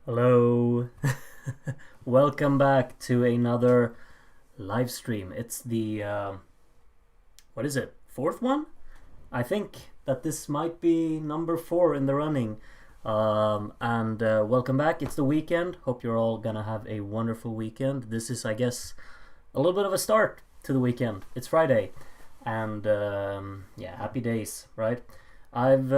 Hello. Welcome back to another live stream. It's the what is it? Fourth one? I think that this might be number 4 in the running. And welcome back. It's the weekend. Hope you're all gonna have a wonderful weekend. This is, I guess, a little bit of a start to the weekend. It's Friday, and yeah, happy days, right? I've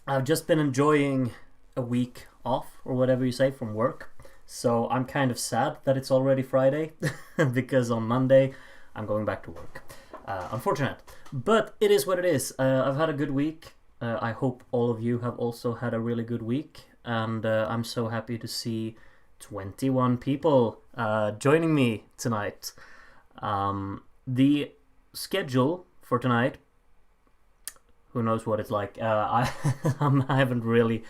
I've just been enjoying a week off or whatever you say from work. So I'm kind of sad that it's already Friday because on Monday I'm going back to work. Unfortunate, but it is what it is. I've had a good week. I hope all of you have also had a really good week, and I'm so happy to see 21 people joining me tonight. The schedule for tonight, who knows what it's like. I haven't really.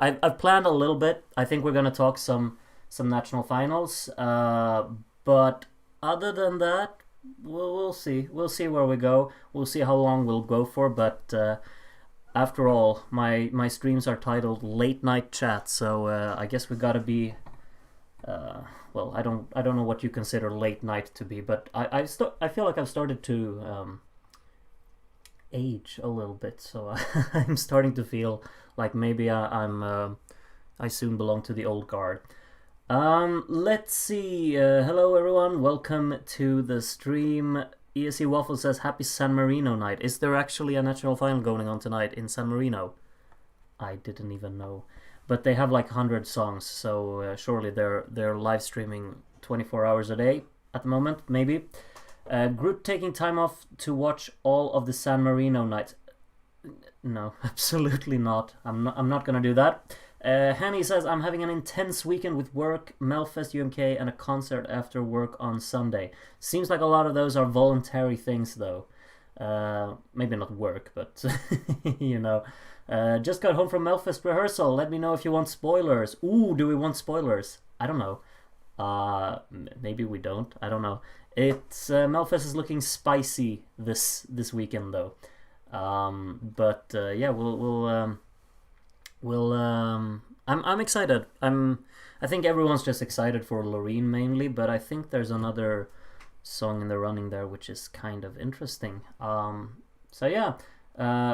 I've planned a little bit. I think we're gonna talk some national finals. But other than that, we'll see. We'll see where we go. We'll see how long we'll go for. But after all, my streams are titled Late Night Chat, so I guess we gotta be. Well, I don't know what you consider late night to be, but I feel like I've started to age a little bit, so I'm starting to feel like maybe I soon belong to the old guard. Let's see. Hello everyone, welcome to the stream. ESC Waffle says happy San Marino night. Is there actually a national final going on tonight in San Marino? I didn't even know, but they have like 100 songs, so surely they're live streaming 24 hours a day at the moment, maybe. Groot taking time off to watch all of the San Marino nights. No, absolutely not. I'm not gonna do that. Hanny says I'm having an intense weekend with work, Melfest, UMK, and a concert after work on Sunday. Seems like a lot of those are voluntary things, though. Maybe not work, but you know. Just got home from Melfest rehearsal. Let me know if you want spoilers. Ooh, do we want spoilers? I don't know. Maybe we don't. I don't know. It's Melfest is looking spicy this weekend though. But yeah, we'll I'm excited. I think everyone's just excited for Loreen mainly, but I think there's another song in the running there which is kind of interesting. So yeah,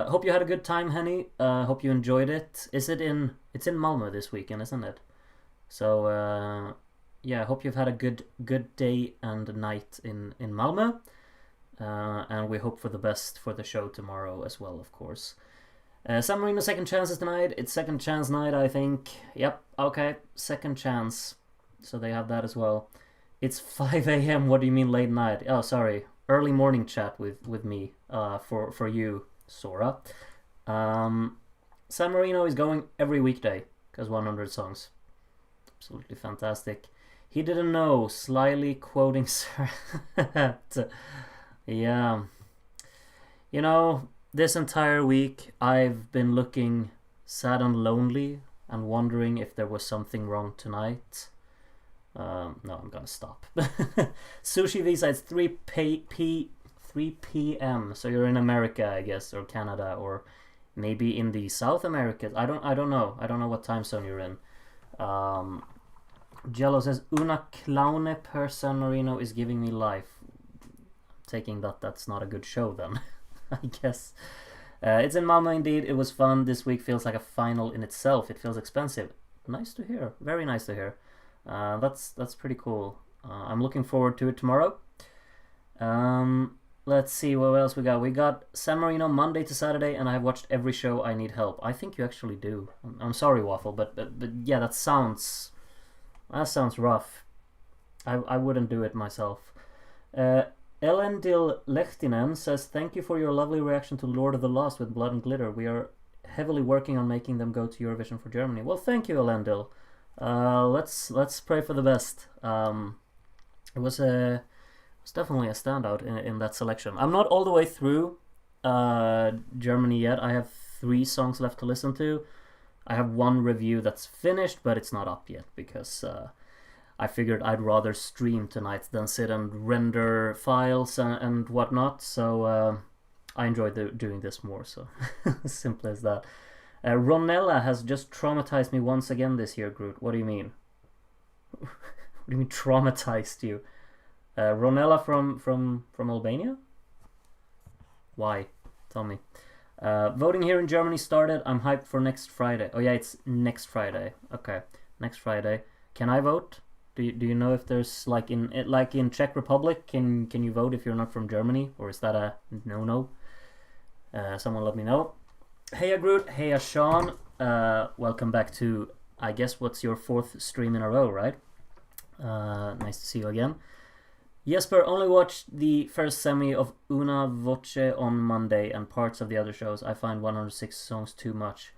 hope you had a good time, Henny. Hope you enjoyed it. It's in Malmö this weekend, isn't it? So yeah, I hope you've had a good day and night in Malmö, and we hope for the best for the show tomorrow as well, of course. San Marino second chances tonight. It's second chance night, I think. Yep, okay, second chance. So they have that as well. It's 5 a.m. What do you mean late night? Oh, sorry, early morning chat with me. For you, Sora. San Marino is going every weekday because 100 songs. Absolutely fantastic. He didn't know, slyly quoting Serhat. Yeah. You know, this entire week I've been looking sad and lonely and wondering if there was something wrong tonight. No, I'm gonna stop. Sushi Visa, it's 3 p.m. So you're in America, I guess, or Canada, or maybe in the South Americas. I don't know. I don't know what time zone you're in. Jello says Una Clown per San Marino is giving me life. Taking that's not a good show then, I guess. It's in Malmö indeed. It was fun. This week feels like a final in itself. It feels expensive. Nice to hear. Very nice to hear. That's pretty cool. I'm looking forward to it tomorrow. Let's see what else we got. We got San Marino Monday to Saturday, and I've watched every show. I need help. I think you actually do. I'm sorry, Waffle, but yeah, that sounds rough. I wouldn't do it myself. Elendil Lehtinen says, thank you for your lovely reaction to Lord of the Lost with Blood and Glitter. We are heavily working on making them go to Eurovision for Germany. Well, thank you, Elendil. Let's pray for the best. It was definitely a standout in that selection. I'm not all the way through Germany yet. I have 3 songs left to listen to. I have 1 review that's finished, but it's not up yet because I figured I'd rather stream tonight than sit and render files and whatnot. So I enjoy doing this more. So simple as that. Ronella has just traumatized me once again this year, Groot. What do you mean? What do you mean traumatized you? Ronella from Albania? Why? Tell me. Voting here in Germany started. I'm hyped for next Friday. Oh yeah, it's next Friday. Okay, next Friday. Can I vote? Do you know if there's like in Czech Republic, can you vote if you're not from Germany, or is that a no? Someone let me know. Heya Groot, heya Sean. Welcome back to, I guess, what's your 4th stream in a row, right? Nice to see you again. Jesper only watched the first semi of Una Voce on Monday and parts of the other shows. I find 106 songs too much.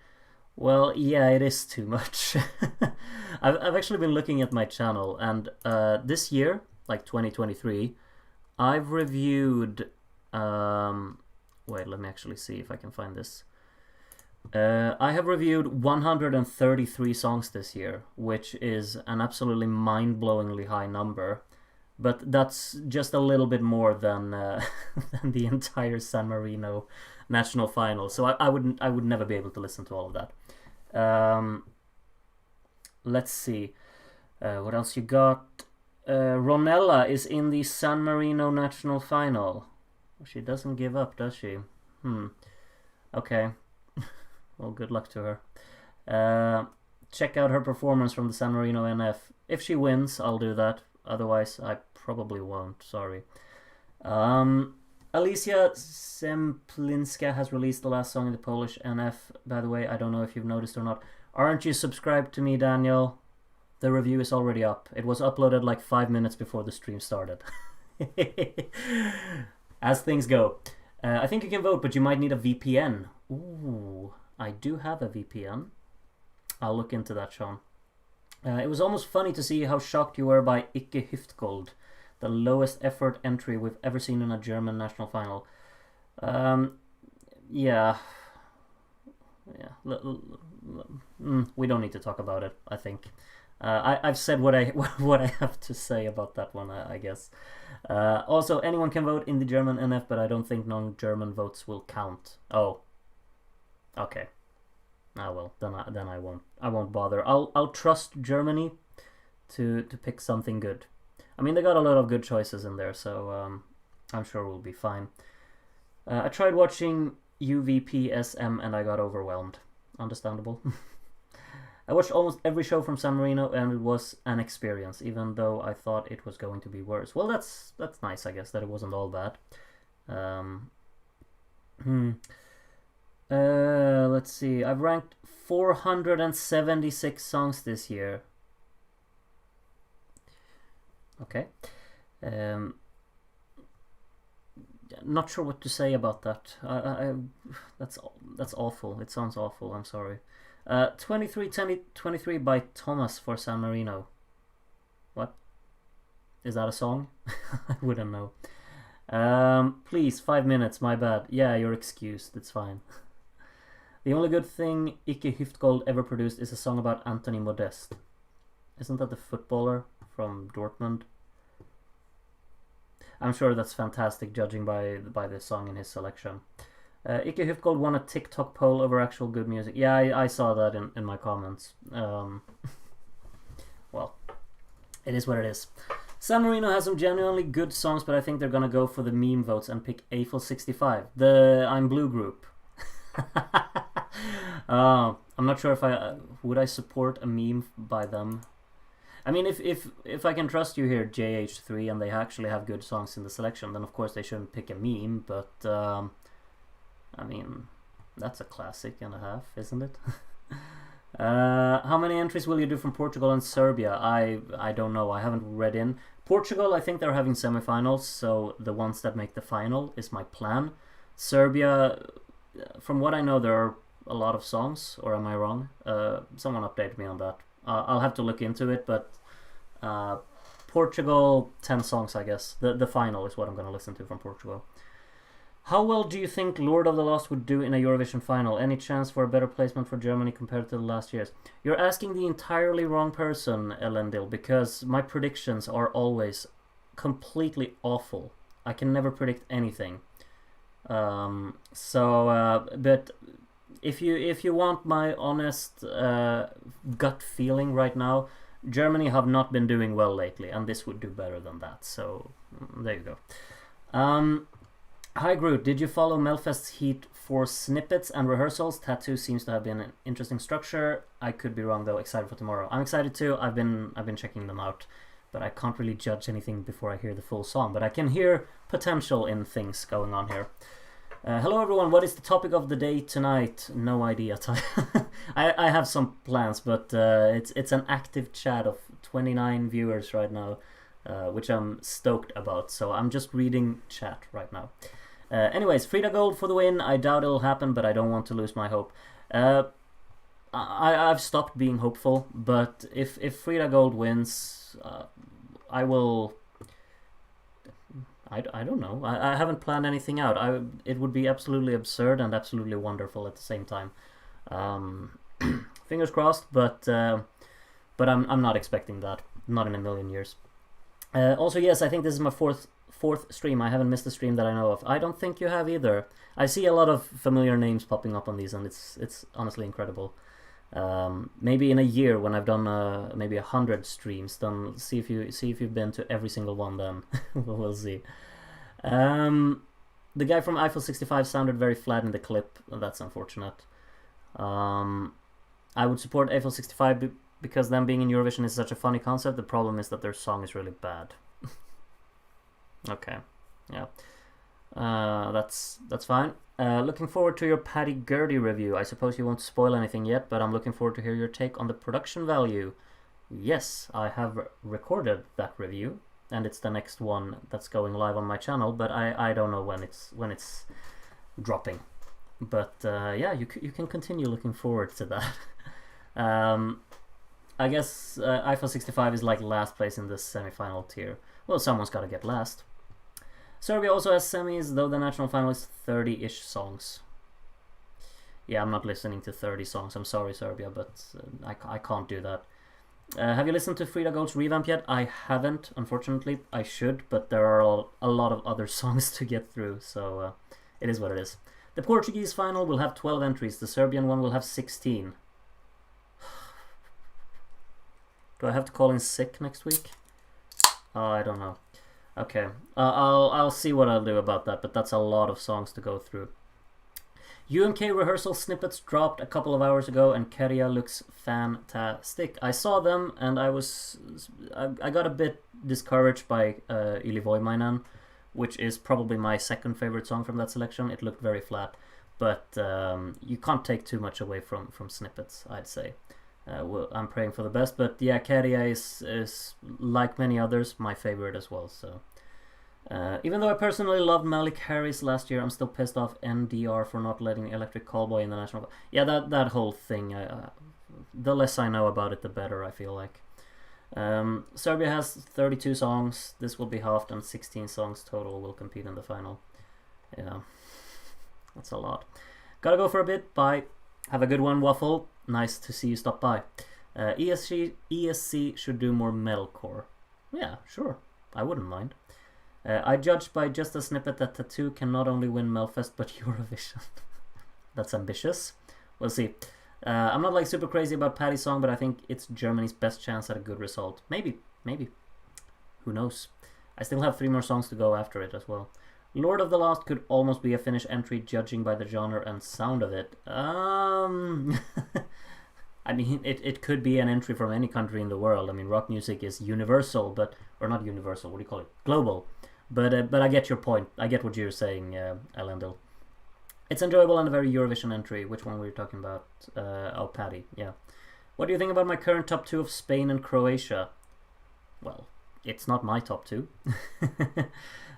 Well, yeah, it is too much. I've actually been looking at my channel, and this year, like 2023, I've reviewed... wait, let me actually see if I can find this. I have reviewed 133 songs this year, which is an absolutely mind-blowingly high number. But that's just a little bit more than than the entire San Marino national final. So I would never be able to listen to all of that. Let's see. What else you got? Ronella is in the San Marino national final. She doesn't give up, does she? Okay. Well, good luck to her. Check out her performance from the San Marino NF. If she wins, I'll do that. Otherwise, I probably won't. Sorry. Alicia Semplinska has released the last song in the Polish NF. By the way, I don't know if you've noticed or not. Aren't you subscribed to me, Daniel? The review is already up. It was uploaded like 5 minutes before the stream started. As things go. I think you can vote, but you might need a VPN. Ooh, I do have a VPN. I'll look into that, Sean. It was almost funny to see how shocked you were by Icke Hüftgold, the lowest effort entry we've ever seen in a German national final. Yeah. We don't need to talk about it, I think. I've said what I have to say about that one, I guess. Also, anyone can vote in the German NF, but I don't think non-German votes will count. Oh. Okay. Ah well, then I won't bother. I'll trust Germany to pick something good. I mean, they got a lot of good choices in there, so I'm sure we'll be fine. I tried watching UVPSM and I got overwhelmed. Understandable. I watched almost every show from San Marino and it was an experience, even though I thought it was going to be worse. Well, that's nice, I guess, that it wasn't all bad. Let's see. I've ranked 476 songs this year. Okay. Not sure what to say about that. That's awful. It sounds awful. I'm sorry. 23 by Thomas for San Marino. What? Is that a song? I wouldn't know. Please, 5 minutes. My bad. Yeah, you're excused. It's fine. The only good thing Icke Hüftgold ever produced is a song about Anthony Modeste. Isn't that the footballer from Dortmund? I'm sure that's fantastic, judging by the song in his selection. Icke Hüftgold won a TikTok poll over actual good music. Yeah, I saw that in my comments. Well, it is what it is. San Marino has some genuinely good songs, but I think they're gonna go for the meme votes and pick Eiffel 65, the I'm Blue group. I'm not sure if would I support a meme by them. I mean, if I can trust you here, JH3, and they actually have good songs in the selection, then of course they shouldn't pick a meme. But I mean, that's a classic and a half, isn't it? How many entries will you do from Portugal and Serbia? I don't know. I haven't read in. Portugal, I think they're having semifinals, so the ones that make the final is my plan. Serbia, from what I know, there are a lot of songs, or am I wrong? Someone updated me on that. I'll have to look into it, but Portugal, 10 songs, I guess. The final is what I'm going to listen to from Portugal. How well do you think Lord of the Lost would do in a Eurovision final? Any chance for a better placement for Germany compared to the last years? You're asking the entirely wrong person, Elendil, because my predictions are always completely awful. I can never predict anything. But if you want my honest gut feeling right now, Germany have not been doing well lately, and this would do better than that. So there you go. Hi Groot, did you follow Melfest's heat for snippets and rehearsals? Tattoo seems to have been an interesting structure. I could be wrong though. Excited for tomorrow. I'm excited too. I've been checking them out, but I can't really judge anything before I hear the full song. But I can hear potential in things going on here. Hello everyone. What is the topic of the day tonight? No idea. I have some plans, but it's an active chat of 29 viewers right now, which I'm stoked about. So I'm just reading chat right now. Anyways, Frida Gold for the win. I doubt it'll happen, but I don't want to lose my hope. I've stopped being hopeful, but if Frida Gold wins, I will. I don't know. I haven't planned anything out. It would be absolutely absurd and absolutely wonderful at the same time. Fingers crossed, but I'm not expecting that. Not in a million years. Also, yes, I think this is my fourth stream. I haven't missed a stream that I know of. I don't think you have either. I see a lot of familiar names popping up on these, and it's honestly incredible. Maybe in a year when I've done maybe 100 streams, then see if you've been to every single one. Then we'll see. The guy from Eiffel 65 sounded very flat in the clip. That's unfortunate. I would support Eiffel 65 because them being in Eurovision is such a funny concept. The problem is that their song is really bad. Okay, yeah, that's fine. Looking forward to your Paddy Gurdy review. I suppose you won't spoil anything yet, but I'm looking forward to hear your take on the production value. Yes, I have recorded that review, and it's the next one that's going live on my channel, but I don't know when it's dropping. But yeah, you can continue looking forward to that. I guess Eiffel 65 is like last place in this semi-final tier. Well, someone's got to get last. Serbia also has semis, though the national final is 30-ish songs. Yeah, I'm not listening to 30 songs. I'm sorry, Serbia, but I can't do that. Have you listened to Frida Gold's revamp yet? I haven't, unfortunately. I should, but there are a lot of other songs to get through, so it is what it is. The Portuguese final will have 12 entries. The Serbian one will have 16. Do I have to call in sick next week? I don't know. Okay, I'll see what I'll do about that, but that's a lot of songs to go through. UMK rehearsal snippets dropped a couple of hours ago, and Keria looks fantastic. I saw them, and I got a bit discouraged by Yli Voimainen, which is probably my second favorite song from that selection. It looked very flat, but you can't take too much away from snippets, I'd say. Well, I'm praying for the best, but yeah, Keria is like many others my favorite as well. So even though I personally loved Malik Harris last year, I'm still pissed off NDR for not letting Electric Callboy in the national. Yeah, that whole thing. The less I know about it, the better. I feel like. Serbia has 32 songs. This will be halved, and 16 songs total will compete in the final. Yeah, that's a lot. Gotta go for a bit. Bye. Have a good one, Waffle. Nice to see you stop by. ESC should do more metalcore. Yeah, sure. I wouldn't mind. I judged by just a snippet that Tattoo can not only win Melfest but Eurovision. That's ambitious. We'll see. I'm not like super crazy about Paddy's song, but I think it's Germany's best chance at a good result. Maybe. Who knows? I still have 3 more songs to go after it as well. Lord of the Lost could almost be a Finnish entry judging by the genre and sound of it. I mean, it could be an entry from any country in the world. I mean, rock music is universal, or not universal, what do you call it? Global. But I get your point. I get what you're saying, Elendil. It's enjoyable and a very Eurovision entry. Which one were you talking about? Oh, Paddy, yeah. What do you think about my current top 2 of Spain and Croatia? Well, it's not my top 2.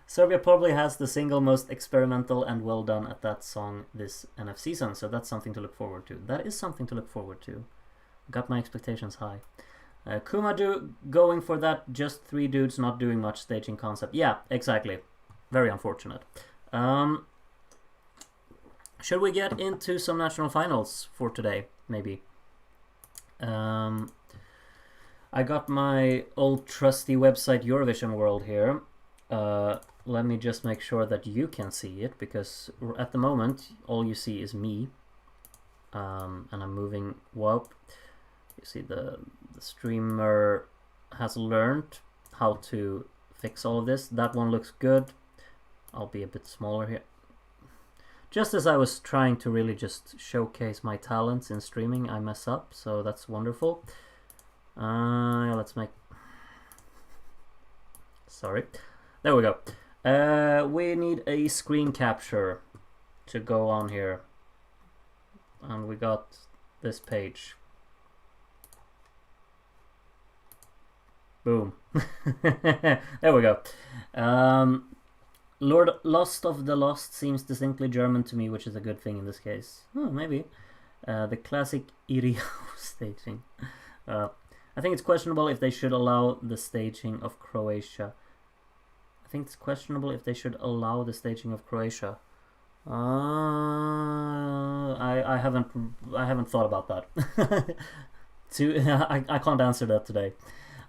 Serbia probably has the single most experimental and well done at that song this NF season, so that's something to look forward to. That is something to look forward to. Got my expectations high. Kumadu going for that just 3 dudes not doing much staging concept. Yeah, exactly. Very unfortunate. Should we get into some national finals for today, maybe? I got my old trusty website Eurovision World here. Let me just make sure that you can see it, because at the moment all you see is me. and I'm moving. Whoa, you see the streamer has learned how to fix all of this. That one looks good. I'll be a bit smaller here. Just as I was trying to really just showcase my talents in streaming, I mess up, so that's wonderful. Yeah, let's make... Sorry. There we go. We need a screen capture to go on here. And we got this page. Boom. There we go. Lord Lost of the Lost seems distinctly German to me, which is a good thing in this case. Oh, maybe. The classic Irio staging. I think it's questionable if they should allow the staging of Croatia. I think it's questionable if they should allow the staging of Croatia. I haven't thought about that. I can't answer that today.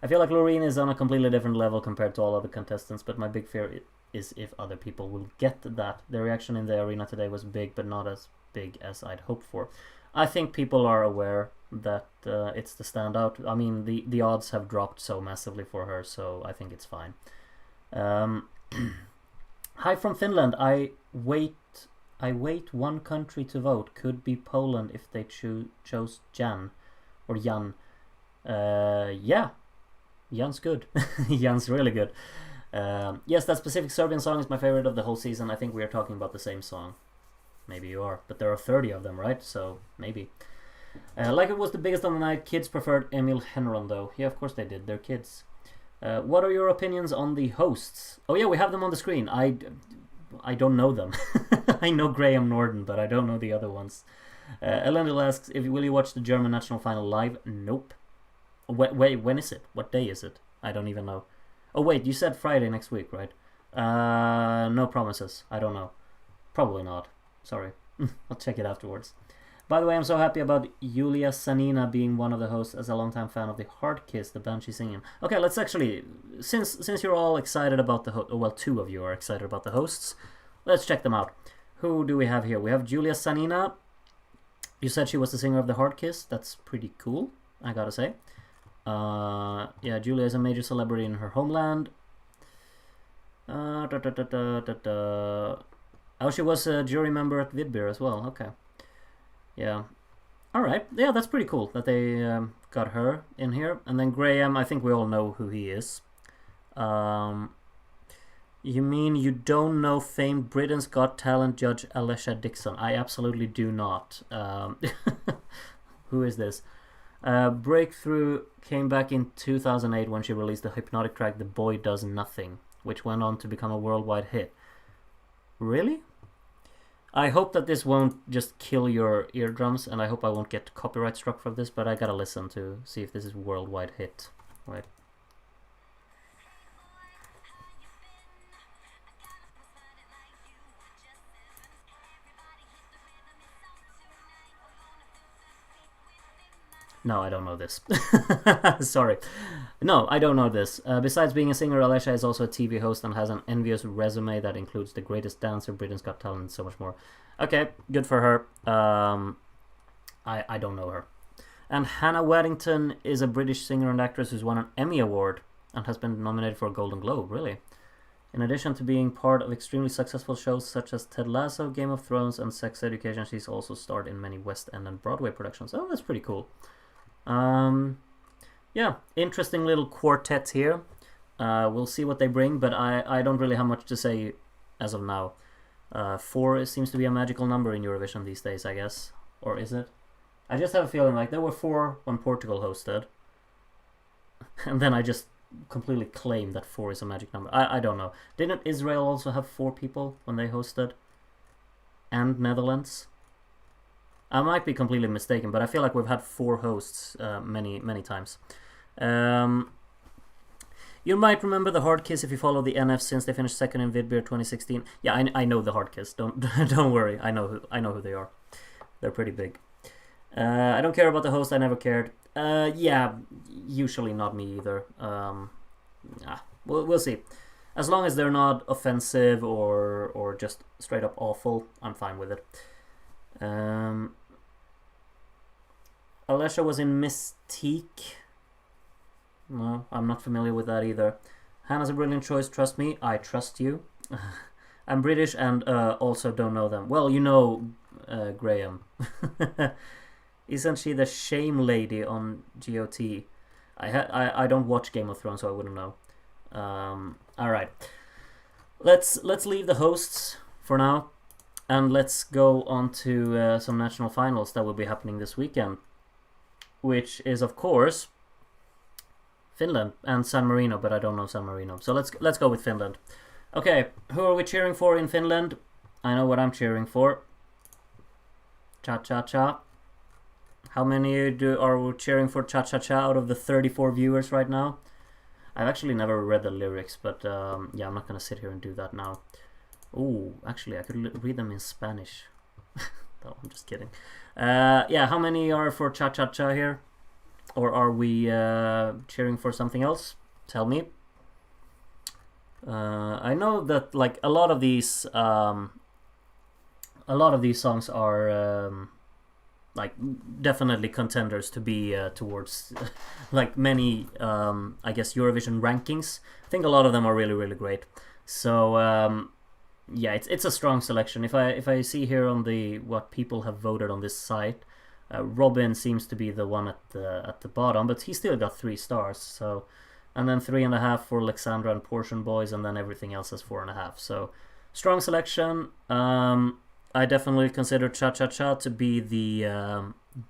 I feel like Loreen is on a completely different level compared to all other contestants, but my big fear is if other people will get that. The reaction in the arena today was big, but not as big as I'd hoped for. I think people are aware that it's the standout. I mean, the odds have dropped so massively for her, so I think it's fine. Hi from Finland. I wait one country to vote. Could be Poland if they chose Jan or Jan. Yeah, Jan's good. Jan's really good. Yes, that specific Serbian song is my favorite of the whole season. I think we are talking about the same song. Maybe you are, but there are 30 of them, right? So maybe. Like it was the biggest on the night. Kids preferred Emil Henron though. Yeah, of course they did. They're kids. What are your opinions on the hosts? Oh yeah, we have them on the screen. I don't know them. I know Graham Norton, but I don't know the other ones. Elendil asks, will you watch the German national final live? Nope. Wait, when is it? What day is it? I don't even know. Oh wait, you said Friday next week, right? No promises. I don't know. Probably not. Sorry. I'll check it afterwards. By the way, I'm so happy about Yulia Sanina being one of the hosts as a longtime fan of the Hard Kiss, the band she's singing. Okay, let's actually, since you're all excited about the well, two of you are excited about the hosts, let's check them out. Who do we have here? We have Julia Sanina. You said she was the singer of the Hard Kiss. That's pretty cool, I gotta say. Yeah, Julia is a major celebrity in her homeland. Oh, she was a jury member at Vidbeer as well. Okay. Yeah. Alright. Yeah, that's pretty cool that they got her in here. And then Graham, I think we all know who he is. You mean you don't know famed Britain's Got Talent judge Alicia Dixon? I absolutely do not. Who is this? Breakthrough came back in 2008 when she released the hypnotic track The Boy Does Nothing, which went on to become a worldwide hit. Really? I hope that this won't just kill your eardrums, and I hope I won't get copyright struck for this, but I gotta listen to see if this is a worldwide hit. Wait. No, I don't know this. Sorry. No, I don't know this. Besides being a singer, Alicia is also a TV host and has an envious resume that includes The Greatest Dancer, Britain's Got Talent, and so much more. Okay, good for her. I don't know her. And Hannah Waddington is a British singer and actress who's won an Emmy Award and has been nominated for a Golden Globe, really. In addition to being part of extremely successful shows such as Ted Lasso, Game of Thrones, and Sex Education, she's also starred in many West End and Broadway productions. Oh, that's pretty cool. Yeah, interesting little quartet here. We'll see what they bring, but I don't really have much to say as of now. 4 seems to be a magical number in Eurovision these days, I guess. Or is it? I just have a feeling like there were 4 when Portugal hosted. And then I just completely claimed that 4 is a magic number. I don't know. Didn't Israel also have 4 people when they hosted? And Netherlands? I might be completely mistaken, but I feel like we've had 4 hosts many times. You might remember the Hard Kiss if you follow the NF since they finished second in Vidbeer 2016. Yeah, I know the Hard Kiss. Don't worry. I know who they are. They're pretty big. I don't care about the host. I never cared. Yeah, usually not me either. We'll see. As long as they're not offensive or just straight up awful, I'm fine with it. Alessia was in Mystique. No, I'm not familiar with that either. Hannah's a brilliant choice, trust me. I trust you. I'm British and also don't know them. Well, you know Graham. Isn't she the shame lady on GOT? I don't watch Game of Thrones, so I wouldn't know. All right, let's leave the hosts for now, and let's go on to some national finals that will be happening this weekend, which is of course Finland and San Marino, but I don't know San Marino, so let's go with Finland. Okay, who are we cheering for in Finland? I know what I'm cheering for. Cha cha cha. How many are we cheering for Cha Cha Cha out of the 34 viewers right now? I've actually never read the lyrics, but yeah, I'm not gonna sit here and do that now. Ooh, actually, I could read them in Spanish. No, I'm just kidding. Yeah, how many are for Cha Cha Cha here? Or are we cheering for something else? Tell me. I know that like a lot of these songs are like definitely contenders to be towards like many I guess Eurovision rankings. I think a lot of them are really really great. So yeah, it's a strong selection. If I see here on the what people have voted on this site, Robin seems to be the one at the bottom, but he still got 3 stars. So, and then 3.5 for Alexandra and Portion Boys, and then everything else is 4.5. So strong selection. I definitely consider Cha Cha Cha to be the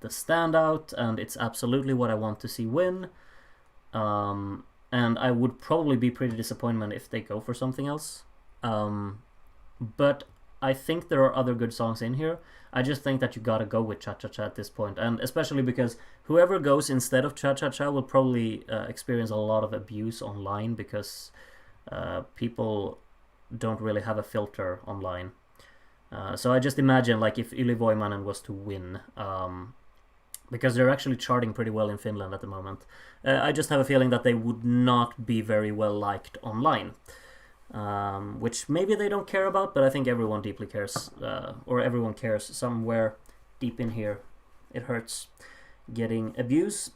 standout, and it's absolutely what I want to see win. And I would probably be pretty disappointed if they go for something else. But I think there are other good songs in here. I just think that you gotta go with Cha Cha Cha at this point, and especially because whoever goes instead of Cha Cha Cha will probably experience a lot of abuse online, because people don't really have a filter online. So I just imagine like if Yle Voimanen was to win, because they're actually charting pretty well in Finland at the moment. I just have a feeling that they would not be very well liked online, which maybe they don't care about, but I think everyone deeply cares, or everyone cares somewhere deep in here. It hurts getting abuse.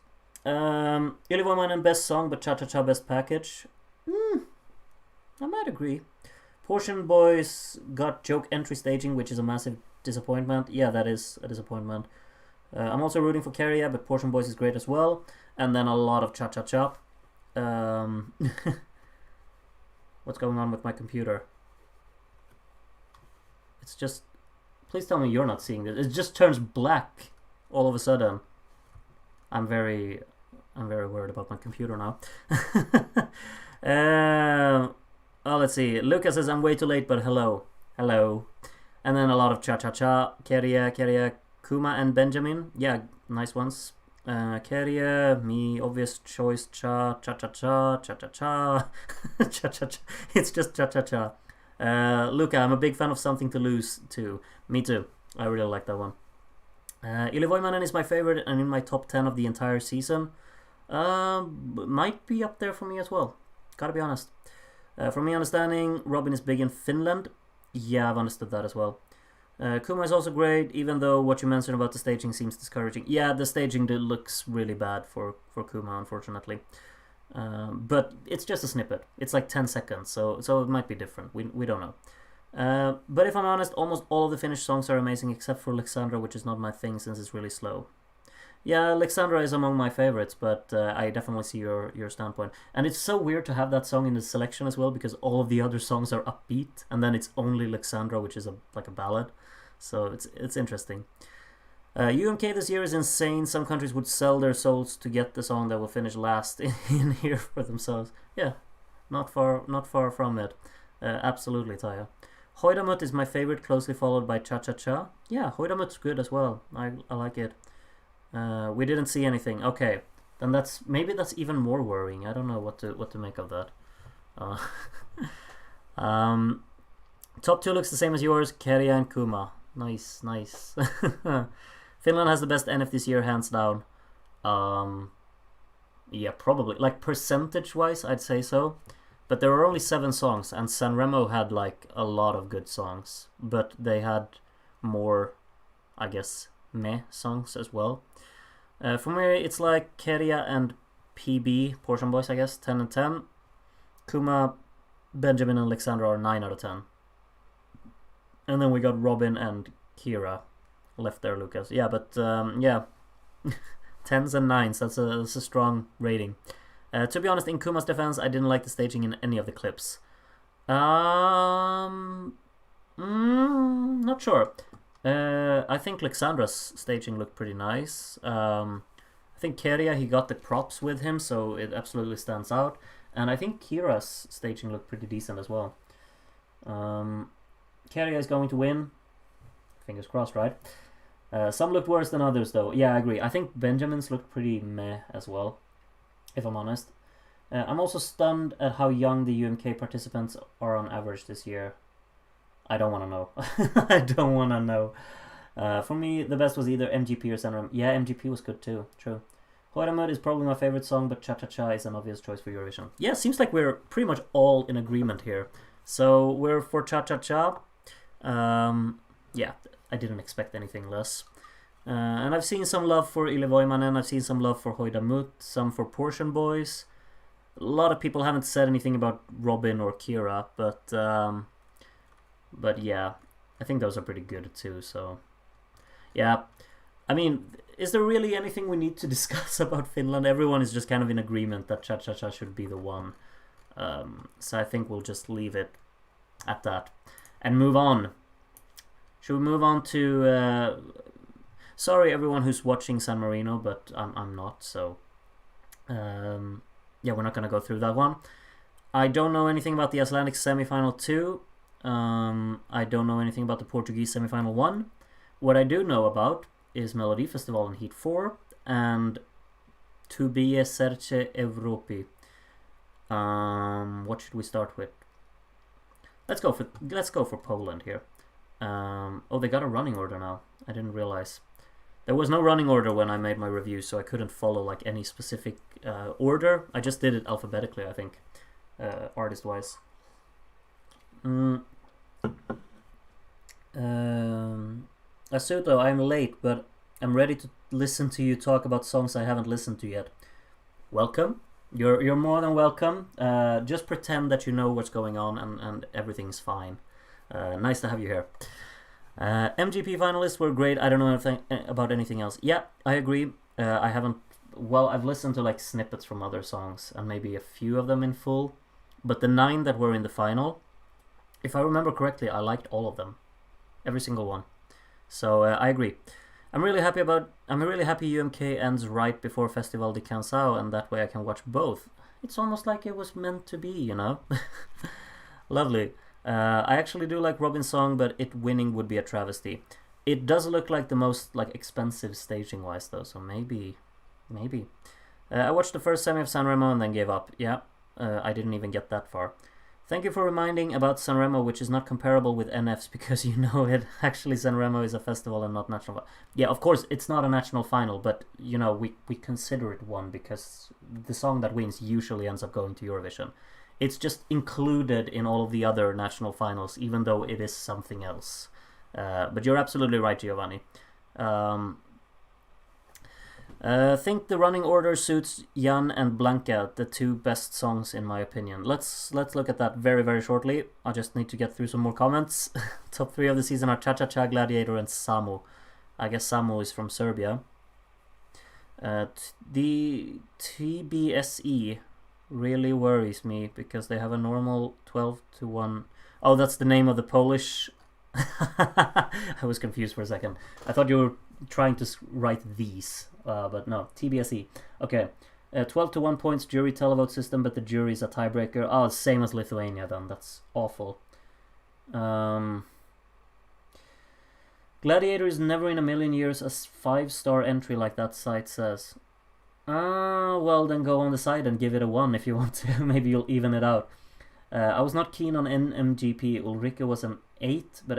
Yle Voimanen best song, but Cha Cha Cha best package. I might agree. Portion Boys got joke entry staging, which is a massive disappointment. Yeah, that is a disappointment. I'm also rooting for Carrier, but Portion Boys is great as well. And then a lot of Cha Cha Cha. What's going on with my computer? It's just... Please tell me you're not seeing this. It just turns black all of a sudden. I'm very worried about my computer now. Oh, let's see. Lucas says, I'm way too late, but hello. Hello. And then a lot of Cha Cha Cha. Keria, Kuma and Benjamin. Yeah, nice ones. Keria, me, obvious choice. Cha Cha Cha Cha. Cha Cha Cha. Cha Cha Cha. It's just Cha Cha Cha. Luca, I'm a big fan of Something to Lose too. Me too. I really like that one. Yle Voimanen is my favorite and in my top 10 of the entire season. Might be up there for me as well. Gotta be honest. From my understanding, Robin is big in Finland. Yeah, I've understood that as well. Kuma is also great, even though what you mentioned about the staging seems discouraging. Yeah, the staging looks really bad for Kuma, unfortunately. But it's just a snippet. It's like 10 seconds, so it might be different. We don't know. But if I'm honest, almost all of the Finnish songs are amazing, except for Alexandra, which is not my thing since it's really slow. Yeah, Alexandra is among my favorites, but I definitely see your standpoint. And it's so weird to have that song in the selection as well, because all of the other songs are upbeat, and then it's only Alexandra, which is like a ballad. So it's interesting. UMK this year is insane. Some countries would sell their souls to get the song that will finish last in here for themselves. Yeah, not far from it. Absolutely, Taya. Hoidamut is my favorite, closely followed by Cha Cha Cha. Yeah, Hoidamut's good as well. I like it. We didn't see anything. Okay, then maybe that's even more worrying. I don't know what to make of that. Top 2 looks the same as yours, Keria and Kuma. Nice. Finland has the best NF this year, hands down. Yeah, probably. Like percentage-wise, I'd say so. But there were only 7 songs, and Sanremo had like a lot of good songs, but they had more, I guess, meh songs as well. For me, it's like Keria and PB, Portion Boys, I guess, 10 and 10. Kuma, Benjamin, and Alexandra are 9 out of 10. And then we got Robin and Kira left there, Lucas. Yeah, but yeah, 10s and 9s, that's a strong rating. To be honest, in Kuma's defense, I didn't like the staging in any of the clips. Not sure. I think Alexandra's staging looked pretty nice. I think Keria, he got the props with him, so it absolutely stands out. And I think Kira's staging looked pretty decent as well. Keria is going to win. Fingers crossed, right? Some looked worse than others, though. Yeah, I agree. I think Benjamin's looked pretty meh as well, if I'm honest. I'm also stunned at how young the UMK participants are on average this year. I don't want to know. I don't want to know. For me, the best was either MGP or Sanremo. Yeah, MGP was good too. True. Hoiramud is probably my favorite song, but Cha Cha Cha is an obvious choice for Eurovision. Yeah, seems like we're pretty much all in agreement here. So we're for Cha Cha Cha. Yeah, I didn't expect anything less. And I've seen some love for Ile Voimanen, I've seen some love for Hoidamut, some for Portion Boys. A lot of people haven't said anything about Robin or Kira, but yeah, I think those are pretty good too, so yeah. I mean, is there really anything we need to discuss about Finland? Everyone is just kind of in agreement that Cha Cha Cha should be the one. So I think we'll just leave it at that and move on. Should we move on to... sorry everyone who's watching San Marino, but I'm not, so... yeah, we're not going to go through that one. I don't know anything about the Icelandic semi-final 2. I don't know anything about the Portuguese semi-final 1. What I do know about is Melody Festival in Heat 4 and To be a Serce Evropi. What should we start with? Let's go for Poland here. Oh, they got a running order now. I didn't realize. There was no running order when I made my review, so I couldn't follow like any specific order. I just did it alphabetically, I think, artist-wise. Asuto, I'm late, but I'm ready to listen to you talk about songs I haven't listened to yet. Welcome. You're more than welcome. Just pretend that you know what's going on and everything's fine. Nice to have you here. MGP finalists were great. I don't know anything about anything else. Yeah, I agree. I haven't... Well, I've listened to like snippets from other songs and maybe a few of them in full. But the 9 that were in the final, if I remember correctly, I liked all of them. Every single one. So I agree. I'm really happy UMK ends right before Festival de Canção, and that way I can watch both. It's almost like it was meant to be, you know? Lovely. I actually do like Robin's song, but it winning would be a travesty. It does look like the most like expensive staging-wise, though, so maybe. I watched the first semi of Sanremo and then gave up. Yeah, I didn't even get that far. Thank you for reminding about Sanremo, which is not comparable with NFs, because you know it. Actually, Sanremo is a festival and not national. Yeah, of course, it's not a national final, but, you know, we consider it one because the song that wins usually ends up going to Eurovision. It's just included in all of the other national finals, even though it is something else. But you're absolutely right, Giovanni. Think the running order suits Jan and Blanca, the two best songs in my opinion. Let's look at that very, very shortly. I just need to get through some more comments. Top 3 of the season are Cha Cha Cha, Gladiator, and Samo. I guess Samo is from Serbia. The TBSE really worries me because they have a normal 12-1. Oh, that's the name of the Polish. I was confused for a second. I thought you were trying to write these, but no, TBSE. Okay, 12-1 points jury televote system, but the jury is a tiebreaker. Oh, same as Lithuania then. That's awful. Gladiator is never in a million years a 5-star entry like that site says. Well then go on the side and give it a 1 if you want to. Maybe you'll even it out. I was not keen on NMGP. Ulrika was an 8, but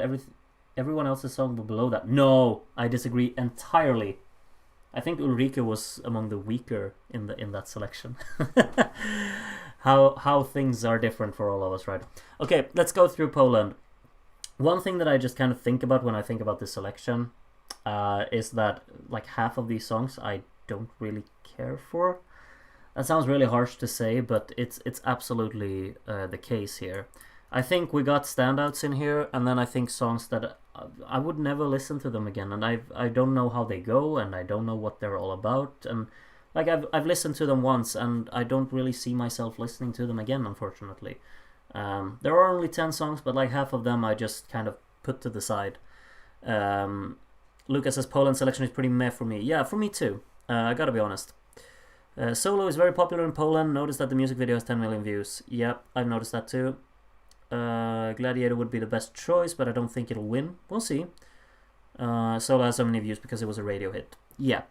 everyone else's song was below that. No, I disagree entirely. I think Ulrika was among the weaker in that selection. How things are different for all of us, right? Okay, let's go through Poland. One thing that I just kind of think about when I think about this selection is that like half of these songs I don't really care for. That sounds really harsh to say, but it's absolutely the case here. I think we got standouts in here, and then I think songs that I would never listen to them again, and I don't know how they go, and I don't know what they're all about, and like I've listened to them once, and I don't really see myself listening to them again, unfortunately. There are only 10 songs, but like half of them I just kind of put to the side. Lucas says Poland selection is pretty meh for me. Yeah, for me too. I gotta be honest. Solo is very popular in Poland. Noticed that the music video has 10 million views. Yep, I've noticed that too. Gladiator would be the best choice, but I don't think it'll win. We'll see. Solo has so many views because it was a radio hit. Yeah,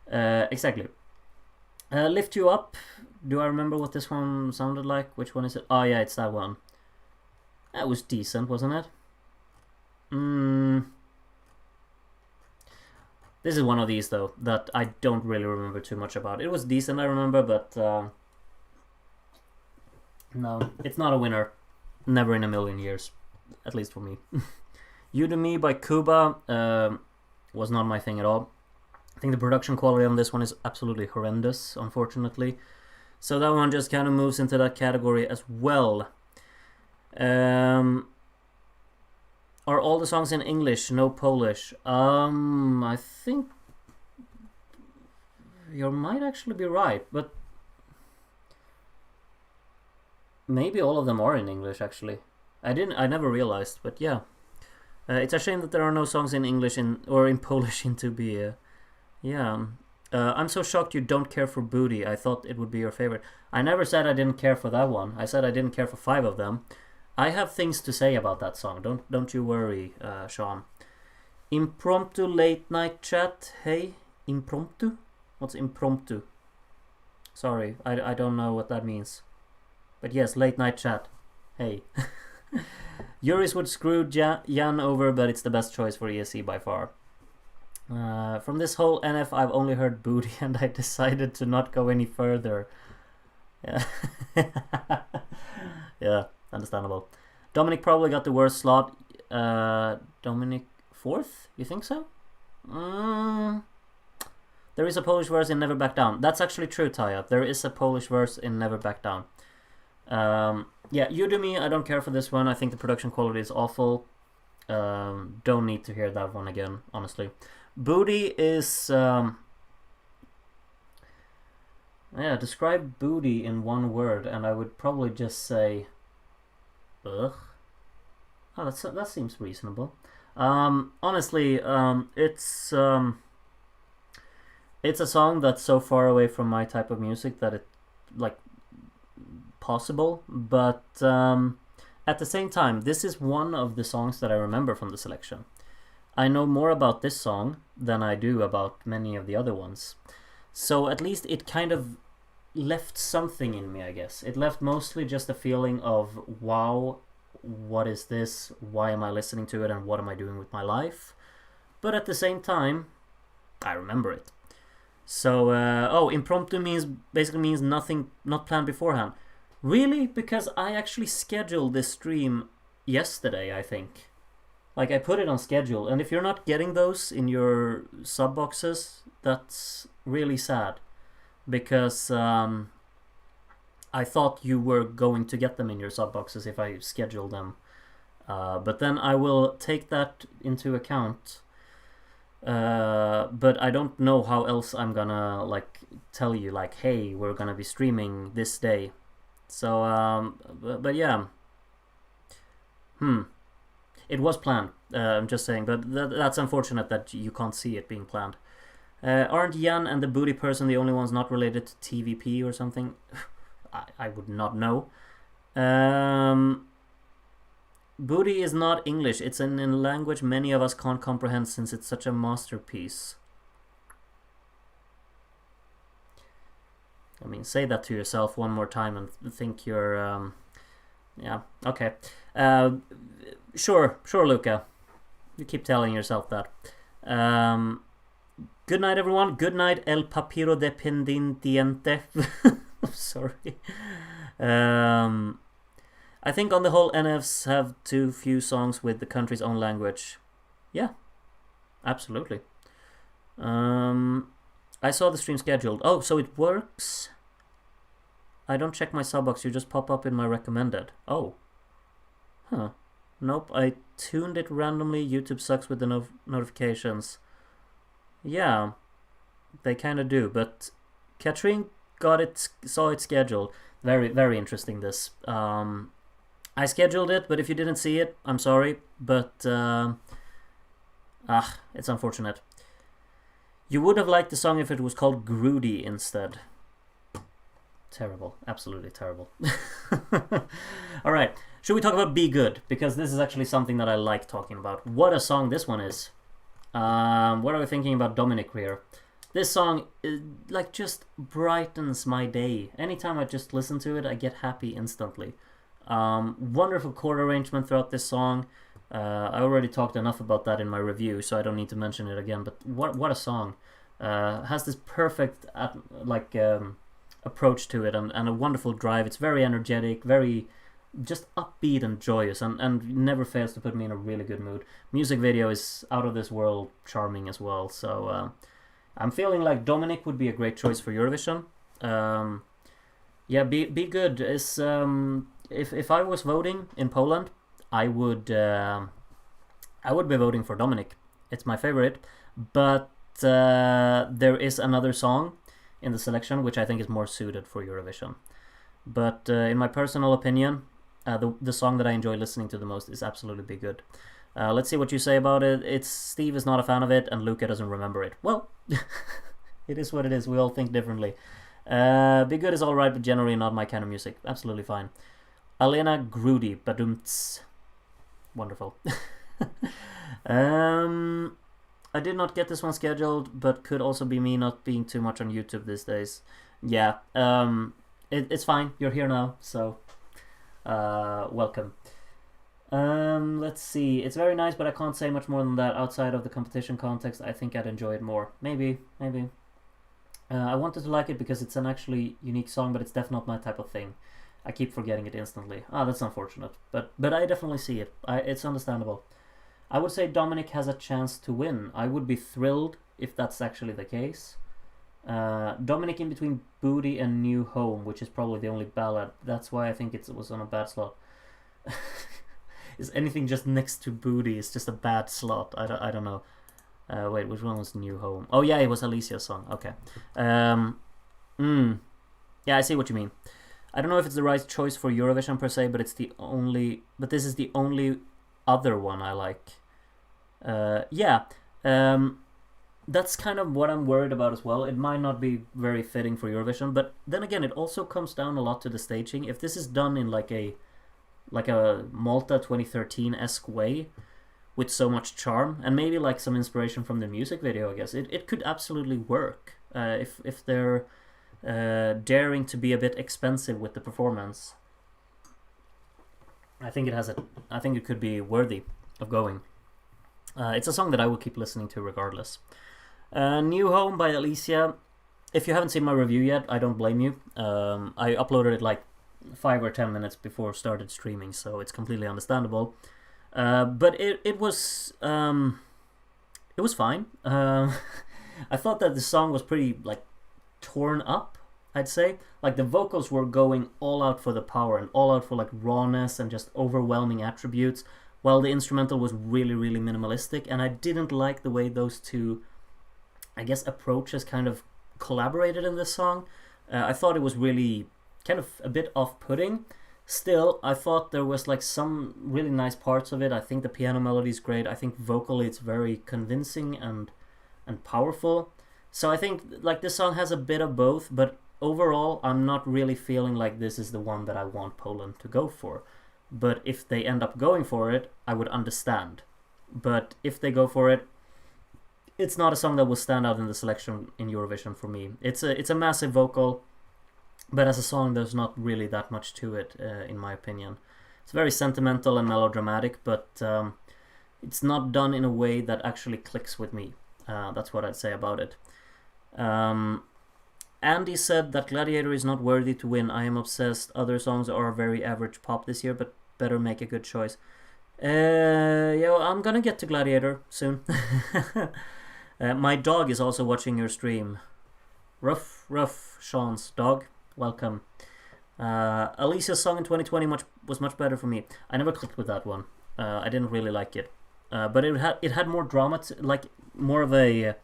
exactly. Lift You Up. Do I remember what this one sounded like? Which one is it? Oh yeah, it's that one. That was decent, wasn't it? This is one of these, though, that I don't really remember too much about. It was decent, I remember, but no, it's not a winner. Never in a million years, at least for me. You to Me by Cuba was not my thing at all. I think the production quality on this one is absolutely horrendous, unfortunately. So that one just kind of moves into that category as well. Are all the songs in English, no Polish? I think you might actually be right, but maybe all of them are in English, actually. I never realized, but yeah. It's a shame that there are no songs in English or in Polish in 2B. Yeah. I'm so shocked you don't care for Booty. I thought it would be your favorite. I never said I didn't care for that one. I said I didn't care for 5 of them. I have things to say about that song. Don't you worry, Sean. Impromptu late night chat. Hey, impromptu? What's impromptu? Sorry, I don't know what that means. But yes, late night chat. Hey. Yuris would screw Jan over, but it's the best choice for ESC by far. From this whole NF, I've only heard Booty, and I decided to not go any further. Yeah. Yeah, understandable. Dominic probably got the worst slot. Dominic 4th? You think so? There is a Polish verse in Never Back Down. That's actually true, Taya. There is a Polish verse in Never Back Down. Yeah, You Do Me, I don't care for this one. I think the production quality is awful. Don't need to hear that one again, honestly. Booty is... yeah, describe Booty in one word, and I would probably just say... Ugh. Oh, that seems reasonable. Honestly, it's a song that's so far away from my type of music that it, like, possible, but at the same time, this is one of the songs that I remember from the selection. I know more about this song than I do about many of the other ones. So at least it kind of left something in me, I guess. It left mostly just a feeling of, wow, what is this? Why am I listening to it? And what am I doing with my life? But at the same time, I remember it. So, impromptu basically means nothing, not planned beforehand. Really? Because I actually scheduled this stream yesterday, I think. Like, I put it on schedule, and if you're not getting those in your sub boxes, that's really sad. Because I thought you were going to get them in your sub boxes if I scheduled them. But then I will take that into account. But I don't know how else I'm gonna, like, tell you, like, hey, we're gonna be streaming this day. So, but yeah. It was planned, I'm just saying, but that's unfortunate that you can't see it being planned. Aren't Jan and the Booty person the only ones not related to TVP or something? I would not know. Booty is not English. It's in a language many of us can't comprehend since it's such a masterpiece. I mean, say that to yourself one more time and think you're... yeah, okay. Sure, Luca. You keep telling yourself that. Good night, everyone. Good night, El Papiro Dependiente. I'm sorry. I think on the whole, NFs have too few songs with the country's own language. Yeah, absolutely. I saw the stream scheduled. Oh, so it works. I don't check my sub box. You just pop up in my recommended. Oh. Huh. Nope. I tuned it randomly. YouTube sucks with the notifications. Yeah. They kind of do. But Katrine saw it scheduled. Very, very interesting, this. I scheduled it, but if you didn't see it, I'm sorry. But, it's unfortunate. You would have liked the song if it was called Groody instead. Terrible. Absolutely terrible. Alright. Should we talk about Be Good? Because this is actually something that I like talking about. What a song this one is. What are we thinking about Dominic here? This song, just brightens my day. Anytime I just listen to it, I get happy instantly. Wonderful chord arrangement throughout this song. I already talked enough about that in my review, so I don't need to mention it again. But what a song! Has this perfect approach to it, and a wonderful drive. It's very energetic, very just upbeat and joyous, and never fails to put me in a really good mood. Music video is out of this world charming as well. So I'm feeling like Dominic would be a great choice for Eurovision. Yeah, be Good is if I was voting in Poland, I would be voting for Dominic. It's my favorite, but there is another song in the selection which I think is more suited for Eurovision. But in my personal opinion, the song that I enjoy listening to the most is absolutely Be Good. Let's see what you say about it. Steve is not a fan of it, and Luca doesn't remember it. Well, it is what it is. We all think differently. Be Good is alright, but generally not my kind of music. Absolutely fine. Alena Groody, badumts. Wonderful. I did not get this one scheduled, but could also be me not being too much on YouTube these days. Yeah, it's fine. You're here now, so welcome. Let's see. It's very nice, but I can't say much more than that. Outside of the competition context, I think I'd enjoy it more. Maybe. I wanted to like it because it's an actually unique song, but it's definitely not my type of thing. I keep forgetting it instantly. That's unfortunate. But I definitely see it. It's understandable. I would say Dominic has a chance to win. I would be thrilled if that's actually the case. Dominic in between Booty and New Home, which is probably the only ballad. That's why I think it was on a bad slot. Is anything just next to Booty? It's just a bad slot. I don't know. Wait, which one was New Home? Oh yeah, it was Alicia's song. Okay. Yeah, I see what you mean. I don't know if it's the right choice for Eurovision per se, but this is the only other one I like. That's kind of what I'm worried about as well. It might not be very fitting for Eurovision, but then again, it also comes down a lot to the staging. If this is done in like a Malta 2013-esque way, with so much charm, and maybe like some inspiration from the music video, I guess it could absolutely work. If they're daring to be a bit expensive with the performance, I think it could be worthy of going. It's a song that I will keep listening to regardless. New Home by Alicia. If you haven't seen my review yet, I don't blame you. I uploaded it like 5 or 10 minutes before started streaming, so it's completely understandable. But it was fine. I thought that the song was pretty like torn up, I'd say. Like the vocals were going all out for the power and all out for like rawness and just overwhelming attributes, while the instrumental was really, really minimalistic. And I didn't like the way those two, I guess, approaches kind of collaborated in this song. I thought it was really kind of a bit off-putting. Still, I thought there was like some really nice parts of it. I think the piano melody is great. I think vocally it's very convincing and powerful. So I think like this song has a bit of both, but overall I'm not really feeling like this is the one that I want Poland to go for. But if they end up going for it, I would understand. But if they go for it, it's not a song that will stand out in the selection in Eurovision for me. It's a massive vocal, but as a song there's not really that much to it, in my opinion. It's very sentimental and melodramatic, but it's not done in a way that actually clicks with me. That's what I'd say about it. Andy said that Gladiator is not worthy to win. I am obsessed. Other songs are very average pop this year, but better make a good choice. I'm gonna get to Gladiator soon. My dog is also watching your stream. Rough, Sean's dog. Welcome. Alicia's song in 2020 was much better for me. I never clicked with that one. I didn't really like it. But it had more drama, like more of a,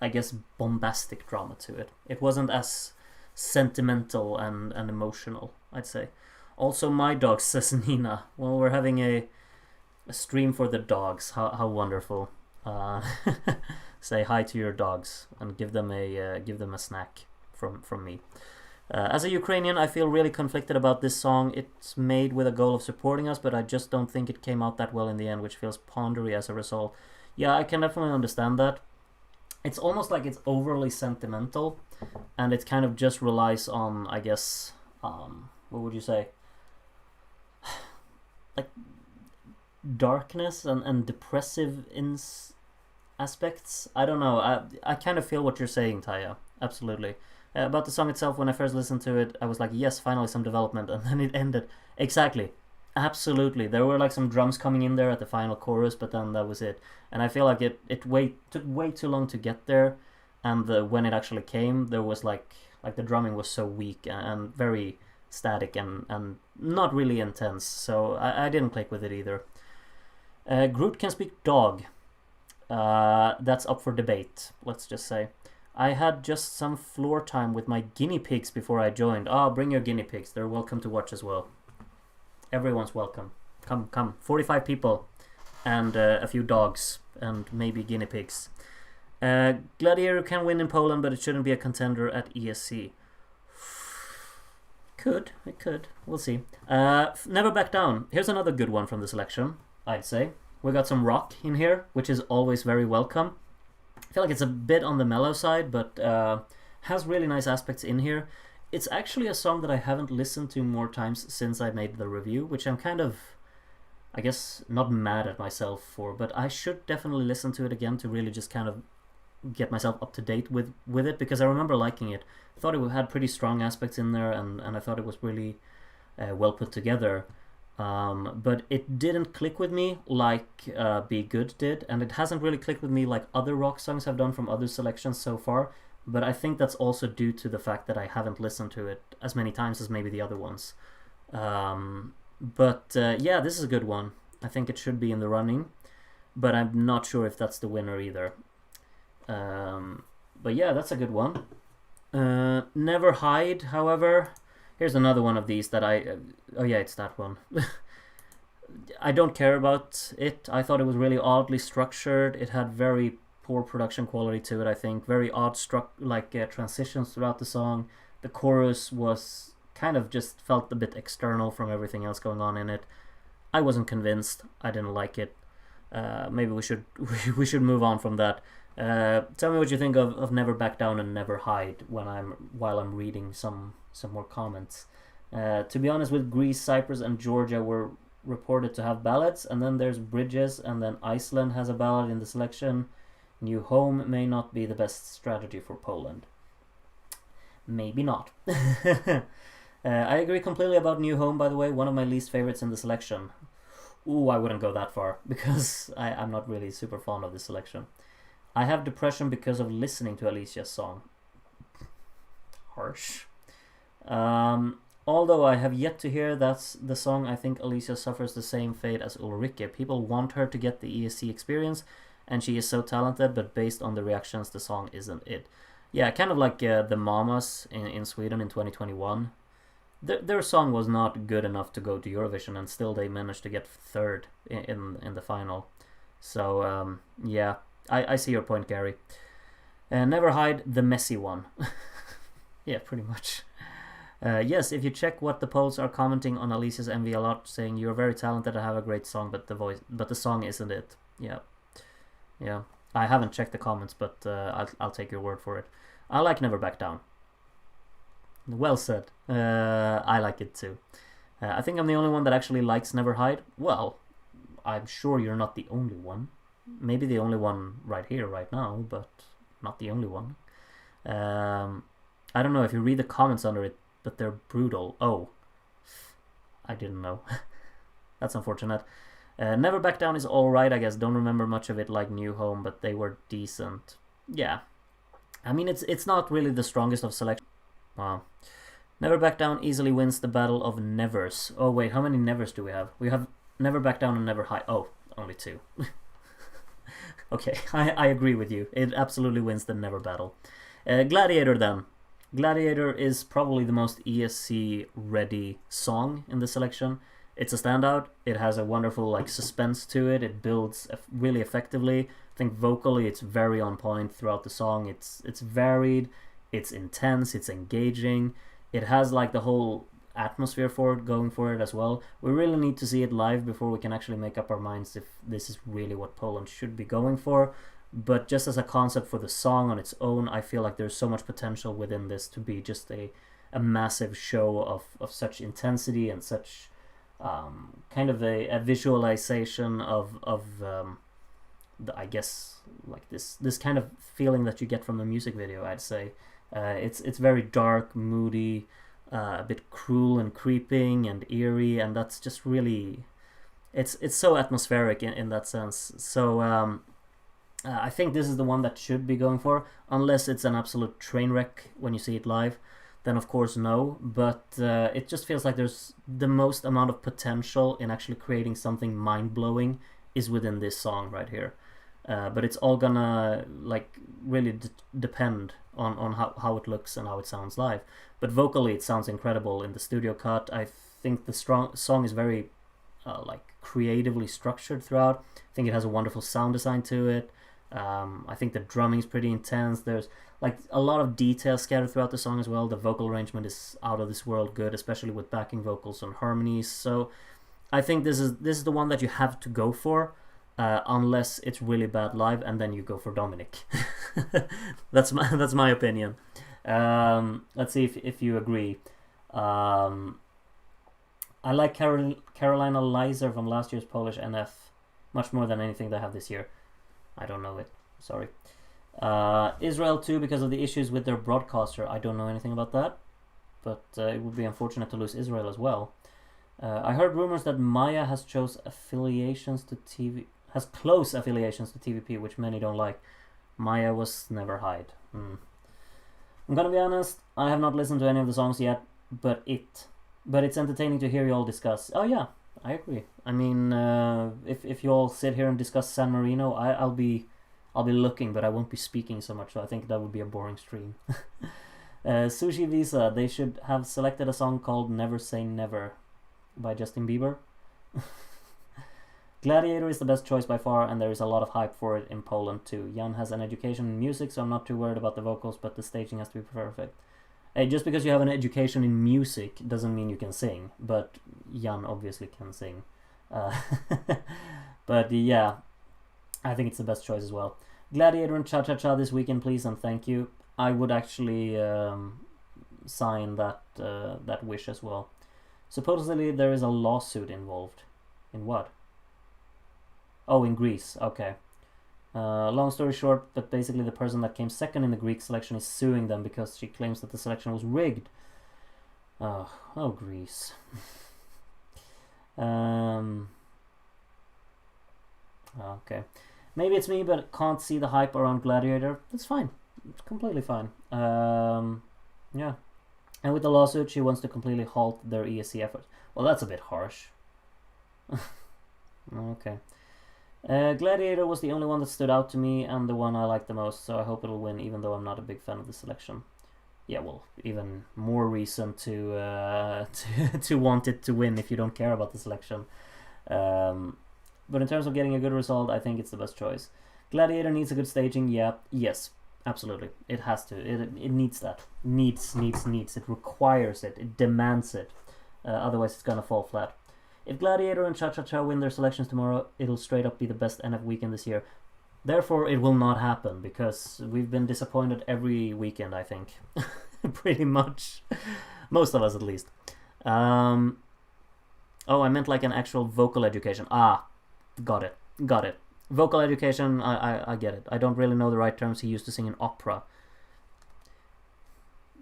I guess, bombastic drama to it. It wasn't as sentimental and emotional, I'd say. Also, my dog, says Nina. Well, we're having a stream for the dogs. How wonderful. Say hi to your dogs and give them a snack from me. As a Ukrainian, I feel really conflicted about this song. It's made with a goal of supporting us, but I just don't think it came out that well in the end, which feels pondery as a result. Yeah, I can definitely understand that. It's almost like it's overly sentimental, and it kind of just relies on, I guess, what would you say? Like darkness and depressive aspects. I don't know. I kind of feel what you're saying, Taya. Absolutely. About the song itself, when I first listened to it, I was like, yes, finally some development, and then it ended. Exactly. Absolutely. There were like some drums coming in there at the final chorus, but then that was it. And I feel like it took way too long to get there, and when it actually came, there was like the drumming was so weak and very static and not really intense, so I didn't click with it either. Groot can speak dog. That's up for debate, let's just say. I had just some floor time with my guinea pigs before I joined. Bring your guinea pigs. They're welcome to watch as well. Everyone's welcome. Come. 45 people. And a few dogs. And maybe guinea pigs. Gladiator can win in Poland, but it shouldn't be a contender at ESC. It could. We'll see. Never Back Down. Here's another good one from the selection, I'd say. We got some rock in here, which is always very welcome. I feel like it's a bit on the mellow side, but has really nice aspects in here. It's actually a song that I haven't listened to more times since I made the review, which I'm kind of, I guess, not mad at myself for, but I should definitely listen to it again to really just kind of get myself up to date with it, because I remember liking it. I thought it had pretty strong aspects in there, and I thought it was really well put together. But it didn't click with me like Be Good did, and it hasn't really clicked with me like other rock songs have done from other selections so far, but I think that's also due to the fact that I haven't listened to it as many times as maybe the other ones. But yeah, this is a good one. I think it should be in the running, but I'm not sure if that's the winner either. But yeah, that's a good one. Never Hide, however... Here's another one of these that oh yeah, it's that one. I don't care about it. I thought it was really oddly structured. It had very poor production quality to it, I think. Very odd transitions throughout the song. The chorus was kind of just felt a bit external from everything else going on in it. I wasn't convinced. I didn't like it. Maybe we should move on from that. Tell me what you think of Never Back Down and Never Hide while I'm reading some more comments. To be honest, with Greece, Cyprus and Georgia were reported to have ballads, and then there's Bridges, and then Iceland has a ballad in the selection. New Home may not be the best strategy for Poland. Maybe not. I agree completely about New Home, by the way. One of my least favorites in the selection. Ooh, I wouldn't go that far, because I'm not really super fond of this selection. I have depression because of listening to Alicia's song. Harsh. Although I have yet to hear that's the song, I think Alicia suffers the same fate as Ulrike. People want her to get the ESC experience, and she is so talented, but based on the reactions, the song isn't it. Yeah, kind of like the Mamas in Sweden in 2021. Their song was not good enough to go to Eurovision, and still they managed to get third in the final. So, yeah, I see your point, Gary. Never Hide, the messy one. Yeah, pretty much. Yes, if you check what the polls are commenting on Alicia's MV a lot, saying you're very talented and have a great song, but the song isn't it. Yeah. I haven't checked the comments, but I'll take your word for it. I like Never Back Down. Well said. I like it too. I think I'm the only one that actually likes Never Hide. Well, I'm sure you're not the only one. Maybe the only one right here, right now, but not the only one. I don't know if you read the comments under it, but they're brutal. Oh, I didn't know. That's unfortunate. Never Back Down is alright, I guess. Don't remember much of it like New Home, but they were decent. Yeah. I mean, it's not really the strongest of selection. Wow. Never Back Down easily wins the battle of nevers. Oh wait, how many nevers do we have? We have Never Back Down and Never Hide. Oh, only 2. Okay, I agree with you. It absolutely wins the never battle. Gladiator then. Gladiator is probably the most ESC ready song in the selection. It's a standout. It has a wonderful like suspense to it. It builds really effectively. I think vocally it's very on point throughout the song. It's varied, it's intense, it's engaging. It has like the whole atmosphere for it going for it as well. We really need to see it live before we can actually make up our minds if this is really what Poland should be going for. But just as a concept for the song on its own, I feel like there's so much potential within this to be just a massive show of such intensity and such kind of a visualization of I guess like this kind of feeling that you get from a music video. I'd say it's very dark, moody, a bit cruel and creeping and eerie, and that's just really it's so atmospheric in that sense. So I think this is the one that should be going for, unless it's an absolute train wreck when you see it live. Then of course no, but it just feels like there's the most amount of potential in actually creating something mind-blowing is within this song right here. But it's all gonna like really depend on how it looks and how it sounds live. But vocally it sounds incredible in the studio cut. I think the song is very like creatively structured throughout. I think it has a wonderful sound design to it. I think the drumming's pretty intense. There's like a lot of detail scattered throughout the song as well. The vocal arrangement is out of this world good, especially with backing vocals and harmonies. So I think this is the one that you have to go for, unless it's really bad live, and then you go for Dominic. That's my opinion. Let's see if you agree. I like Carolina Leiser from last year's Polish NF much more than anything they have this year. I don't know it. Sorry. Israel too, because of the issues with their broadcaster. I don't know anything about that, but it would be unfortunate to lose Israel as well. I heard rumors that Maya has close affiliations to TVP, which many don't like. Maya was Never Hide. I'm gonna be honest, I have not listened to any of the songs yet, but it's entertaining to hear you all discuss. Oh yeah, I agree. I mean, if you all sit here and discuss San Marino, I'll be looking, but I won't be speaking so much. So I think that would be a boring stream. Sushi Visa, they should have selected a song called "Never Say Never" by Justin Bieber. Gladiator is the best choice by far, and there is a lot of hype for it in Poland too. Jan has an education in music, so I'm not too worried about the vocals, but the staging has to be perfect. Hey, just because you have an education in music doesn't mean you can sing, but Jan obviously can sing. But yeah, I think it's the best choice as well. Gladiator and Cha Cha Cha this weekend, please, and thank you. I would actually sign that wish as well. Supposedly there is a lawsuit involved. In what? Oh, in Greece. Okay. Long story short, but basically the person that came second in the Greek selection is suing them because she claims that the selection was rigged. Oh, Greece. Okay. Maybe it's me, but can't see the hype around Gladiator. That's fine. It's completely fine. Yeah. And with the lawsuit, she wants to completely halt their ESC efforts. Well, that's a bit harsh. Okay. Gladiator was the only one that stood out to me and the one I liked the most, so I hope it'll win, even though I'm not a big fan of the selection. Yeah, well, even more reason to want it to win if you don't care about the selection. But in terms of getting a good result, I think it's the best choice. Gladiator needs a good staging, yeah, yes, absolutely. It has to. It needs that. Needs. It requires it. It demands it. Otherwise, it's gonna fall flat. If Gladiator and Cha Cha Cha win their selections tomorrow, it'll straight up be the best NF weekend this year. Therefore, it will not happen, because we've been disappointed every weekend, I think. Pretty much. Most of us, at least. Oh, I meant like an actual vocal education. Ah, got it. Vocal education, I get it. I don't really know the right terms he used to sing in opera.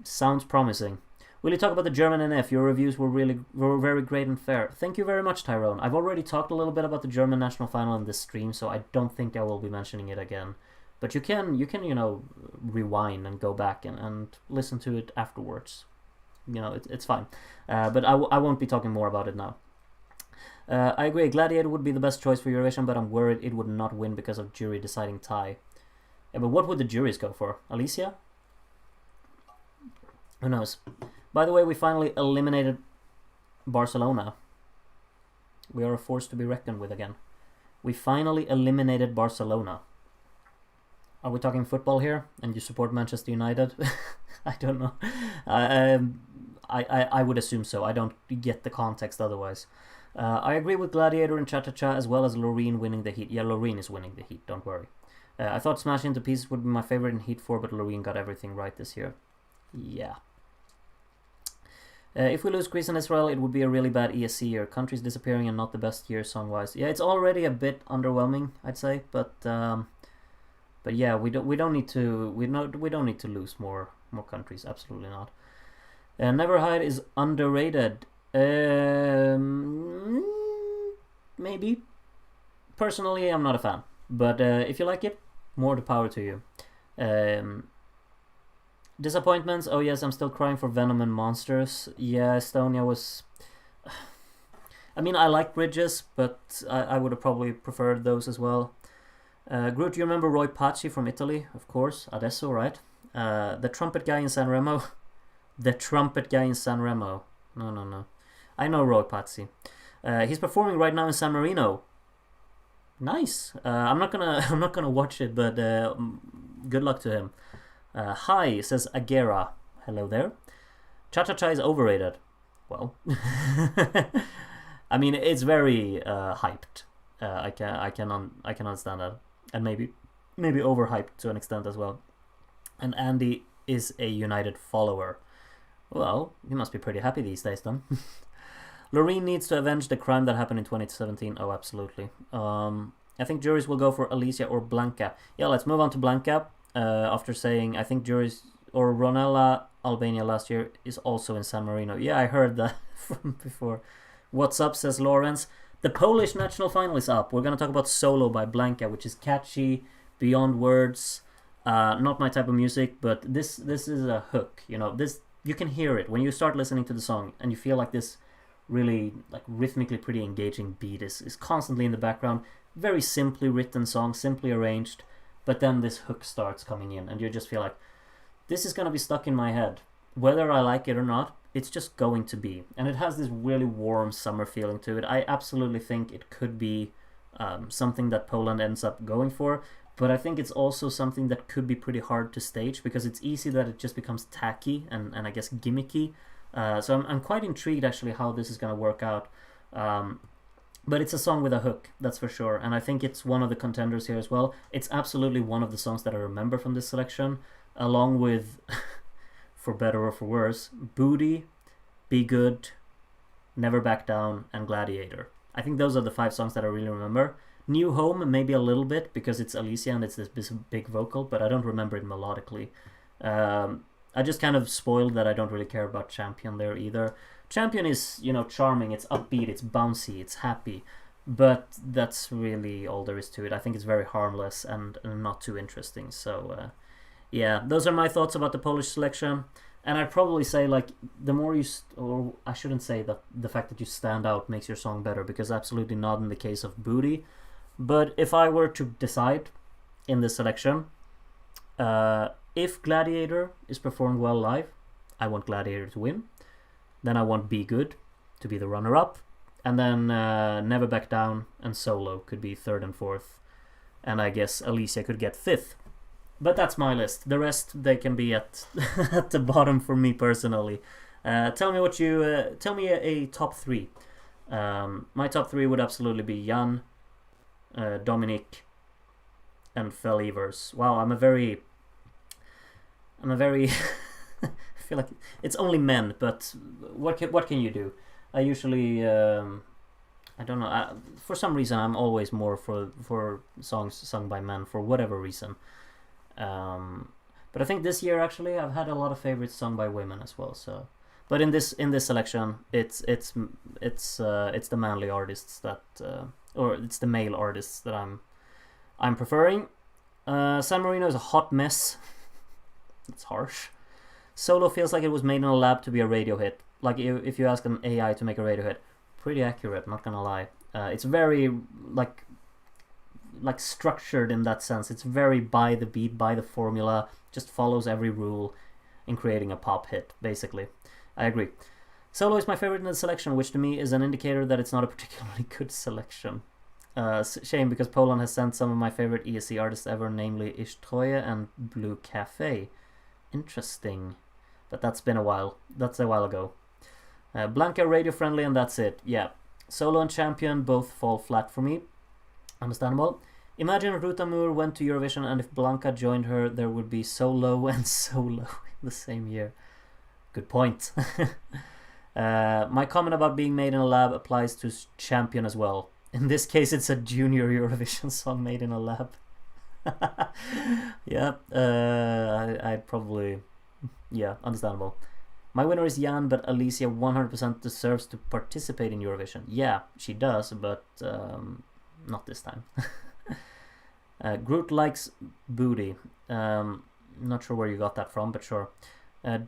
Sounds promising. Will you talk about the German NF? Your reviews were very great and fair. Thank you very much, Tyrone. I've already talked a little bit about the German national final in this stream, so I don't think I will be mentioning it again. But you can rewind and go back and listen to it afterwards. It's fine. But I won't be talking more about it now. I agree, Gladiator would be the best choice for Eurovision, but I'm worried it would not win because of jury deciding tie. Yeah, but what would the juries go for? Alicia? Who knows? By the way, we finally eliminated Barcelona. We are a force to be reckoned with again. We finally eliminated Barcelona. Are we talking football here? And you support Manchester United? I don't know. I would assume so. I don't get the context otherwise. I agree with Gladiator and Cha-Cha-Cha as well as Loreen winning the heat. Yeah, Loreen is winning the heat, don't worry. I thought Smash Into Pieces would be my favorite in Heat 4, but Loreen got everything right this year. Yeah. If we lose Greece and Israel, it would be a really bad ESC year. Countries disappearing and not the best year song-wise. Yeah, it's already a bit underwhelming, I'd say, but yeah, we don't need to lose more countries. Absolutely not. Never Hide is underrated. Maybe. Personally, I'm not a fan, but if you like it, more the power to you. Disappointments. Oh yes, I'm still crying for Venom and Monsters. Yeah, Estonia was. I mean, I like Bridges, but I would have probably preferred those as well. Groot, you remember Roy Paci from Italy? Of course, Adesso, right? The trumpet guy in Sanremo. The trumpet guy in Sanremo. No. I know Roy Paci. He's performing right now in San Marino. Nice. I'm not gonna watch it, but good luck to him. Hi, says Agera. Hello there. Cha-Cha-Cha is overrated. Well, I mean, it's very hyped. I can understand that, and maybe overhyped to an extent as well. And Andy is a United follower. Well, he must be pretty happy these days then. Loreen needs to avenge the crime that happened in 2017. Oh, absolutely. I think juries will go for Alicia or Blanca. Yeah, let's move on to Blanca. After saying, I think juries or Ronella Albania last year is also in San Marino. Yeah, I heard that from before. What's up, says Lawrence. The Polish national final is up. We're going to talk about Solo by Blanca, which is catchy, beyond words. Not my type of music, but this is a hook. This you can hear it when you start listening to the song, and you feel like this really rhythmically pretty engaging beat is constantly in the background. Very simply written song, simply arranged, but then this hook starts coming in, and you just feel like this is going to be stuck in my head. Whether I like it or not, it's just going to be. And it has this really warm summer feeling to it. I absolutely think it could be something that Poland ends up going for, but I think it's also something that could be pretty hard to stage, because it's easy that it just becomes tacky and I guess gimmicky. So I'm quite intrigued actually how this is going to work out. But it's a song with a hook, that's for sure. And I think it's one of the contenders here as well. It's absolutely one of the songs that I remember from this selection, along with, for better or for worse, Booty, Be Good, Never Back Down, and Gladiator. I think those are the 5 songs that I really remember. New Home, maybe a little bit, because it's Alicia and it's this big vocal, but I don't remember it melodically. I just kind of spoiled that I don't really care about Champion there either. Champion is, charming, it's upbeat, it's bouncy, it's happy, but that's really all there is to it. I think it's very harmless and not too interesting. So, yeah, those are my thoughts about the Polish selection. And I'd probably say, the more you, or I shouldn't say that the fact that you stand out makes your song better, because absolutely not in the case of Booty. But if I were to decide in this selection, if Gladiator is performed well live, I want Gladiator to win. Then I want Be Good to be the runner-up. And then Never Back Down and Solo could be 3rd and 4th. And I guess Alicia could get 5th. But that's my list. The rest, they can be at at the bottom for me personally. Tell me what you... tell me a top 3. My top 3 would absolutely be Jan, Dominic, and Felivers. Wow, I'm a very I feel like it's only men, but what can you do? I usually I don't know, for some reason I'm always more for songs sung by men for whatever reason. But I think this year actually I've had a lot of favorites sung by women as well. So, but in this selection, it's the manly artists that or it's the male artists that I'm preferring. San Marino is a hot mess. It's harsh. Solo feels like it was made in a lab to be a radio hit. Like if you ask an AI to make a radio hit, pretty accurate. Not gonna lie. It's very like structured in that sense. It's very by the beat, by the formula. Just follows every rule in creating a pop hit. Basically, I agree. Solo is my favorite in the selection, which to me is an indicator that it's not a particularly good selection. Shame because Poland has sent some of my favorite ESC artists ever, namely Ishtroye and Blue Cafe. Interesting. But that's been a while. That's a while ago. Blanca radio friendly and that's it. Yeah. Solo and Champion both fall flat for me. Understandable. Imagine Ruta Moore went to Eurovision and if Blanca joined her, there would be Solo and Solo in the same year. Good point. My comment about being made in a lab applies to Champion as well. In this case, it's a junior Eurovision song made in a lab. Yeah, I'd probably... Yeah, understandable. My winner is Jan, but Alicia 100% deserves to participate in Eurovision. Yeah, she does, but not this time. Groot likes booty. Not sure where you got that from, but sure.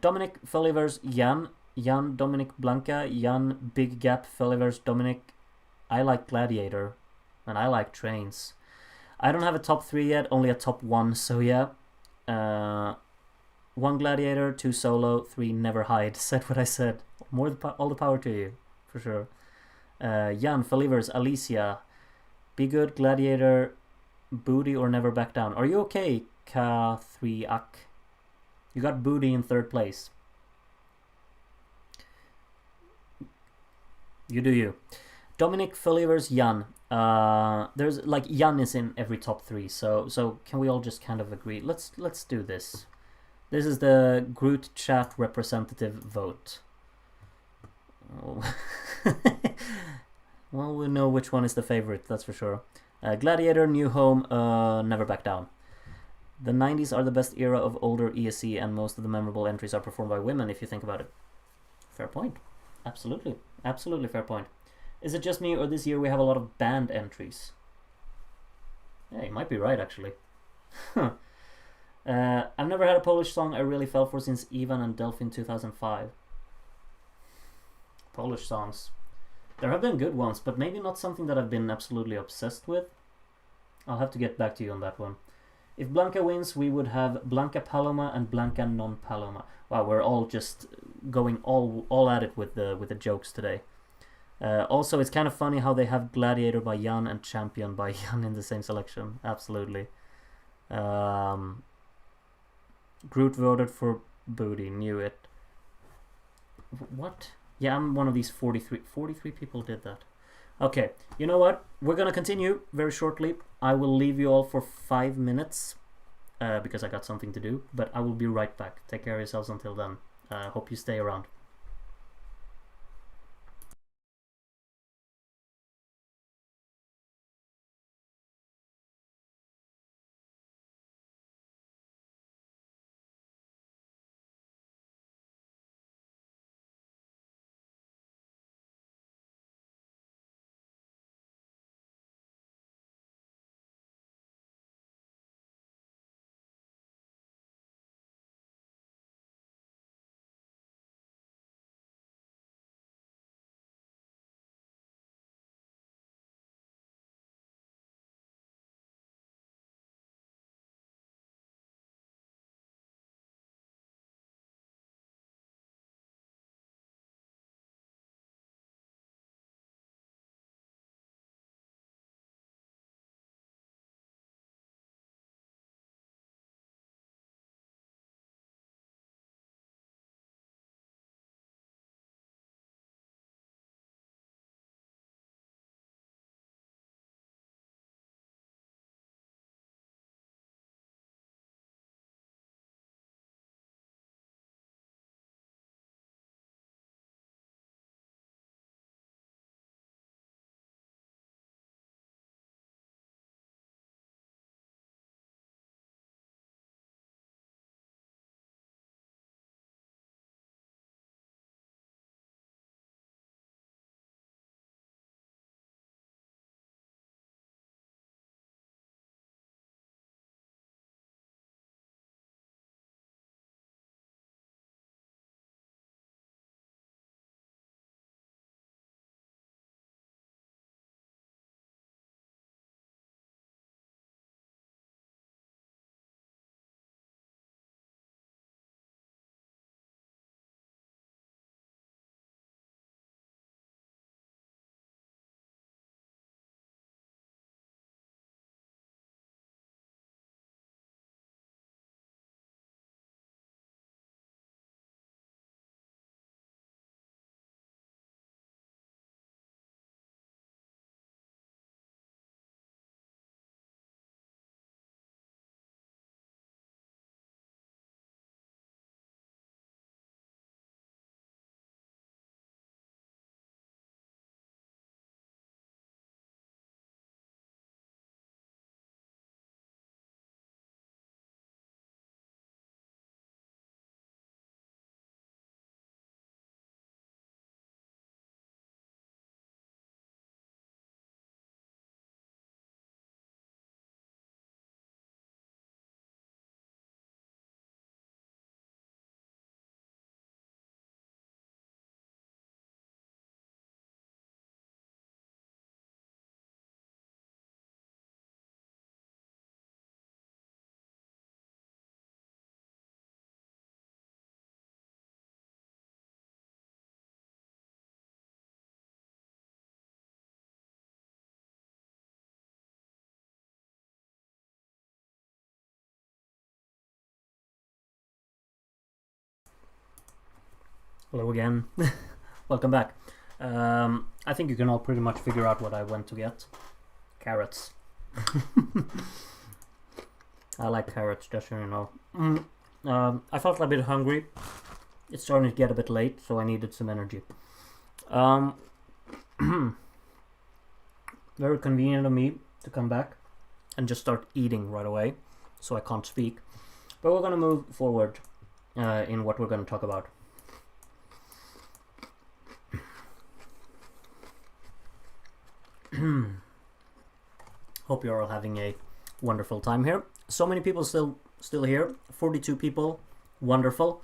Dominic Felivers Jan. Jan Dominic Blanca. Jan Big Gap Felivers Dominic. I like Gladiator. And I like Trains. I don't have a top 3 yet, only a top 1, so yeah. 1 Gladiator, 2 Solo, 3 Never Hide. Said what I said. All the power to you, for sure. Jan, Felivers, Alicia. Be Good, Gladiator, Booty, or Never Back Down. Are you okay, K3ak? You got Booty in 3rd place. You do you. Dominic Felivers, Jan. There's like Jan is in every top 3, so can we all just kind of agree? Let's do this. This is the Groot chat representative vote. Oh. Well, we know which one is the favorite, that's for sure. Gladiator, New Home, Never Back Down. The 90s are the best era of older ESC, and most of the memorable entries are performed by women, if you think about it. Fair point. Absolutely. Absolutely fair point. Is it just me, or this year we have a lot of band entries? Yeah, you might be right, actually. I've never had a Polish song I really fell for since Ivan and Delphin 2005. Polish songs. There have been good ones, but maybe not something that I've been absolutely obsessed with. I'll have to get back to you on that one. If Blanca wins, we would have Blanca Paloma and Blanca Non Paloma. Wow, we're all just going all at it with the jokes today. Also, it's kind of funny how they have Gladiator by Jan and Champion by Jan in the same selection. Absolutely. Groot voted for Booty. Knew it. What? Yeah, I'm one of these 43 people did that. Okay, you know what? We're gonna continue very shortly. I will leave you all for 5 minutes because I got something to do, but I will be right back. Take care of yourselves until then. Hope you stay around. Hello again. Welcome back. I think you can all pretty much figure out what I went to get. Carrots. I like carrots, just so you know. I felt a bit hungry. It's starting to get a bit late, so I needed some energy. Very convenient of me to come back and just start eating right away, so I can't speak. But we're gonna move forward in what we're gonna talk about. Hope you're all having a wonderful time here. So many people still here. 42 people. Wonderful.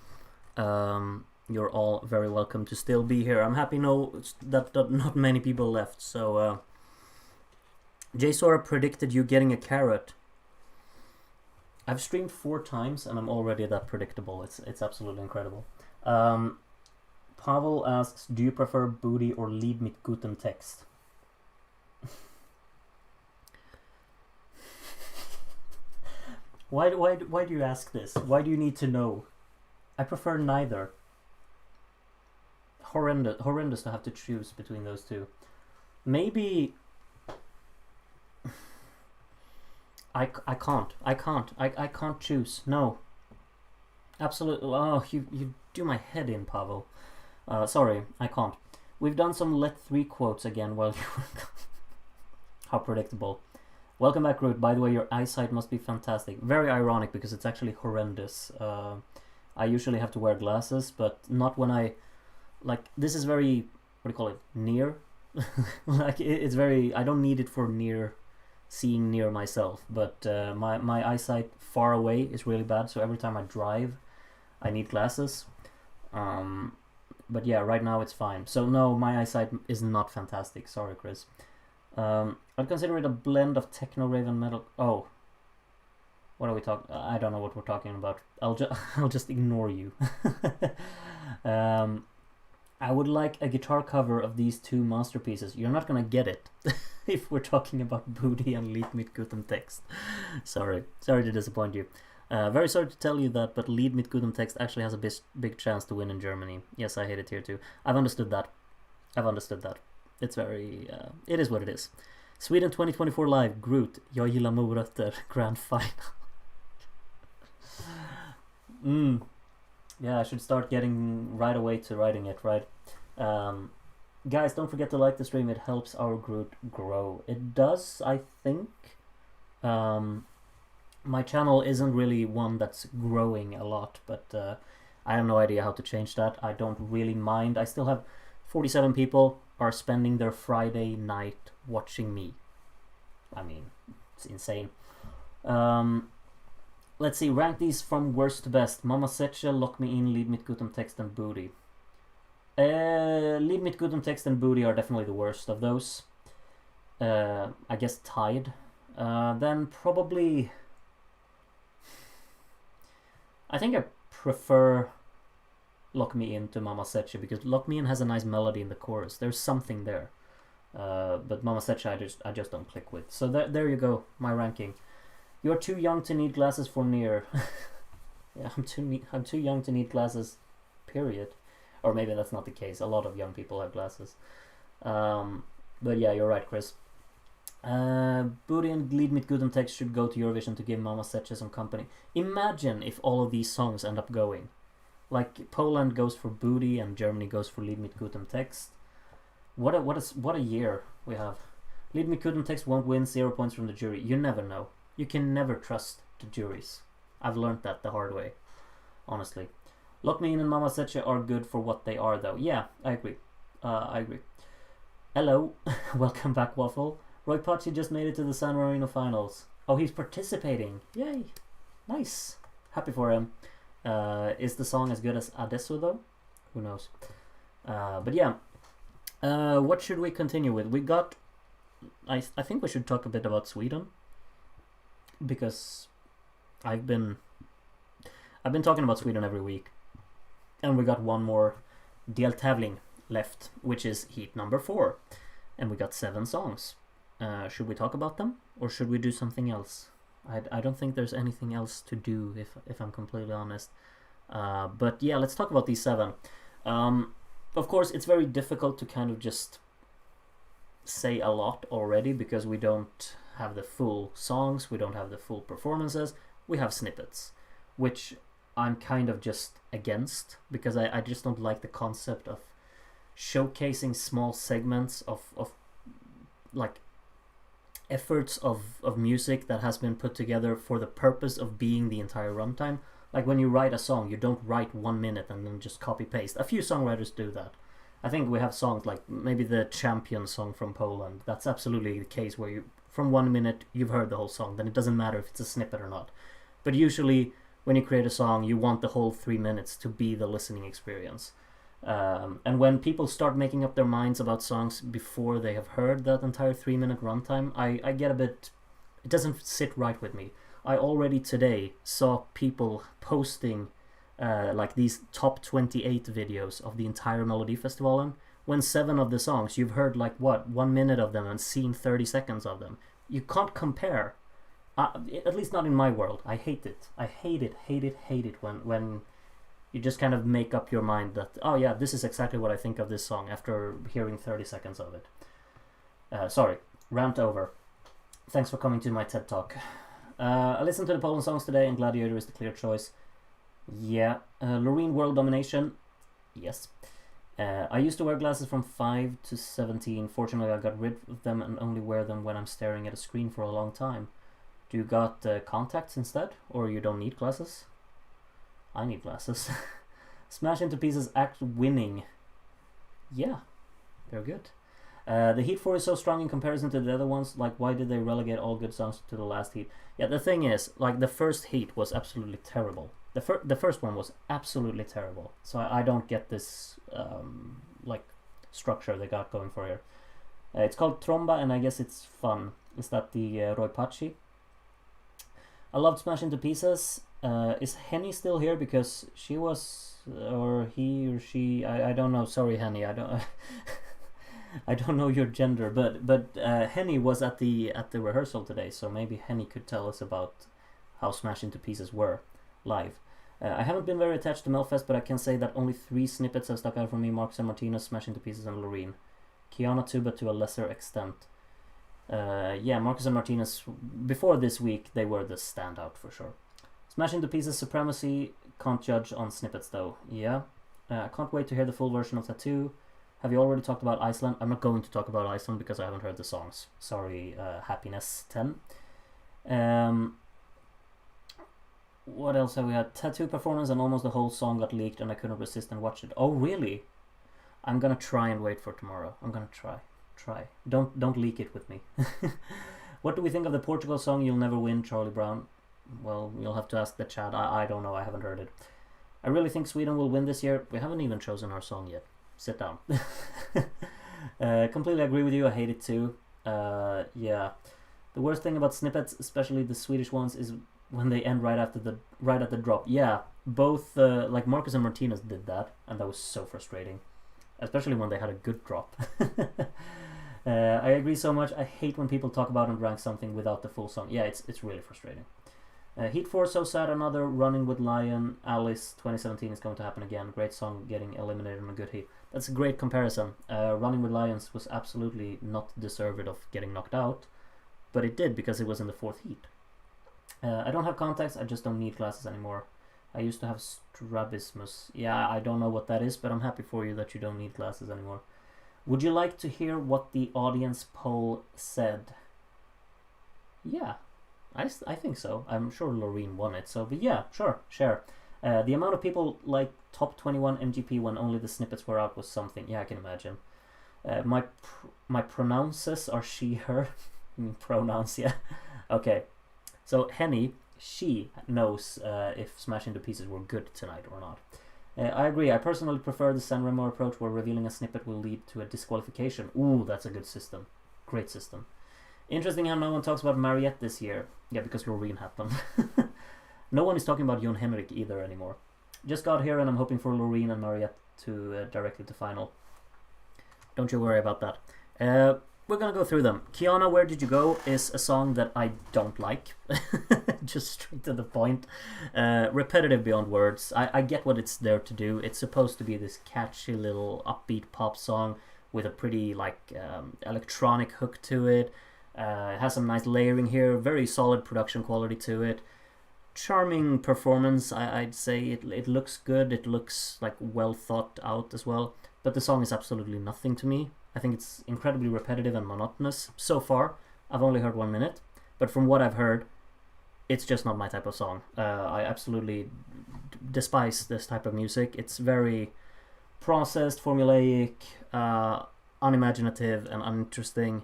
You're all very welcome to still be here. I'm happy that not many people left. So JSora predicted you getting a carrot. I've streamed 4 times and I'm already that predictable. It's absolutely incredible. Pavel asks, do you prefer booty or Lied mit gutem Text? Why do you ask this? Why do you need to know? I prefer neither. Horrendous to have to choose between those two. Maybe I can't choose. No. Absolutely. Oh, you do my head in, Pavel. Sorry, I can't. We've done some Let 3 quotes again while you were How predictable. Welcome back, Root. By the way, your eyesight must be fantastic. Very ironic because it's actually horrendous. I usually have to wear glasses, but not when I... Like, this is very... What do you call it? Near? Like, it's very... I don't need it for seeing near myself. But my eyesight far away is really bad, so every time I drive, I need glasses. But yeah, right now it's fine. So no, my eyesight is not fantastic. Sorry, Chris. I'd consider it a blend of techno, rave, and metal. Oh, what are we talking? I don't know what we're talking about. I'll just ignore you. I would like a guitar cover of these 2 masterpieces. You're not gonna get it if we're talking about booty and Lied mit gutem Text. Sorry to disappoint you. Very sorry to tell you that, but Lied mit gutem Text actually has a big chance to win in Germany. Yes, I hate it here too. I've understood that. It's very... it is what it is. Sweden 2024 live. Groot. Jag gillar morötter. Grand final. Yeah, I should start getting right away to writing it, right? Guys, don't forget to like the stream. It helps our group grow. It does, I think. My channel isn't really one that's growing a lot, but I have no idea how to change that. I don't really mind. I still have 47 people are spending their Friday night watching me. I mean, it's insane. Let's see, rank these from worst to best. Mama Setcha, Lock Me In, Lied mit gutem Text, and Booty. Lied mit gutem Text and Booty are definitely the worst of those. I guess tied. Then probably... I think I prefer Lock Me In to Mama Setcha, because Lock Me In has a nice melody in the chorus. There's something there. But Mama Setcha I just don't click with. So there you go, my ranking. You're too young to need glasses for near. Yeah, I'm too young to need glasses, period. Or maybe that's not the case. A lot of young people have glasses. But yeah, you're right, Chris. Booty and Lied mit gutem Text should go to Eurovision to give Mama Setcha some company. Imagine if all of these songs end up going. Like, Poland goes for Booty and Germany goes for Lied mit gutem Text. What a year we have. Lied mit gutem Text won't win, 0 points from the jury. You never know. You can never trust the juries. I've learned that the hard way, honestly. Lock Me In and Mama Setcha are good for what they are, though. Yeah, I agree. Hello, welcome back, Waffle. Roy Pachi just made it to the San Marino finals. Oh, he's participating. Yay. Nice. Happy for him. Is the song as good as Adesso, though? Who knows? But yeah. What should we continue with? We got... I think we should talk a bit about Sweden. Because I've been talking about Sweden every week. And we got one more deltävling left, which is heat number 4. And we got 7 songs. Should we talk about them? Or should we do something else? I don't think there's anything else to do, if I'm completely honest. But yeah, let's talk about these 7. Of course, it's very difficult to kind of just say a lot already because we don't have the full songs, we don't have the full performances, we have snippets, which I'm kind of just against because I just don't like the concept of showcasing small segments of like efforts of music that has been put together for the purpose of being the entire runtime. Like when you write a song, you don't write 1 minute and then just copy paste. A few songwriters do that. I think we have songs like maybe the Champion song from Poland. That's absolutely the case where you from 1 minute you've heard the whole song. Then it doesn't matter if it's a snippet or not. But usually when you create a song, you want the whole 3 minutes to be the listening experience. And when people start making up their minds about songs before they have heard that entire 3 minute runtime, I get a bit... It doesn't sit right with me. I already today saw people posting like these top 28 videos of the entire Melodifestivalen, when 7 of the songs you've heard like what 1 minute of them and seen 30 seconds of them. You can't compare. At least not in my world. I hate it. I hate it when you just kind of make up your mind that, oh yeah, this is exactly what I think of this song after hearing 30 seconds of it. Sorry, rant over. Thanks for coming to my TED Talk. I listened to the Poland songs today and Gladiator is the clear choice. Yeah. Loreen World Domination. Yes. I used to wear glasses from 5 to 17. Fortunately, I got rid of them and only wear them when I'm staring at a screen for a long time. Do you got contacts instead? Or you don't need glasses? I need glasses. Smash Into Pieces act winning. Yeah, they're good. The Heat 4 is so strong in comparison to the other ones. Like, why did they relegate all good songs to the last Heat? Yeah, the thing is, like, the first Heat was absolutely terrible. The first one was absolutely terrible. So I don't get this, like, structure they got going for here. It's called Tromba, and I guess it's fun. Is that the Roy Paci? I loved Smash Into Pieces. Is Henny still here? Because she was, or he or she, I don't know. Sorry, Henny, I don't, I don't know your gender. But Henny was at the rehearsal today, so maybe Henny could tell us about how Smash Into Pieces were live. I haven't been very attached to Melfest, but I can say that only 3 snippets have stuck out for me: Marcus and Martinez, Smash Into Pieces, and Loreen. Kiana too, but to a lesser extent. Yeah, Marcus and Martinez, before this week, they were the standout for sure. Smash Into Pieces Supremacy, can't judge on snippets though. Yeah. Can't wait to hear the full version of Tattoo. Have you already talked about Iceland? I'm not going to talk about Iceland because I haven't heard the songs. Sorry, Happiness 10. What else have we had? Tattoo performance and almost the whole song got leaked and I couldn't resist and watch it. Oh, really? I'm gonna try and wait for tomorrow. I'm gonna try. Don't leak it with me. What do we think of the Portugal song You'll Never Win, Charlie Brown? Well, you'll have to ask the chat. I don't know. I haven't heard it. I really think Sweden will win this year. We haven't even chosen our song yet. Sit down. Completely agree with you. I hate it too. Yeah. The worst thing about snippets, especially the Swedish ones, is when they end right at the drop. Yeah, both like Marcus and Martinez did that, and that was so frustrating, especially when they had a good drop. I agree so much. I hate when people talk about and rank something without the full song. Yeah, it's really frustrating. Heat 4, so sad. Another Running with Lion. Alice 2017 is going to happen again. Great song getting eliminated on a good heat. That's a great comparison. Running with Lions was absolutely not deserved of getting knocked out, but it did because it was in the 4th heat. I don't have contacts. I just don't need glasses anymore. I used to have strabismus. Yeah, I don't know what that is, but I'm happy for you that you don't need glasses anymore. Would you like to hear what the audience poll said? Yeah, I think so. I'm sure Loreen won it. So, but yeah, sure, share. The amount of people like top 21 MGP when only the snippets were out was something. Yeah, I can imagine. My pronounces are she, her. Pronouns, yeah. Okay. So Henny, she knows if Smash Into Pieces were good tonight or not. I agree. I personally prefer the Sanremo approach where revealing a snippet will lead to a disqualification. Ooh, that's a good system. Great system. Interesting how no one talks about Mariette this year. Yeah, because Loreen happened. No one is talking about Jon Henrik either anymore. Just got here and I'm hoping for Loreen and Mariette to directly to final. Don't you worry about that. We're gonna go through them. Kiana, Where Did You Go is a song that I don't like. just straight to the point. Repetitive beyond words. I get what it's there to do. It's supposed to be this catchy little upbeat pop song with a pretty electronic hook to it. It has some nice layering here, very solid production quality to it. Charming performance, I'd say. It looks good, it looks like well thought out as well, but the song is absolutely nothing to me. I think it's incredibly repetitive and monotonous. So far, I've only heard 1 minute, but from what I've heard, it's just not my type of song. I absolutely despise this type of music. It's very processed, formulaic, unimaginative, and uninteresting.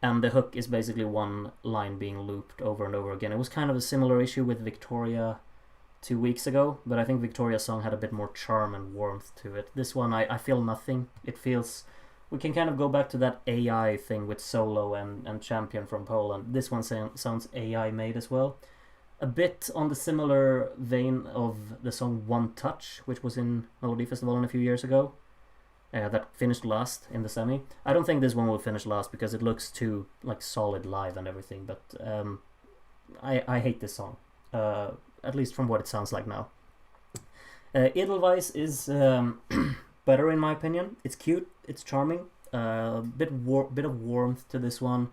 And the hook is basically one line being looped over and over again. It was kind of a similar issue with Victoria 2 weeks ago, but I think Victoria's song had a bit more charm and warmth to it. This one, I feel nothing. It feels... We can kind of go back to that AI thing with Solo and Champion from Poland. This one sounds AI made as well. A bit on the similar vein of the song One Touch, which was in Melodifestivalen a few years ago. That finished last in the semi. I don't think this one will finish last because it looks too solid live and everything, but I hate this song, at least from what it sounds like now. Edelweiss is better in my opinion. It's cute, it's charming, bit of warmth to this one.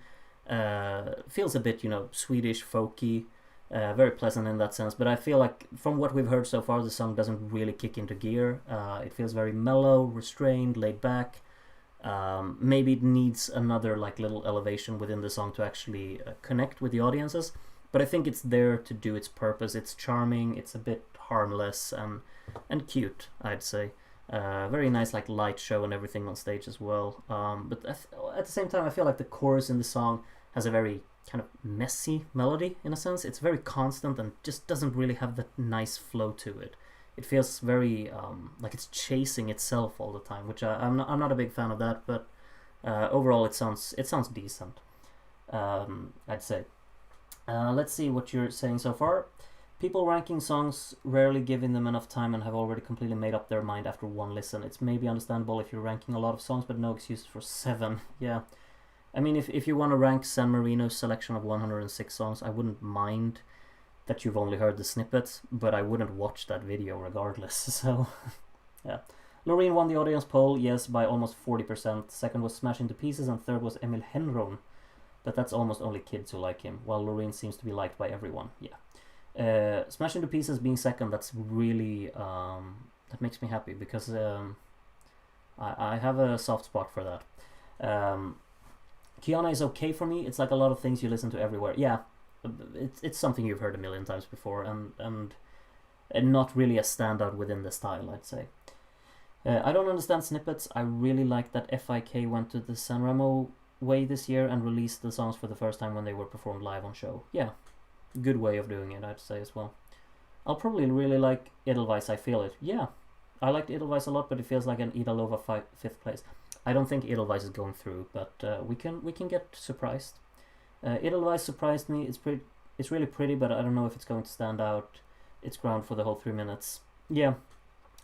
Feels a bit Swedish folky. Very pleasant in that sense, but I feel like from what we've heard so far, the song doesn't really kick into gear. It feels very mellow, restrained, laid back. Maybe it needs another little elevation within the song to actually connect with the audiences, but I think it's there to do its purpose. It's charming, it's a bit harmless and cute, I'd say. Very nice light show and everything on stage as well. But at the same time, I feel like the chorus in the song has a very kind of messy melody in a sense. It's very constant and just doesn't really have that nice flow to it. It feels very like it's chasing itself all the time, which I'm not a big fan of that. But overall, it sounds decent. I'd say. Let's see what you're saying so far. People ranking songs rarely giving them enough time and have already completely made up their mind after one listen. It's maybe understandable if you're ranking a lot of songs, but no excuse for 7. Yeah. I mean, if you want to rank San Marino's selection of 106 songs, I wouldn't mind that you've only heard the snippets, but I wouldn't watch that video regardless, so yeah. Loreen won the audience poll, yes, by almost 40%. Second was Smash Into Pieces, and third was Emil Henron, but that's almost only kids who like him, while Loreen seems to be liked by everyone, yeah. Smash Into Pieces being second, that's really, that makes me happy, because I have a soft spot for that. Kiana is okay for me. It's like a lot of things you listen to everywhere. Yeah, it's something you've heard a million times before, and not really a standout within the style, I'd say. I don't understand snippets. I really like that FIK went to the Sanremo way this year and released the songs for the first time when they were performed live on show. Yeah, good way of doing it, I'd say as well. I'll probably really like Edelweiss, I feel it. Yeah, I liked Edelweiss a lot, but it feels like an Idalova 5th place. I don't think Edelweiss is going through, but we can get surprised. Edelweiss surprised me. It's really pretty, but I don't know if it's going to stand out its ground for the whole 3 minutes. Yeah,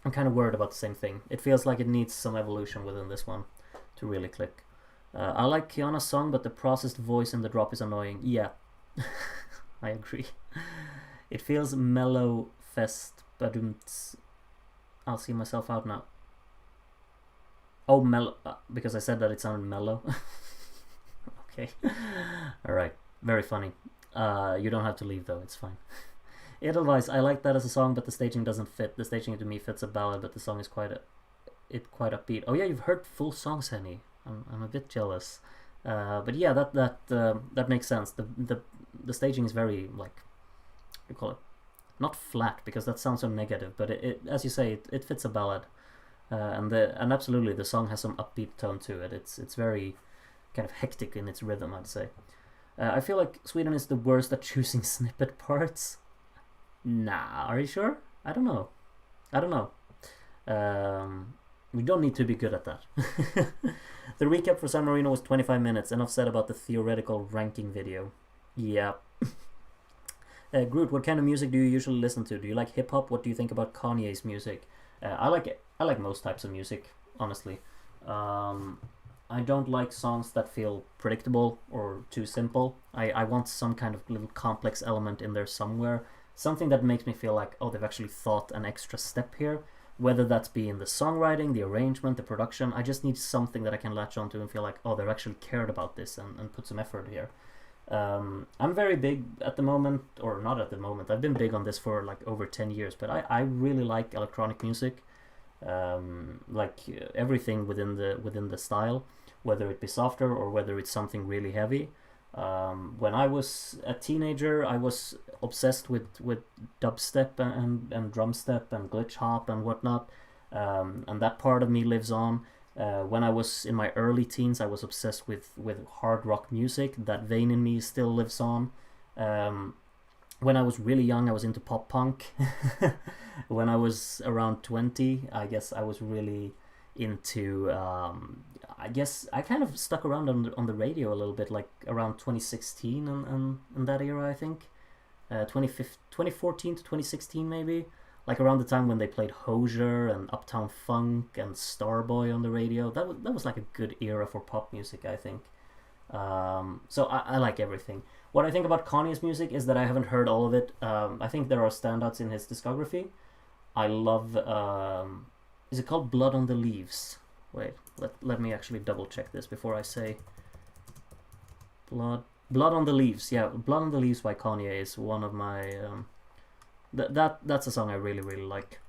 I'm kind of worried about the same thing. It feels like it needs some evolution within this one to really click. I like Kiana's song, but the processed voice in the drop is annoying. Yeah, I agree. It feels mellow fest, but I'll see myself out now. Oh, mellow, because I said that it sounded mellow. Okay. Alright, very funny. You don't have to leave though, it's fine. Edelweiss, I like that as a song, but the staging doesn't fit. The staging to me fits a ballad, but the song is quite upbeat. Oh yeah, you've heard full songs, Henny. I'm a bit jealous. But yeah, that makes sense. The staging is very, what do you call it? Not flat, because that sounds so negative, but it as you say, it fits a ballad. And absolutely, the song has some upbeat tone to it. It's very kind of hectic in its rhythm, I'd say. I feel like Sweden is the worst at choosing snippet parts. Nah, are you sure? I don't know. We don't need to be good at that. The recap for San Marino was 25 minutes. Enough said about the theoretical ranking video. Yeah. Groot, what kind of music do you usually listen to? Do you like hip-hop? What do you think about Kanye's music? I like most types of music, honestly. I don't like songs that feel predictable or too simple. I want some kind of little complex element in there somewhere. Something that makes me feel like, oh, they've actually thought an extra step here. Whether that's be in the songwriting, the arrangement, the production. I just need something that I can latch onto and feel like, oh, they've actually cared about this and put some effort here. I'm very big at the moment, or not at the moment. I've been big on this for like over 10 years, but I really like electronic music. Like everything within the style, whether it be softer or whether it's something really heavy. When I was a teenager, I was obsessed with dubstep and drum step and glitch hop and whatnot, and that part of me lives on. When I was in my early teens, I was obsessed with hard rock music. That vein in me still lives on. When I was really young, I was into pop punk. When I was around 20, I guess I was really into I guess I kind of stuck around on the radio a little bit, like around 2016 and in that era, I think. 2014 to 2016 maybe, like around the time when they played Hozier and Uptown Funk and Starboy on the radio. That was like a good era for pop music, I think. So I like everything. What I think about Kanye's music is that I haven't heard all of it. I think there are standouts in his discography. I love is it called Blood on the Leaves? Wait, let me actually double check this before I say Blood on the Leaves. Yeah, Blood on the Leaves by Kanye is one of my that's a song I really really like.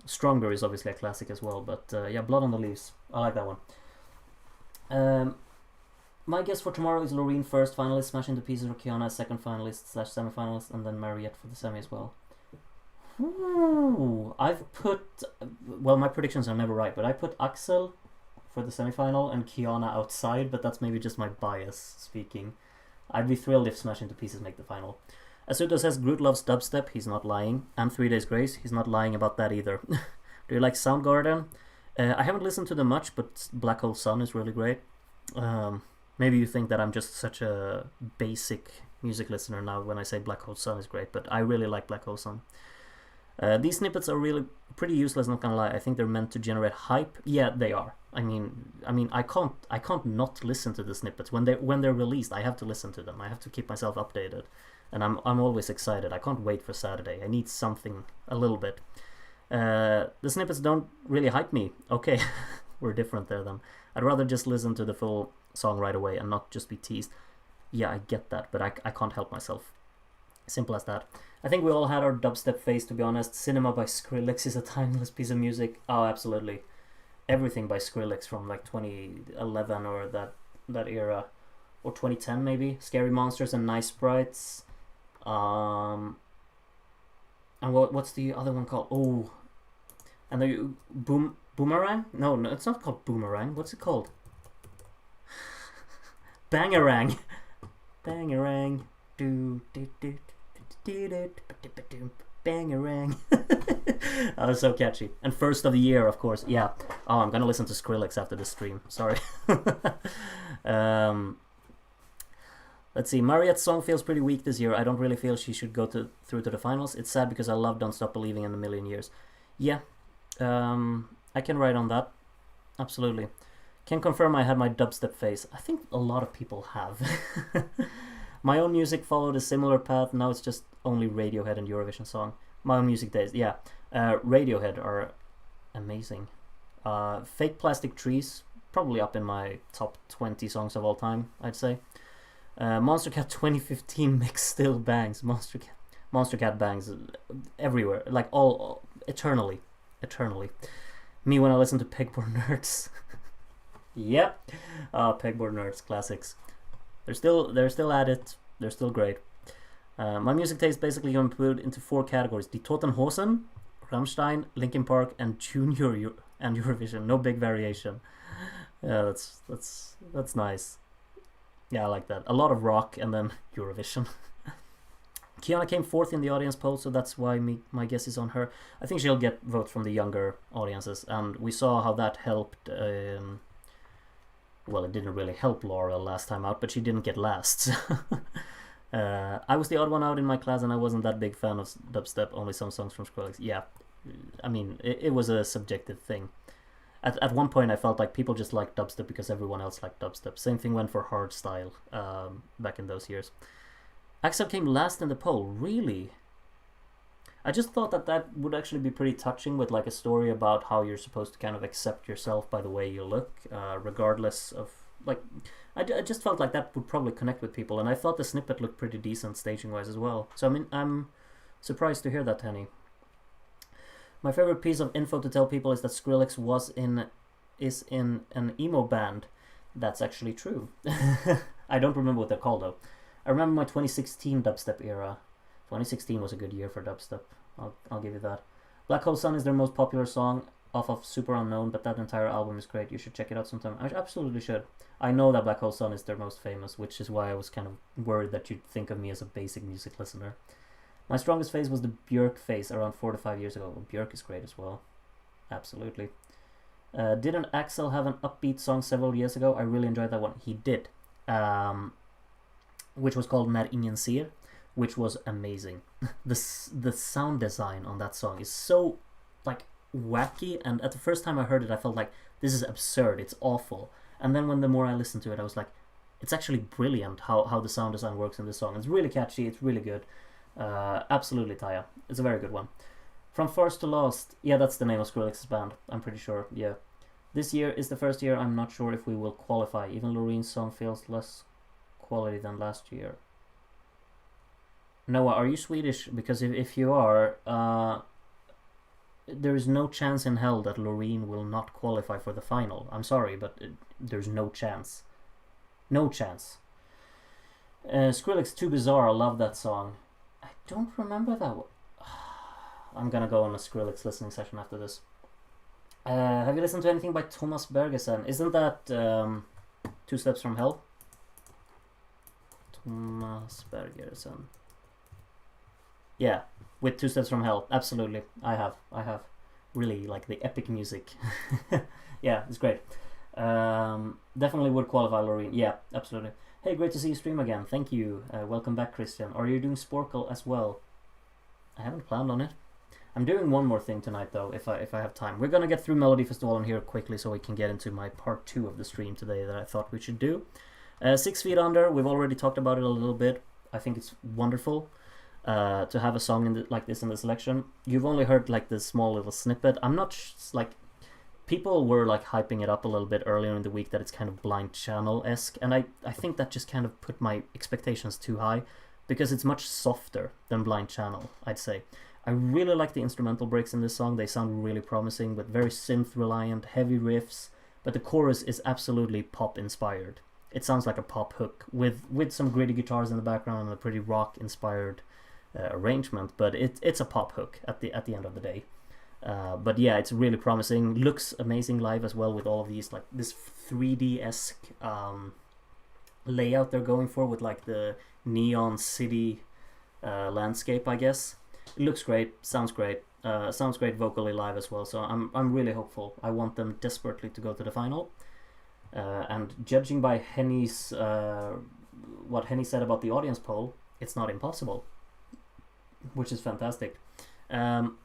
Stronger is obviously a classic as well, but yeah, Blood on the Leaves, I like that one. My guess for tomorrow is Loreen first finalist, Smash Into Pieces, or Kiana second finalist / semi-finalist, and then Mariette for the semi as well. Ooh, I've put, well, my predictions are never right, but I put Axel for the semi-final and Kiana outside, but that's maybe just my bias speaking. I'd be thrilled if Smash Into Pieces make the final. Asuto says Groot loves dubstep, he's not lying, and 3 Days Grace, he's not lying about that either. Do you like Soundgarden? I haven't listened to them much, but Black Hole Sun is really great. Maybe you think that I'm just such a basic music listener now when I say Black Hole Sun is great, but I really like Black Hole Sun. These snippets are really pretty useless, not gonna lie. I think they're meant to generate hype. Yeah, they are. I mean, I can't not listen to the snippets when they're released. I have to listen to them. I have to keep myself updated, and I'm always excited. I can't wait for Saturday. I need something a little bit. The snippets don't really hype me. Okay, we're different there then. I'd rather just listen to the full song right away and not just be teased. Yeah, I get that, but I can't help myself. Simple as that. I think we all had our dubstep phase, to be honest. Cinema by Skrillex is a timeless piece of music. Oh, absolutely. Everything by Skrillex from like 2011 or that era. Or 2010 maybe. Scary Monsters and Nice Sprites. And what's the other one called? Oh. And the Boomerang? No, it's not called Boomerang. What's it called? Bangarang. Bangarang. Bangarang. That was so catchy. And First of the Year, of course. Yeah. Oh, I'm gonna listen to Skrillex after this stream. Sorry. Let's see. Mariette's song feels pretty weak this year. I don't really feel she should go through to the finals. It's sad because I love Don't Stop Believing in a Million Years. Yeah. I can write on that. Absolutely. Can confirm I had my dubstep phase. I think a lot of people have. My own music followed a similar path. Now it's just only Radiohead and Eurovision song. My own music days. Yeah. Radiohead are amazing. Fake Plastic Trees, probably up in my top 20 songs of all time, I'd say. Monster Cat 2015 mix still bangs. Monster Cat bangs everywhere. Like all eternally. Me when I listen to Pegboard Nerds. Yep. Pegboard Nerds classics. They're still at it. They're still great. My music taste basically can be put into 4 categories: Die Toten Hosen, Rammstein, Linkin Park, and Junior and Eurovision. No big variation. Yeah, that's nice. Yeah, I like that. A lot of rock and then Eurovision. Kiana came 4th in the audience poll, so that's why my guess is on her. I think she'll get votes from the younger audiences, and we saw how that helped. Well, it didn't really help Laura last time out, but she didn't get last. I was the odd one out in my class, and I wasn't that big fan of dubstep, only some songs from Skrillex. Yeah, I mean, it was a subjective thing. At one point I felt like people just liked dubstep because everyone else liked dubstep. Same thing went for hardstyle back in those years. Axel came last in the poll. Really? I just thought that would actually be pretty touching, with like a story about how you're supposed to kind of accept yourself by the way you look, regardless of like. I just felt like that would probably connect with people, and I thought the snippet looked pretty decent staging wise as well. So I mean, I'm surprised to hear that, Henny. My favorite piece of info to tell people is that Skrillex is in an emo band. That's actually true. I don't remember what they're called though. I remember my 2016 dubstep era. 2016 was a good year for dubstep. I'll give you that. Black Hole Sun is their most popular song off of Super Unknown, but that entire album is great. You should check it out sometime. I absolutely should. I know that Black Hole Sun is their most famous, which is why I was kind of worried that you'd think of me as a basic music listener. My strongest phase was the Björk phase around 4 to 5 years ago. Well, Björk is great as well. Absolutely. Didn't Axel have an upbeat song several years ago? I really enjoyed that one. He did. Which was called När ingen ser, which was amazing. The sound design on that song is so like wacky, and at the first time I heard it I felt like this is absurd, it's awful. And then when the more I listened to it I was like, it's actually brilliant how the sound design works in this song. It's really catchy, it's really good. Absolutely, Taya. It's a very good one. From First to Last, yeah, that's the name of Skrillex's band, I'm pretty sure, yeah. This year is the first year I'm not sure if we will qualify. Even Lorene's song feels less quality than last year. Noah, are you Swedish? Because if you are, there is no chance in hell that Loreen will not qualify for the final. I'm sorry, but there's no chance. No chance. Skrillex Too Bizarre, I love that song. I don't remember that one. I'm gonna go on a Skrillex listening session after this. Have you listened to anything by Thomas Bergersen? Isn't that Two Steps from Hell? Thomas Bergersen. Yeah, with Two Steps from Hell. Absolutely. I have. Really like the epic music. Yeah, it's great. Definitely would qualify Loreen. Yeah, absolutely. Hey, great to see you stream again. Thank you. Welcome back, Christian. Are you doing Sporkle as well? I haven't planned on it. I'm doing one more thing tonight though, if I have time. We're gonna get through Melody Festival on here quickly so we can get into my part 2 of the stream today that I thought we should do. 6 Feet Under, we've already talked about it a little bit. I think it's wonderful to have a song like this in the selection. You've only heard like this small little snippet. I'm not like, people were like hyping it up a little bit earlier in the week that it's kind of Blind Channel-esque, and I think that just kind of put my expectations too high, because it's much softer than Blind Channel, I'd say. I really like the instrumental breaks in this song. They sound really promising, with very synth-reliant, heavy riffs, but the chorus is absolutely pop-inspired. It sounds like a pop hook, with some gritty guitars in the background and a pretty rock-inspired arrangement, but it's a pop hook at the end of the day. But yeah, it's really promising. Looks amazing live as well, with all of these, like this 3D-esque layout they're going for, with like the neon city landscape, I guess. It looks great, sounds great vocally live as well, so I'm really hopeful. I want them desperately to go to the final. And judging by Henny's what Henny said about the audience poll, it's not impossible, which is fantastic. And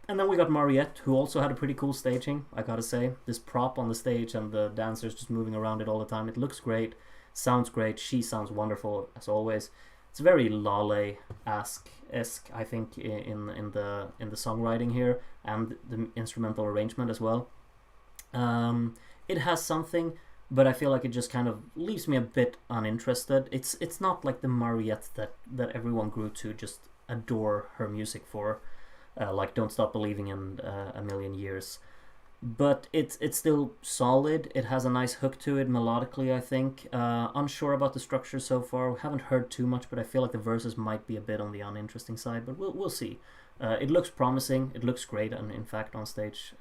then we got Mariette, who also had a pretty cool staging, I gotta say. This prop on the stage and the dancers just moving around it all the time. It looks great, sounds great. She sounds wonderful as always. It's very Lale-esque, I think, in the songwriting here, and the instrumental arrangement as well. It has something, but I feel like it just kind of leaves me a bit uninterested. It's not like the Mariette that everyone grew to just adore her music for, like Don't Stop Believing in A Million Years. But it's still solid. It has a nice hook to it melodically, I think. Unsure about the structure so far. We haven't heard too much, but I feel like the verses might be a bit on the uninteresting side, but we'll see. It looks promising. It looks great, and in fact on stage.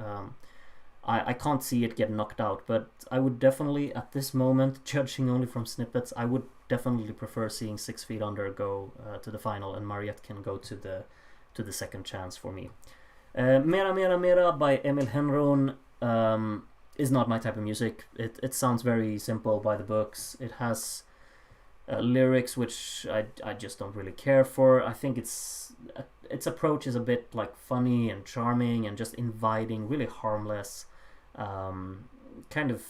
I can't see it get knocked out, but I would definitely, at this moment, judging only from snippets, I would definitely prefer seeing 6 Feet Under go to the final, and Mariette can go to the second chance for me. Mera Mera Mera by Emil Henron is not my type of music. It sounds very simple by the books. It has lyrics which I just don't really care for. I think its approach is a bit like funny and charming and just inviting, really harmless. kind of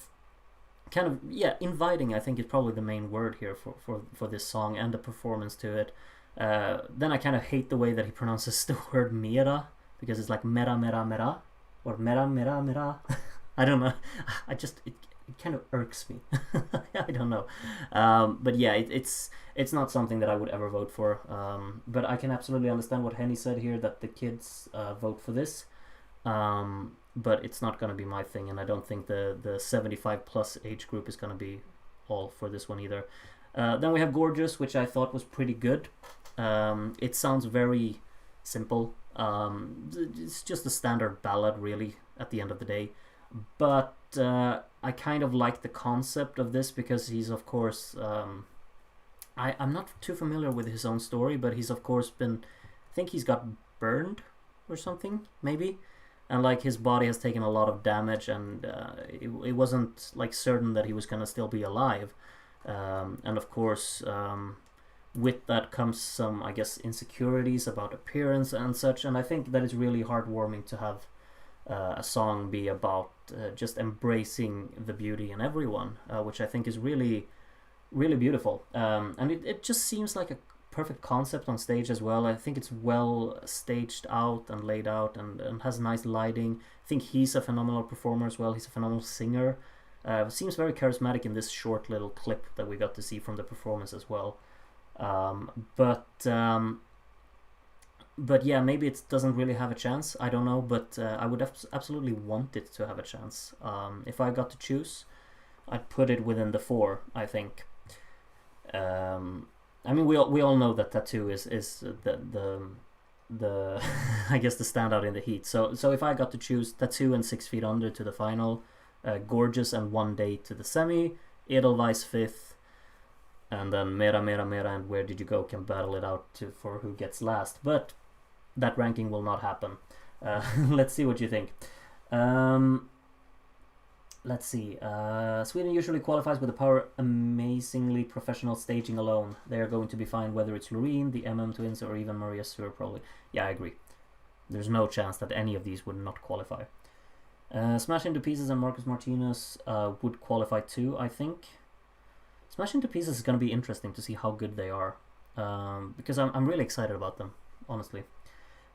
yeah, inviting, I think, is probably the main word here for this song and the performance to it. Then I kind of hate the way that he pronounces the word mera, because it's like mera mera mera or mera mera mera. I don't know. It kind of irks me. I don't know. But yeah, it's not something that I would ever vote for. But I can absolutely understand what Henny said here, that the kids vote for this. But it's not going to be my thing, and I don't think the 75 plus age group is going to be all for this one either. Then we have Gorgeous, which I thought was pretty good. It sounds very simple. It's just a standard ballad, really, at the end of the day. But I kind of like the concept of this, because he's, of course... I'm not too familiar with his own story, but he's, of course, been... I think he's got burned or something, maybe? And like his body has taken a lot of damage, and it wasn't like certain that he was gonna still be alive. And of course, with that comes some, I guess, insecurities about appearance and such. And I think that it's really heartwarming to have a song be about just embracing the beauty in everyone, which I think is really, really beautiful. And it just seems like a perfect concept on stage as well. I think it's well staged out and laid out, and has nice lighting. I think he's a phenomenal performer as well. He's a phenomenal singer. Seems very charismatic in this short little clip that we got to see from the performance as well. But yeah, maybe it doesn't really have a chance. I don't know, but I would absolutely want it to have a chance. If I got to choose, I'd put it within the 4, I think. I mean, we all know that Tattoo is the I guess the standout in the heat. So if I got to choose, Tattoo and 6 Feet Under to the final, Gorgeous and One Day to the semi, Edelweiss 5th, and then Mera Mera Mera and Where Did You Go can battle it out for who gets last. But that ranking will not happen. Let's see what you think. Let's see. Sweden usually qualifies with the power amazingly professional staging alone. They are going to be fine whether it's Loreen, the MM twins, or even Maria Sur, probably. Yeah, I agree. There's no chance that any of these would not qualify. Smash Into Pieces and Marcus Martinez would qualify too, I think. Smash Into Pieces is going to be interesting to see how good they are. Because I'm really excited about them, honestly.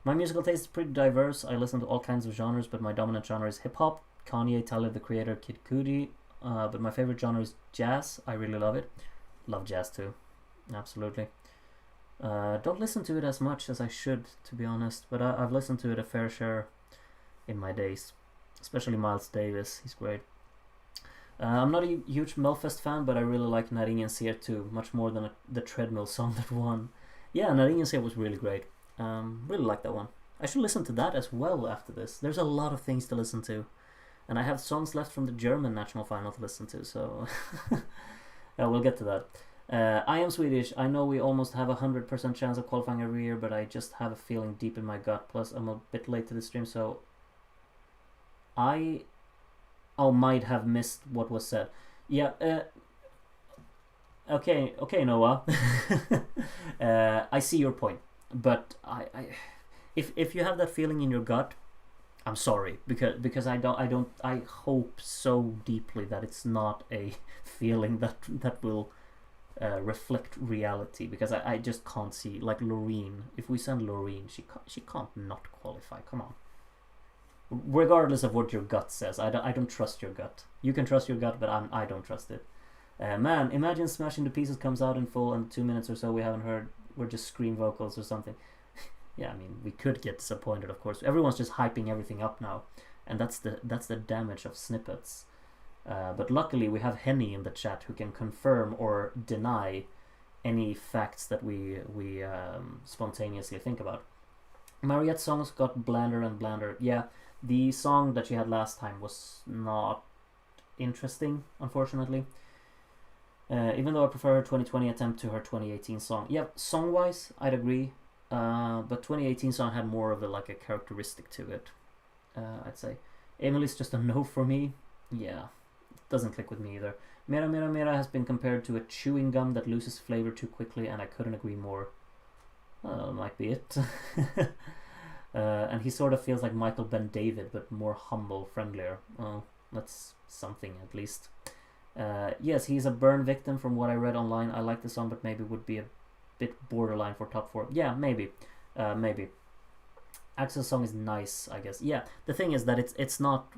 My musical taste is pretty diverse. I listen to all kinds of genres, but my dominant genre is hip-hop. Kanye, Tyler the Creator, Kid Cudi, but my favorite genre is jazz. I really love it. Love jazz too, absolutely. Don't listen to it as much as I should, to be honest, but I've listened to it a fair share in my days, especially Miles Davis. He's great. I'm not a huge Melfest fan, but I really like När ingen ser too, much more than the treadmill song that won. Yeah, När ingen ser was really great. Really like that one. I should listen to that as well after this. There's a lot of things to listen to. And I have songs left from the German national final to listen to, so yeah, we'll get to that. I am Swedish. I know we almost have 100% chance of qualifying every year, but I just have a feeling deep in my gut. Plus, I'm a bit late to the stream, so I might have missed what was said. Yeah. Okay, Noah. I see your point, but if you have that feeling in your gut, I'm sorry, because I hope so deeply that it's not a feeling that will reflect reality, because I just can't see, like Loreen. If we send Loreen, she can't not qualify. Come on. Regardless of what your gut says, I don't trust your gut. You can trust your gut, but I don't trust it. Man, imagine Smash Into Pieces comes out in full and 2 minutes or so we haven't heard. We're just scream vocals or something. Yeah, I mean, we could get disappointed, of course. Everyone's just hyping everything up now, and that's the damage of snippets. But luckily, we have Henny in the chat who can confirm or deny any facts that we spontaneously think about. Mariette's songs got blander and blander. Yeah, the song that she had last time was not interesting, unfortunately. Even though I prefer her 2020 attempt to her 2018 song. Yeah, song-wise, I'd agree. But 2018 song had more of a characteristic to it, I'd say. Emily's just a no for me. Yeah, it doesn't click with me either. Mera Mera Mera has been compared to a chewing gum that loses flavor too quickly, and I couldn't agree more. Might be it. And he sort of feels like Michael Ben David, but more humble, friendlier. That's something at least. Yes, he's a burn victim from what I read online. I like the song, but maybe would be a bit borderline for top 4. Yeah, maybe. Maybe. Axel's song is nice, I guess. Yeah, the thing is that it's not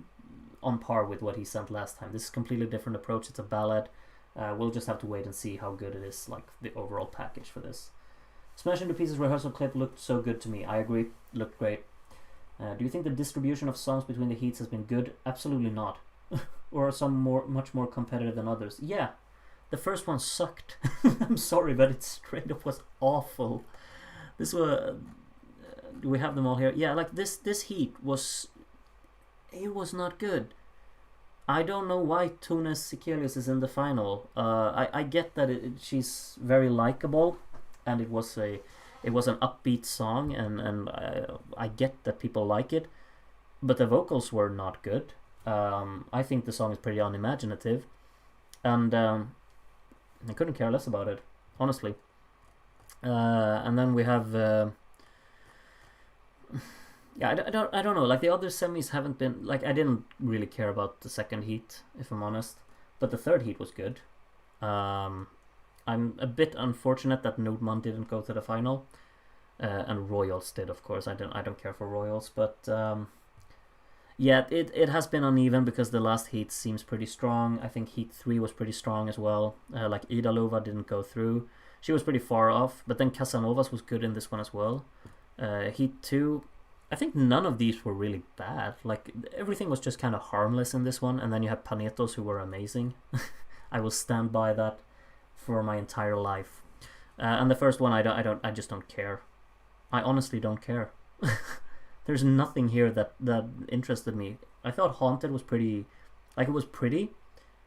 on par with what he sent last time. This is a completely different approach. It's a ballad. We'll just have to wait and see how good it is, like the overall package for this. Smash Into Pieces rehearsal clip looked so good to me. I agree. Looked great. Do you think the distribution of songs between the heats has been good? Absolutely not. Or are some much more competitive than others? Yeah. The first one sucked. I'm sorry, but it straight up was awful. This was... do we have them all here? Yeah, like this heat was... it was not good. I don't know why Tunes Sikelius is in the final. I get that she's very likable, and it was an upbeat song, and I get that people like it, but the vocals were not good. I think the song is pretty unimaginative, and I couldn't care less about it, honestly. And then we have... yeah, I don't know. Like the other semis haven't been like I didn't really care about the second heat, if I'm honest, but the third heat was good. I'm a bit unfortunate that Nordman didn't go to the final, and Royals did, of course. I don't care for Royals, but yeah, it has been uneven because the last heat seems pretty strong. I think heat 3 was pretty strong as well. Like Idalova didn't go through. She was pretty far off, but then Casanovas was good in this one as well. Heat 2. I think none of these were really bad. Like, everything was just kind of harmless in this one, and then you had Panetos who were amazing. I will stand by that for my entire life. And the first one, I just don't care. I honestly don't care. There's nothing here that interested me. I thought Haunted was pretty, like it was pretty,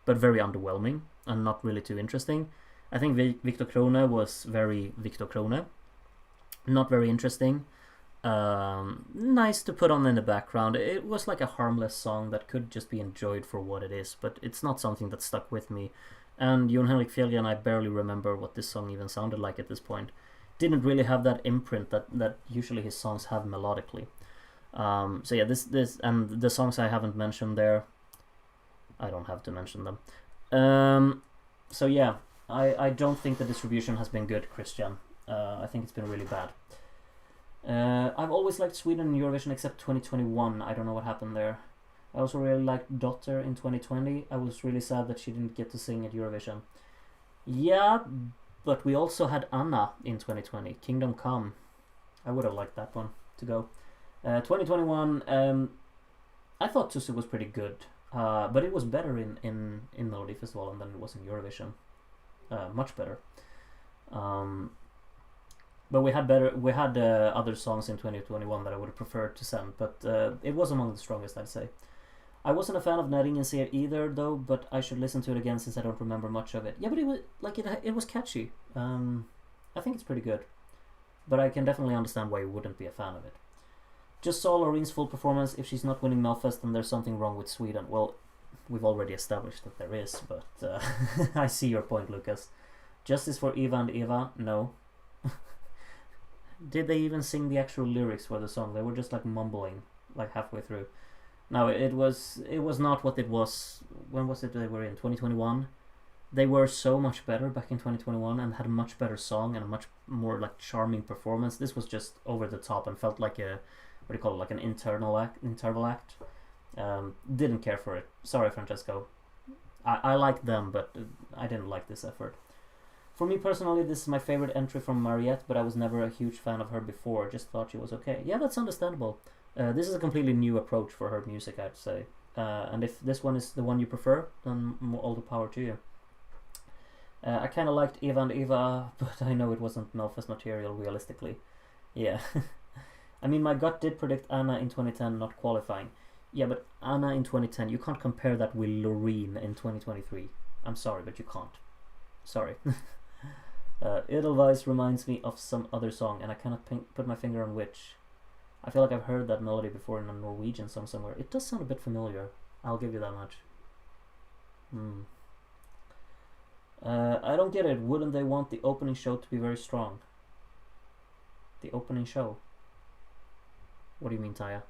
but very underwhelming and not really too interesting. I think Victor Krone was very Victor Krone, not very interesting. Nice to put on in the background. It was like a harmless song that could just be enjoyed for what it is, but it's not something that stuck with me. And Jon Henrik Fjellgren, I barely remember what this song even sounded like at this point. Didn't really have that imprint that usually his songs have melodically. So yeah, this and the songs I haven't mentioned there, I don't have to mention them. So yeah, I don't think the distribution has been good, Christian. I think it's been really bad. I've always liked Sweden in Eurovision except 2021. I don't know what happened there. I also really liked Dotter in 2020. I was really sad that she didn't get to sing at Eurovision. Yeah, but we also had Anna in 2020. Kingdom Come. I would have liked that one to go. 2021, I thought Tusse was pretty good. But it was better in Melody Festival than it was in Eurovision. Much better. But we had other songs in 2021 that I would have preferred to send, but it was among the strongest, I'd say. I wasn't a fan of Näringen Ser either, though, but I should listen to it again since I don't remember much of it. Yeah, but it was like it was catchy. I think it's pretty good, but I can definitely understand why you wouldn't be a fan of it. Just saw Lorene's full performance. If she's not winning Melfest, then there's something wrong with Sweden. Well, we've already established that there is, but I see your point, Lucas. Justice for Eva and Eva? No. Did they even sing the actual lyrics for the song? They were just like mumbling like halfway through. No, it was not what it was. When was it they were in? 2021? They were so much better back in 2021 and had a much better song and a much more like charming performance. This was just over the top and felt like a, what do you call it, like an interval act. Didn't care for it. Sorry, Francesco. I liked them, but I didn't like this effort. For me personally, this is my favorite entry from Mariette, but I was never a huge fan of her before. Just thought she was okay. Yeah, that's understandable. This is a completely new approach for her music, I'd say. And if this one is the one you prefer, then all the power to you. I kind of liked Eva and Eva, but I know it wasn't Melfest material realistically. Yeah. I mean, my gut did predict Anna in 2010 not qualifying. Yeah, but Anna in 2010, you can't compare that with Loreen in 2023. I'm sorry, but you can't. Sorry. Edelweiss reminds me of some other song, and I cannot put my finger on which. I feel like I've heard that melody before in a Norwegian song somewhere. It does sound a bit familiar. I'll give you that much. I don't get it. Wouldn't they want the opening show to be very strong? The opening show? What do you mean, Taya?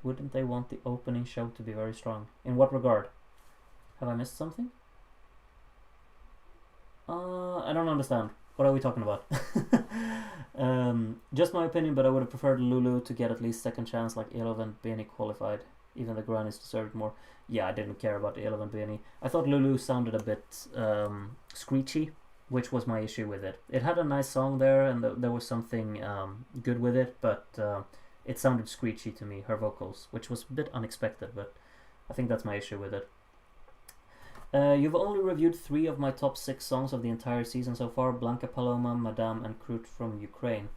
Wouldn't they want the opening show to be very strong? In what regard? Have I missed something? I don't understand. What are we talking about? Just my opinion, but I would have preferred Lulu to get at least second chance like Elov and Benny qualified. Even the Grannies deserved more. Yeah, I didn't care about Elov and Benny. I thought Lulu sounded a bit screechy, which was my issue with it. It had a nice song there, and there was something good with it, but it sounded screechy to me, her vocals, which was a bit unexpected, but I think that's my issue with it. You've only reviewed 3 of my top 6 songs of the entire season so far: Blanca Paloma, Madame, and Krut from Ukraine.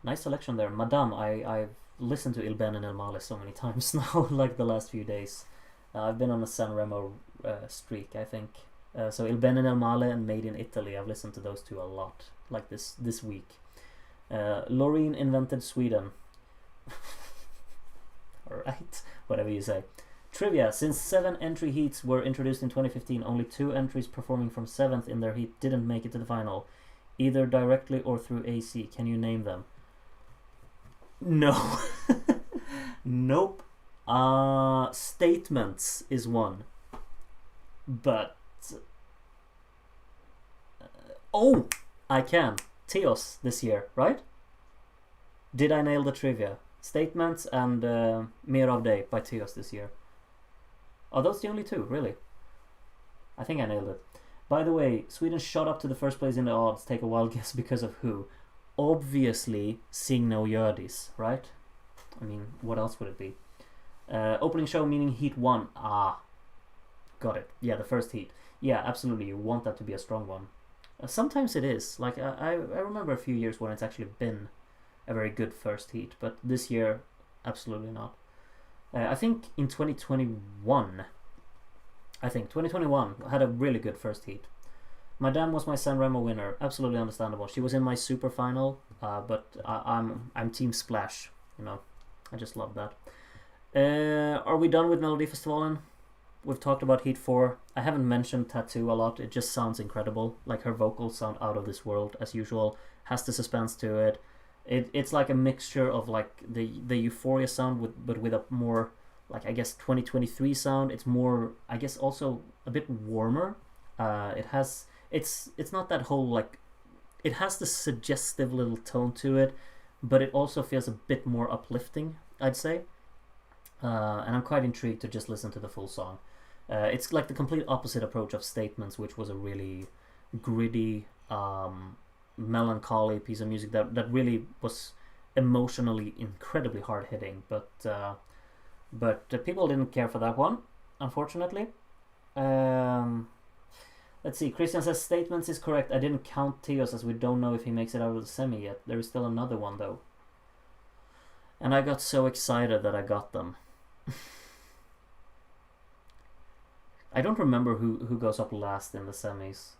Nice selection there. Madame, I've listened to Il Ben and El Male so many times now, like the last few days. I've been on a Sanremo streak, I think. So Il Ben and El Male and Made in Italy, I've listened to those 2 a lot, like this week. Loreen invented Sweden. Alright, whatever you say. Trivia: since 7 entry heats were introduced in 2015, only 2 entries performing from 7th in their heat didn't make it to the final, either directly or through AC. Can you name them? No. Nope. Statements is one. But... oh! I can. Teos this year, right? Did I nail the trivia? Statements and Mer av Day by Teos this year. Are those the only 2, really? I think I nailed it. By the way, Sweden shot up to the first place in the odds. Take a wild guess because of who? Obviously, Sing No Gördis, right? I mean, what else would it be? Opening show meaning heat 1. Ah, got it. Yeah, the first heat. Yeah, absolutely. You want that to be a strong one. Sometimes it is. Like, I remember a few years when it's actually been a very good first heat, but this year, absolutely not. I think in 2021, 2021 had a really good first heat. Madame was my Sanremo winner, absolutely understandable. She was in my super final, but I'm Team Splash, you know. I just love that. Are we done with Melodifestivalen? We've talked about Heat 4. I haven't mentioned Tattoo a lot. It just sounds incredible. Like, her vocals sound out of this world as usual. Has the suspense to it. It's like a mixture of like the Euphoria sound but with a more, like, I guess 2023 sound. It's more, I guess, also a bit warmer. It's not that whole, like, it has this suggestive little tone to it, but it also feels a bit more uplifting, I'd say. And I'm quite intrigued to just listen to the full song. It's like the complete opposite approach of Statements, which was a really gritty, melancholy piece of music that really was emotionally incredibly hard hitting, but people didn't care for that one, unfortunately. Let's see. Christian says Statements is correct. I didn't count Teos as we don't know if he makes it out of the semi yet. There is still another one though, and I got so excited that I got them. I don't remember who goes up last in the semis.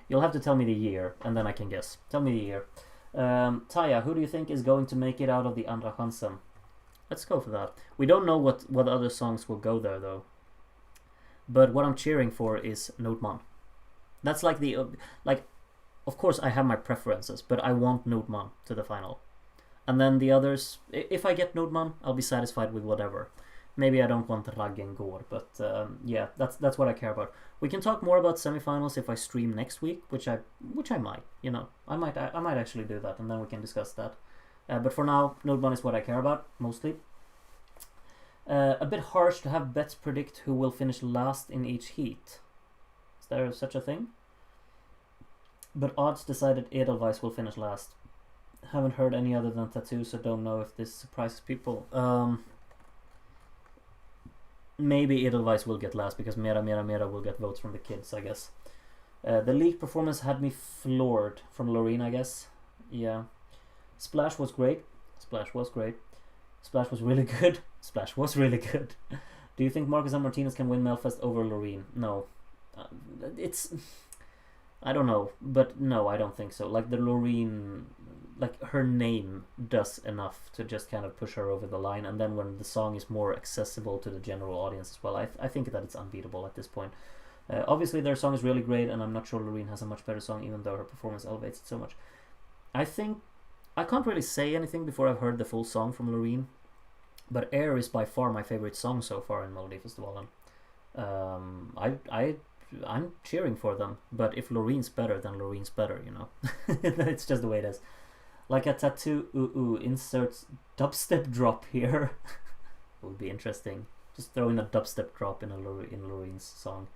You'll have to tell me the year, and then I can guess. Tell me the year. Taya, who do you think is going to make it out of the Andra Chansen? Let's go for that. We don't know what other songs will go there, though. But what I'm cheering for is Notman. That's like the... like, of course I have my preferences, but I want Notman to the final. And then the others... if I get Notman, I'll be satisfied with whatever. Maybe I don't want Raggen Gård, but yeah, that's what I care about. We can talk more about semifinals if I stream next week, which I might, you know. I might actually do that, and then we can discuss that. But for now, Notman is what I care about, mostly. A bit harsh to have bets predict who will finish last in each heat. Is there such a thing? But odds decided Edelweiss will finish last. Haven't heard any other than Tattoo, so don't know if this surprises people. Maybe Edelweiss will get last because Mera will get votes from the kids, I guess. The league performance had me floored from Loreen, I guess. Yeah. Splash was great. Splash was really good. Splash was really good. Do you think Marcus and Martinez can win Melfest over Loreen? No. It's... I don't know, but no, I don't think so. Like, the Loreen... like, her name does enough to just kind of push her over the line, and then when the song is more accessible to the general audience as well, I think that it's unbeatable at this point. Obviously their song is really great, and I'm not sure Loreen has a much better song, even though her performance elevates it so much. I think I can't really say anything before I've heard the full song from Loreen, but Air is by far my favorite song so far in Melodifestivalen. I'm cheering for them, but if Loreen's better, then Loreen's better, you know. It's just the way it is. Like a tattoo, inserts dubstep drop here. Would be interesting. Just throw in a dubstep drop in Loreen's song.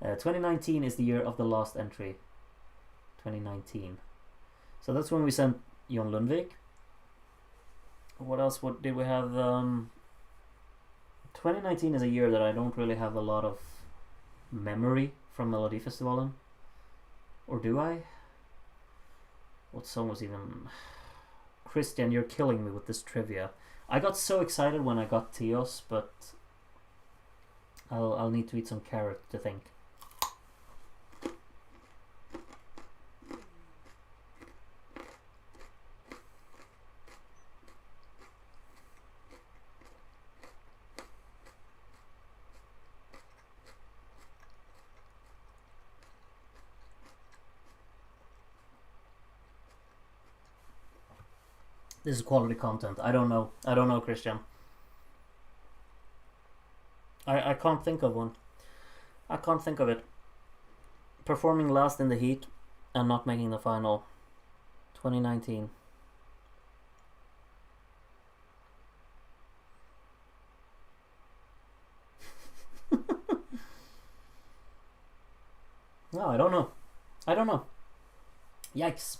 2019 is the year of the last entry. 2019. So that's when we sent Jon Lundvik. What else? What did we have? 2019 is a year that I don't really have a lot of memory from Melodifestivalen. Or do I? What song was even... Christian, you're killing me with this trivia. I got so excited when I got Tios, but I'll need to eat some carrot to think. This is quality content. I don't know. I don't know, Christian. I can't think of one. I can't think of it. Performing last in the heat and not making the final. 2019. No, I don't know. I don't know. Yikes.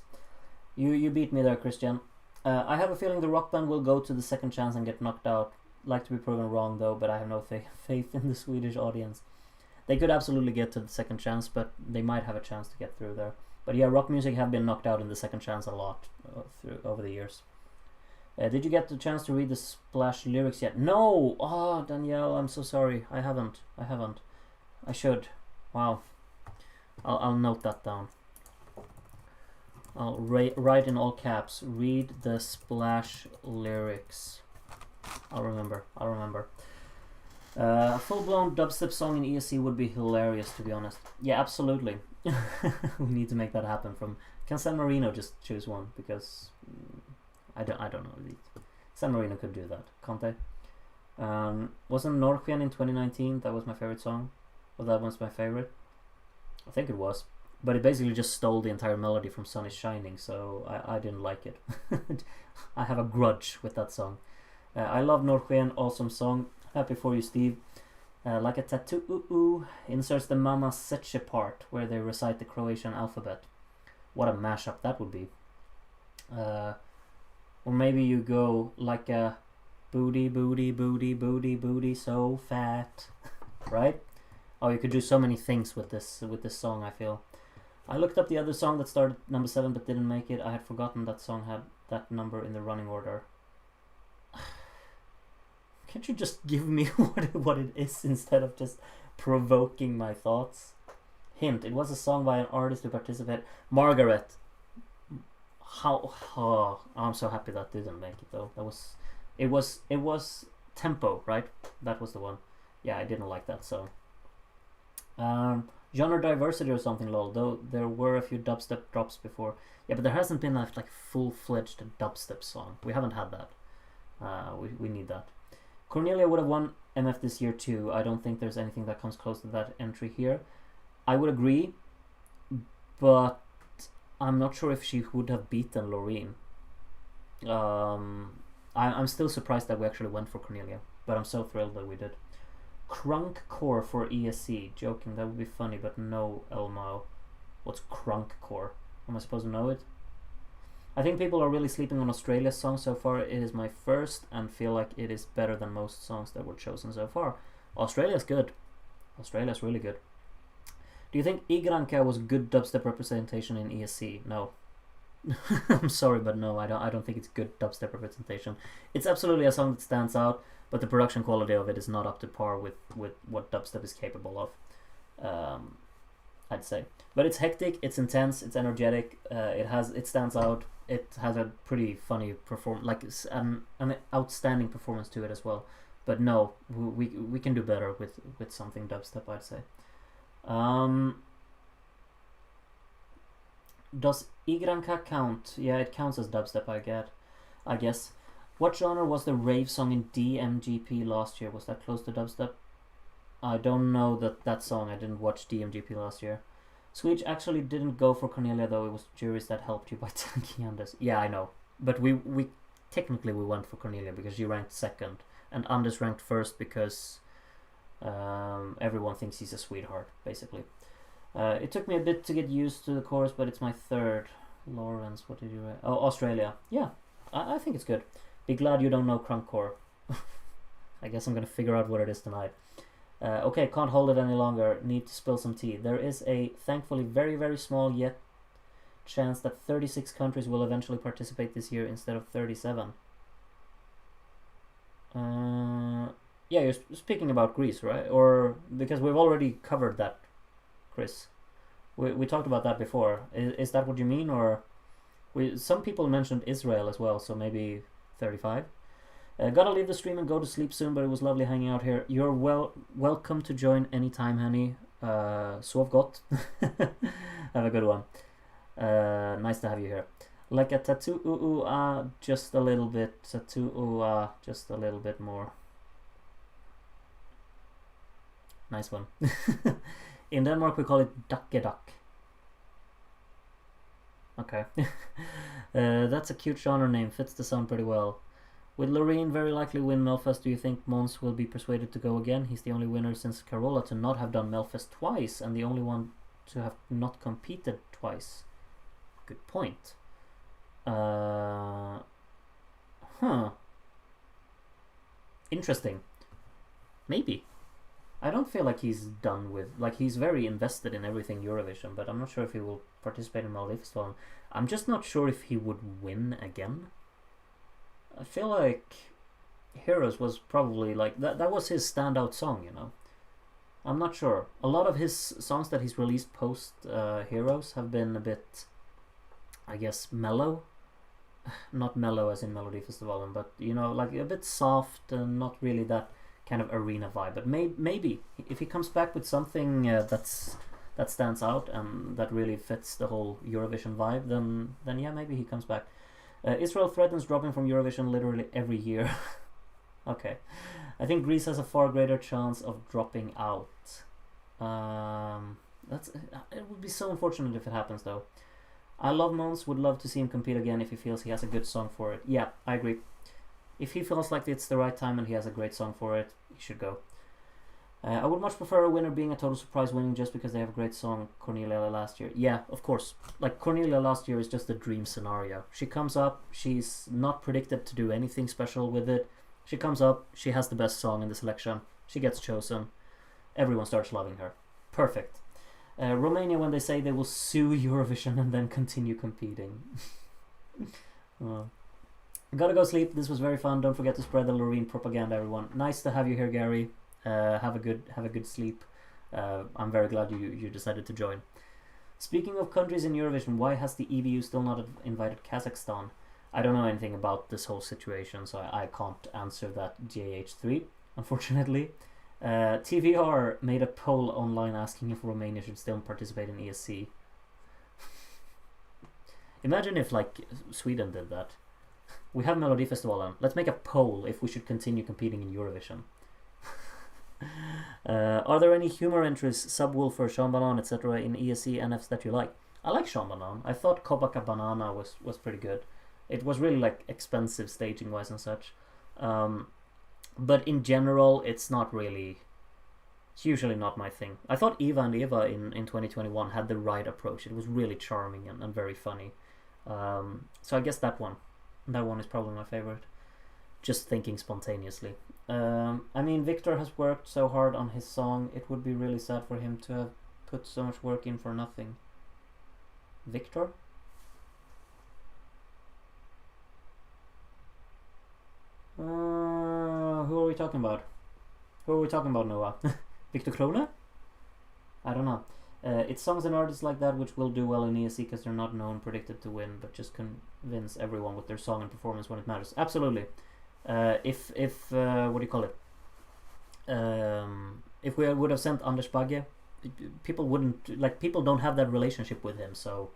You beat me there, Christian. I have a feeling the rock band will go to the second chance and get knocked out. Like to be proven wrong though, but I have no faith in the Swedish audience. They could absolutely get to the second chance, but they might have a chance to get through there. But yeah, rock music have been knocked out in the second chance a lot over the years. Did you get the chance to read the Splash lyrics yet? No! Oh, Danielle, I'm so sorry. I haven't. I should. Wow. I'll note that down. I'll write in all caps. Read the Splash lyrics. I'll remember. A full-blown dubstep song in ESC would be hilarious, to be honest. Yeah, absolutely. We need to make that happen. Can San Marino just choose one? Because I don't know. San Marino could do that, can't they? Wasn't Norrskén in 2019? That was my favorite song. Well, that one's my favorite. I think it was. But it basically just stole the entire melody from Sun is Shining, so I didn't like it. I have a grudge with that song. I love Norrskén, awesome song. Happy for you, Steve. Like a tattoo, inserts the Mama Seche part where they recite the Croatian alphabet. What a mashup that would be. Or maybe you go like a booty, booty, booty, booty, booty, so fat. Right? Oh, you could do so many things with this song, I feel. I looked up the other song that started number 7 but didn't make it. I had forgotten that song had that number in the running order. Can't you just give me what it is instead of just provoking my thoughts? Hint, it was a song by an artist who participated. Margaret. Oh, I'm so happy that didn't make it though. It was Tempo, right? That was the one. Yeah, I didn't like that song. Genre diversity or something, lol. Though there were a few dubstep drops before. Yeah, but there hasn't been a like full-fledged dubstep song. We haven't had that. We need that. Cornelia would have won MF this year too. I don't think there's anything that comes close to that entry here. I would agree, but I'm not sure if she would have beaten Loreen. I'm still surprised that we actually went for Cornelia, but I'm so thrilled that we did. Crunkcore for ESC. Joking, that would be funny, but no, Elmo. What's Crunkcore? Am I supposed to know it? I think people are really sleeping on Australia's song so far. It is my first and feel like it is better than most songs that were chosen so far. Australia's good. Australia's really good. Do you think Igranka was good dubstep representation in ESC? No. I'm sorry, but no, I don't think it's good dubstep representation. It's absolutely a song that stands out, but the production quality of it is not up to par with what dubstep is capable of. I'd say. But it's hectic, it's intense, it's energetic, it stands out, it has a pretty funny an outstanding performance to it as well. But no, we can do better with something dubstep, I'd say. Does Igranka count? Yeah, it counts as dubstep, I guess. What genre was the rave song in DMGP last year? Was that close to dubstep? I don't know that song. I didn't watch DMGP last year. Swedish actually didn't go for Cornelia though. It was juries that helped you by tanking Anders. Yeah, I know. But we technically we went for Cornelia because she ranked second, and Anders ranked first because everyone thinks he's a sweetheart, basically. It took me a bit to get used to the chorus, but it's my third. Lawrence, what did you write? Oh, Australia. Yeah, I think it's good. Be glad you don't know crunkcore. I guess I'm gonna figure out what it is tonight. Okay, can't hold it any longer. Need to spill some tea. There is a thankfully very, very small yet chance that 36 countries will eventually participate this year instead of 37. Yeah, you're speaking about Greece, right? Or because we've already covered that, Chris. We talked about that before. Is that what you mean, or some people mentioned Israel as well? So maybe 35. Gotta leave the stream and go to sleep soon, but it was lovely hanging out here. You're welcome to join anytime, honey. Sov gott. Have a good one. Nice to have you here. Like a tattoo, just a little bit. Tattoo, just a little bit more. Nice one. In Denmark, we call it dakkedak. Okay. That's a cute genre name. Fits the sound pretty well. With Loreen very likely win Melfest, do you think Mons will be persuaded to go again? He's the only winner since Carola to not have done Melfest twice, and the only one to have not competed twice. Good point. Interesting. Maybe. I don't feel like he's done with... Like, he's very invested in everything Eurovision, but I'm not sure if he will participate in Melodifestivalen. I'm just not sure if he would win again. I feel like Heroes was probably like that was his standout song, you know. I'm not sure. A lot of his songs that he's released post Heroes have been a bit, I guess, mellow. Not mellow as in Melodifestivalen, but you know, like a bit soft and not really that kind of arena vibe. But maybe if he comes back with something that stands out and that really fits the whole Eurovision vibe, then yeah, maybe he comes back. Israel threatens dropping from Eurovision literally every year. Okay. I think Greece has a far greater chance of dropping out. It would be so unfortunate if it happens, though. I love Mons, would love to see him compete again if he feels he has a good song for it. Yeah, I agree. If he feels like it's the right time and he has a great song for it, he should go. I would much prefer a winner being a total surprise winning just because they have a great song, Cornelia last year. Yeah, of course. Like, Cornelia last year is just a dream scenario. She comes up, she's not predicted to do anything special with it. She comes up, she has the best song in the selection, she gets chosen, everyone starts loving her. Perfect. Romania, when they say they will sue Eurovision and then continue competing. Gotta go sleep, this was very fun. Don't forget to spread the Loreen propaganda, everyone. Nice to have you here, Gary. Have a good sleep. I'm very glad you decided to join. Speaking of countries in Eurovision, why has the EBU still not invited Kazakhstan? I don't know anything about this whole situation, so I can't answer that JH3, unfortunately. TVR made a poll online asking if Romania should still participate in ESC. Imagine if, like, Sweden did that. We have Melodifestivalen. Let's make a poll if we should continue competing in Eurovision. Are there any humor entries, Subwoofer, Sean Banan, etc. in ESC NFs that you like? I like Sean Banan. I thought Copacabana was pretty good. It was really like expensive staging wise and such. But in general, it's not really... It's usually not my thing. I thought Eva and Eva in 2021 had the right approach. It was really charming and very funny. So I guess that one is probably my favorite. Just thinking spontaneously. I mean, Victor has worked so hard on his song. It would be really sad for him to have put so much work in for nothing. Victor? Who are we talking about? Who are we talking about, Noah? Victor Krone? I don't know. It's songs and artists like that which will do well in ESC because they're not known, predicted to win, but just convince everyone with their song and performance when it matters. Absolutely. If what do you call it? If we would have sent Anders Bagge, people wouldn't, like, people don't have that relationship with him, so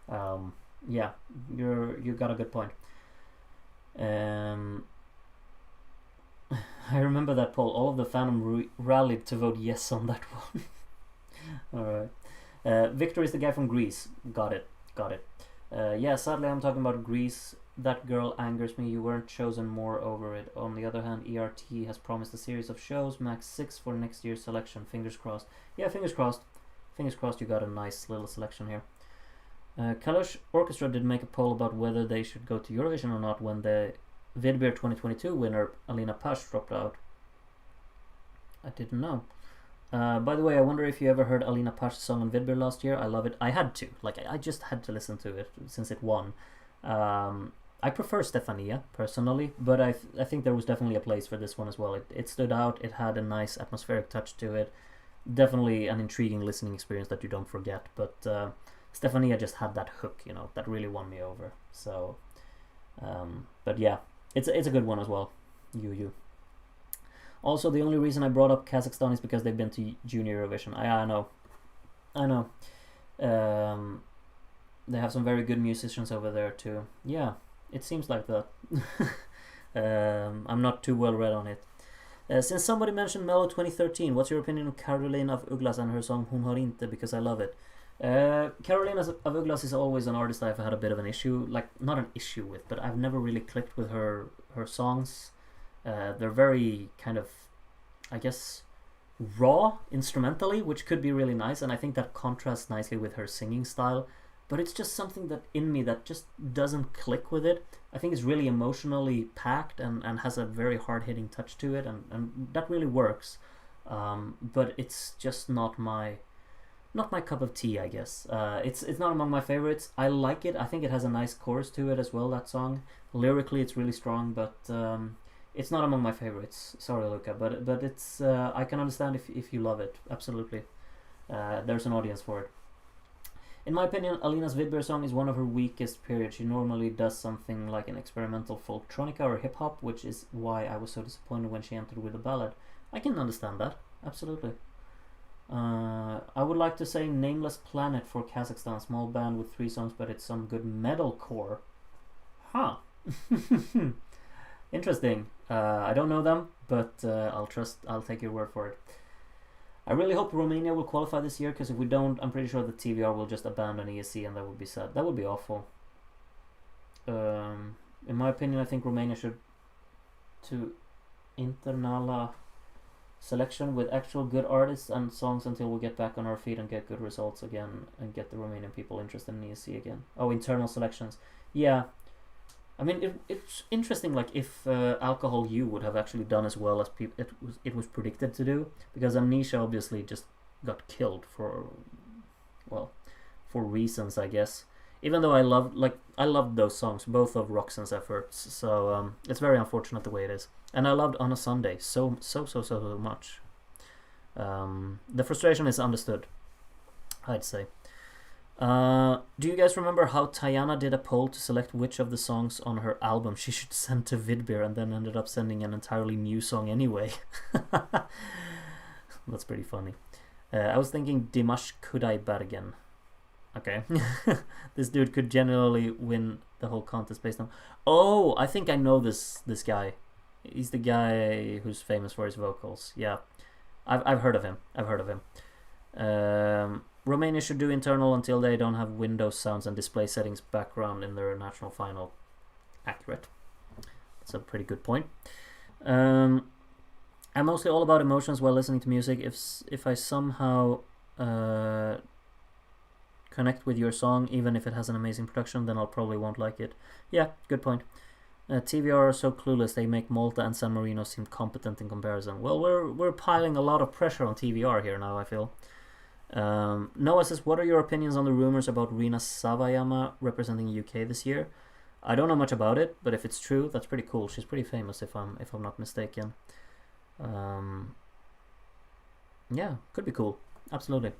Yeah, you got a good point. Um, I remember that poll. All of the fandom rallied to vote yes on that one. All right. Victor is the guy from Greece. Got it. Got it. Yeah, sadly, I'm talking about Greece. That girl angers me. You weren't chosen more over it. On the other hand, ERT has promised a series of shows, max 6 for next year's selection. Fingers crossed. Yeah, fingers crossed. Fingers crossed you got a nice little selection here. Kalush Orchestra did make a poll about whether they should go to Eurovision or not when the Vidbeer 2022 winner Alina Pash dropped out. I didn't know. By the way, I wonder if you ever heard Alina Pash's song on Vidbeer last year. I love it. I had to. Like, I just had to listen to it since it won. I prefer Stefania, personally, but I think there was definitely a place for this one as well. It stood out. It had a nice atmospheric touch to it. Definitely an intriguing listening experience that you don't forget. But Stefania just had that hook, that really won me over. So, but yeah, it's a good one as well. You. Also, the only reason I brought up Kazakhstan is because they've been to Junior Eurovision. I know. They have some very good musicians over there too. Yeah, it seems like that. I'm not too well read on it. Since somebody mentioned Mello 2013, what's your opinion of Carolina of Ugglas and her song Hon har inte? Because I love it. Carolina of Ugglas is always an artist I've had a bit of an issue, like not an issue with, but I've never really clicked with her songs. They're very kind of, I guess, raw instrumentally, which could be really nice, and I think that contrasts nicely with her singing style. But it's just something that in me that just doesn't click with it. I think it's really emotionally packed and has a very hard-hitting touch to it, and that really works. But it's just not my cup of tea, I guess. It's not among my favorites. I like it. I think it has a nice chorus to it as well, that song. Lyrically, it's really strong, but it's not among my favorites. Sorry, Luca, but it's I can understand if you love it. Absolutely, there's an audience for it. In my opinion, Alina's Vidbeer song is one of her weakest periods. She normally does something like an experimental folktronica or hip hop, which is why I was so disappointed when she entered with a ballad. I can understand that, absolutely. I would like to say Nameless Planet for Kazakhstan, small band with 3 songs, but it's some good metalcore. Huh. Interesting. I don't know them, but I'll take your word for it. I really hope Romania will qualify this year, because if we don't, I'm pretty sure the TVR will just abandon ESC, and that would be sad. That would be awful. In my opinion, I think Romania should to Internala selection with actual good artists and songs until we get back on our feet and get good results again and get the Romanian people interested in ESC again. Oh, internal selections. Yeah. I mean, it's interesting, like, if Alcohol U would have actually done as well as it was predicted to do, because Amnesia obviously just got killed for reasons, I guess. Even though I loved those songs, both of Roxanne's efforts, so it's very unfortunate the way it is. And I loved On a Sunday so much. The frustration is understood, I'd say. Do you guys remember how Tayana did a poll to select which of the songs on her album she should send to Vidbeer, and then ended up sending an entirely new song anyway? That's pretty funny. I was thinking Dimash Kudaibergen. Okay. This dude could generally win the whole contest based on... Oh, I think I know this guy. He's the guy who's famous for his vocals. Yeah. I've heard of him. Romania should do internal until they don't have Windows sounds and display settings background in their national final. Accurate. That's a pretty good point. I'm mostly all about emotions while listening to music. If I somehow connect with your song, even if it has an amazing production, then I'll probably won't like it. Yeah, good point. TVR are so clueless. They make Malta and San Marino seem competent in comparison. Well, we're piling a lot of pressure on TVR here now, I feel. Noah says, what are your opinions on the rumors about Rina Savayama representing UK this year? I don't know much about it, but if it's true, that's pretty cool. She's pretty famous, if I'm not mistaken. Yeah, could be cool. Absolutely.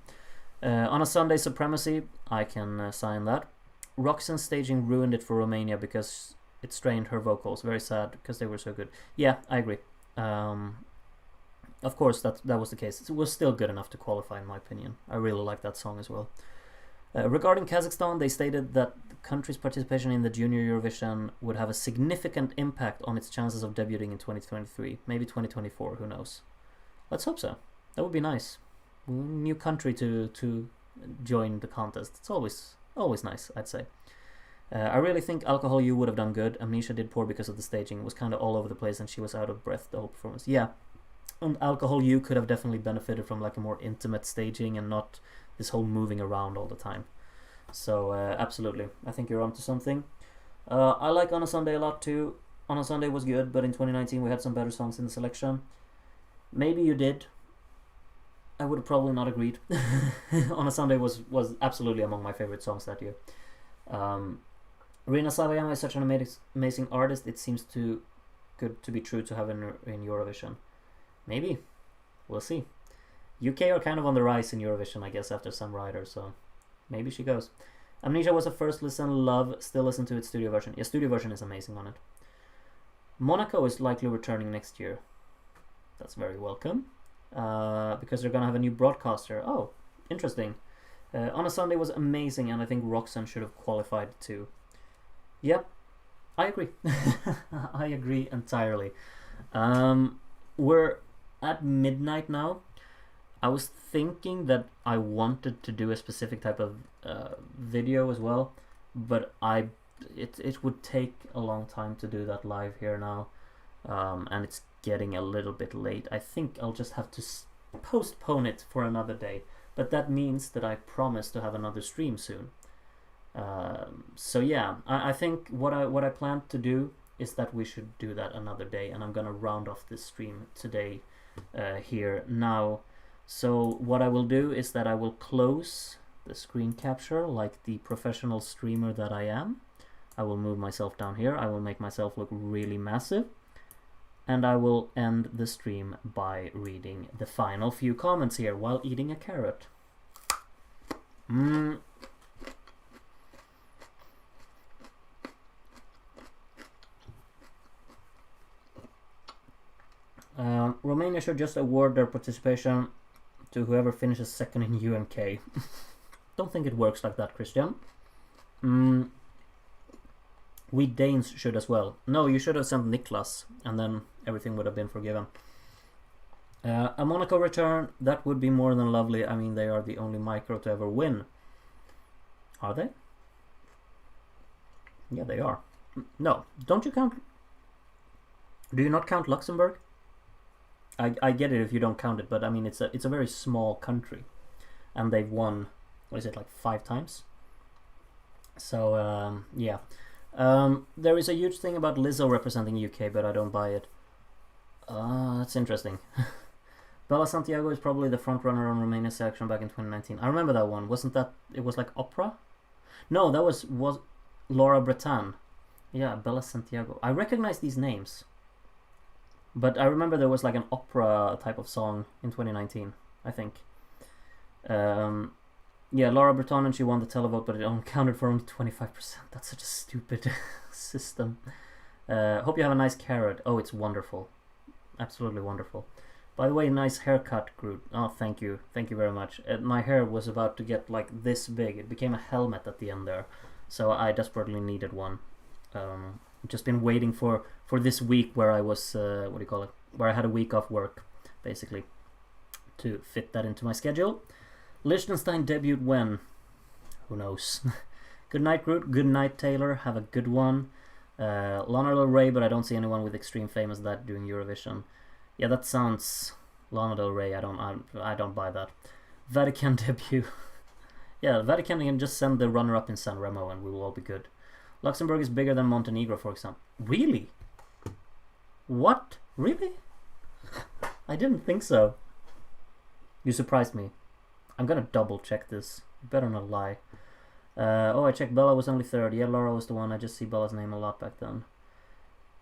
On a Sunday Supremacy, I can sign that. Roxanne's staging ruined it for Romania because it strained her vocals. Very sad, because they were so good. Yeah, I agree. Of course, that was the case. It was still good enough to qualify, in my opinion. I really like that song as well. Regarding Kazakhstan, they stated that the country's participation in the Junior Eurovision would have a significant impact on its chances of debuting in 2023, maybe 2024, who knows. Let's hope so. That would be nice. New country to join the contest. It's always nice, I'd say. I really think Alcohol You would have done good. Amnesia did poor because of the staging. It was kind of all over the place and she was out of breath the whole performance. Yeah, and Alcohol You could have definitely benefited from like a more intimate staging and not this whole moving around all the time. So absolutely, I think you're onto something. I like On a Sunday a lot too. On a Sunday was good, but in 2019 we had some better songs in the selection. Maybe you did. I would have probably not agreed. On a Sunday was absolutely among my favorite songs that year. Rina Sawayama is such an amazing artist. It seems too good to be true to have in Eurovision. Maybe. We'll see. UK are kind of on the rise in Eurovision, I guess, after Sam Ryder, so maybe she goes. Amnesia was a first listen, love, still listen to its studio version. Yeah, studio version is amazing on it. Monaco is likely returning next year. That's very welcome. Because they're gonna have a new broadcaster. Oh, interesting. On a Sunday was amazing, and I think Roxanne should have qualified too. Yep, I agree. I agree entirely. We're at midnight now. I was thinking that I wanted to do a specific type of video as well, but it would take a long time to do that live here now, and it's getting a little bit late. I think I'll just have to postpone it for another day, but that means that I promise to have another stream soon. So yeah, I think what I plan to do is that we should do that another day, and I'm gonna round off this stream today here now. So what I will do is that I will close the screen capture like the professional streamer that I am. I will move myself down here. I will make myself look really massive. And I will end the stream by reading the final few comments here while eating a carrot. Romania should just award their participation to whoever finishes second in UMK. Don't think it works like that, Christian. We Danes should as well. No, you should have sent Niklas, and then everything would have been forgiven. A Monaco return, that would be more than lovely. I mean, they are the only micro to ever win. Are they? Yeah, they are. No, don't you count... Do you not count Luxembourg? I get it if you don't count it, but I mean, it's a very small country. And they've won, what is it, like 5 times? So, yeah. There is a huge thing about Lizzo representing UK, but I don't buy it. That's interesting. Bella Santiago is probably the front runner on Romania's selection back in 2019. I remember that one. Wasn't that... It was like opera? No, that was Laura Bretan. Yeah, Bella Santiago. I recognize these names. But I remember there was like an opera type of song in 2019, I think. Yeah, Laura Breton, and she won the televote, but it only counted for only 25%. That's such a stupid system. Hope you have a nice carrot. Oh, it's wonderful. Absolutely wonderful. By the way, nice haircut, Groot. Oh, thank you. Thank you very much. My hair was about to get like this big. It became a helmet at the end there. So I desperately needed one. Just been waiting for this week where I was, what do you call it? Where I had a week off work, basically, to fit that into my schedule. Liechtenstein debut when? Who knows? Good night, Groot. Good night, Taylor. Have a good one. Lana Del Rey, but I don't see anyone with extreme fame as that doing Eurovision. Yeah, that sounds... Lana Del Rey, I don't buy that. Vatican debut. Yeah, Vatican can just send the runner-up in San Remo and we will all be good. Luxembourg is bigger than Montenegro, for example. Really? What? Really? I didn't think so. You surprised me. I'm gonna double check this. You better not lie. Oh, I checked. Bella was only third. Yeah, Laura was the one. I just see Bella's name a lot back then.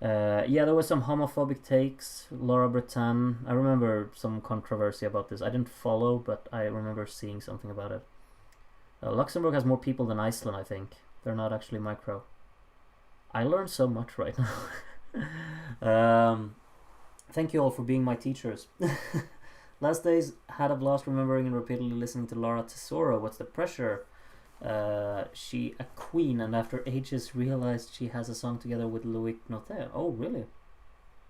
Yeah, there was some homophobic takes. Laura Bretan. I remember some controversy about this. I didn't follow, but I remember seeing something about it. Luxembourg has more people than Iceland, I think. They're not actually micro. I learned so much right now. Thank you all for being my teachers. Last days had a blast remembering and repeatedly listening to Laura Tesoro. What's the pressure? She a queen, and after ages realized she has a song together with Louis Notet. Oh, really?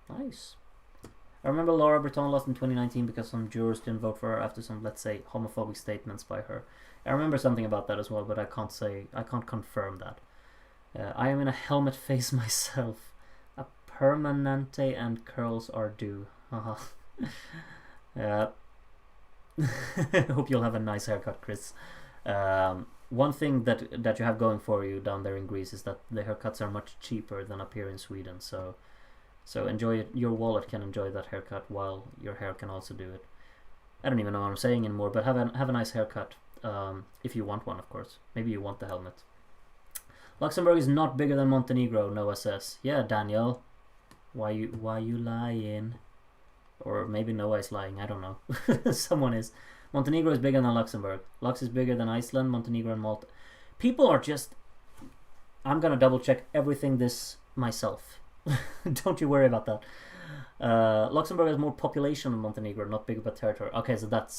Nice. I remember Laura Breton lost in 2019 because some jurors didn't vote for her after some, let's say, homophobic statements by her. I remember something about that as well, but I can't confirm that. I am in a helmet face myself. A permanente and curls are due. Haha. Hope you'll have a nice haircut, Chris. One thing that you have going for you down there in Greece is that the haircuts are much cheaper than up here in Sweden. So enjoy it. Your wallet can enjoy that haircut while your hair can also do it. I don't even know what I'm saying anymore, but have a nice haircut. If you want one, of course. Maybe you want the helmet. Luxembourg is not bigger than Montenegro, Noah says. Yeah, Daniel. Why you lying? Or maybe Noah is lying, I don't know. Someone is. Montenegro is bigger than Luxembourg. Lux is bigger than Iceland, Montenegro and Malta. People are just... I'm gonna double check everything this myself. Don't you worry about that. Luxembourg has more population than Montenegro, not bigger but territory. Okay, so that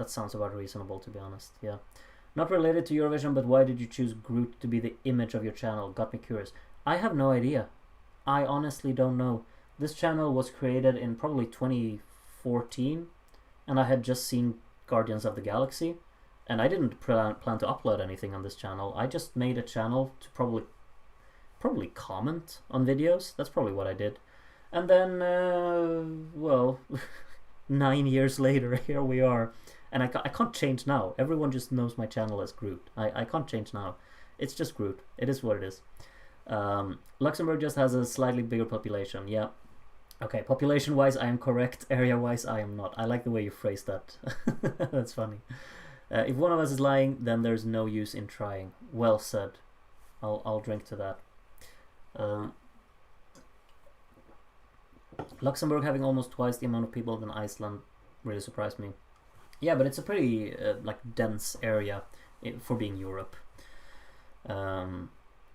sounds about reasonable, to be honest. Yeah. Not related to Eurovision, but why did you choose Groot to be the image of your channel? Got me curious. I have no idea. I honestly don't know. This channel was created in probably 2014, and I had just seen Guardians of the Galaxy, and I didn't plan to upload anything on this channel. I just made a channel to probably comment on videos. That's probably what I did. And then, well, 9 years later, here we are. And I can't change now. Everyone just knows my channel as Groot. I can't change now. It's just Groot. It is what it is. Luxembourg just has a slightly bigger population. Yeah. Okay, population-wise, I am correct. Area-wise, I am not. I like the way you phrased that. That's funny. If one of us is lying, then there's no use in trying. Well said. I'll drink to that. Luxembourg having almost twice the amount of people than Iceland really surprised me. Yeah, but it's a pretty like dense area for being Europe.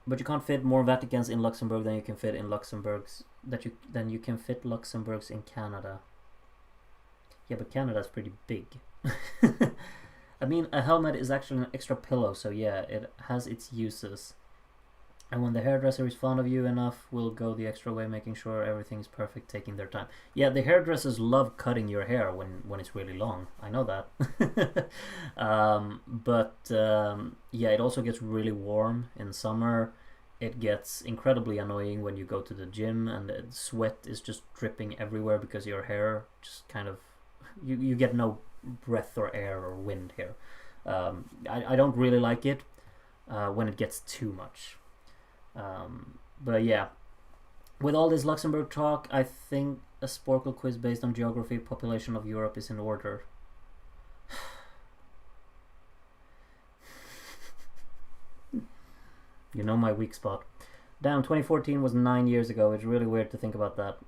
But you can't fit more Vaticans in Luxembourg than you can fit in Luxembourg's than you can fit Luxembourg's in Canada. Yeah, but Canada's pretty big. I mean, a helmet is actually an extra pillow, so yeah, it has its uses. And when the hairdresser is fond of you enough, we'll go the extra way, making sure everything is perfect, taking their time. Yeah, the hairdressers love cutting your hair when it's really long. I know that. Yeah, it also gets really warm in summer. It gets incredibly annoying when you go to the gym and the sweat is just dripping everywhere because your hair just kind of... You get no breath or air or wind here. I don't really like it when it gets too much. But yeah, with all this Luxembourg talk, I think a Sporkle quiz based on geography population of Europe is in order. You know my weak spot. Damn, 2014 was 9 years ago. It's really weird to think about that.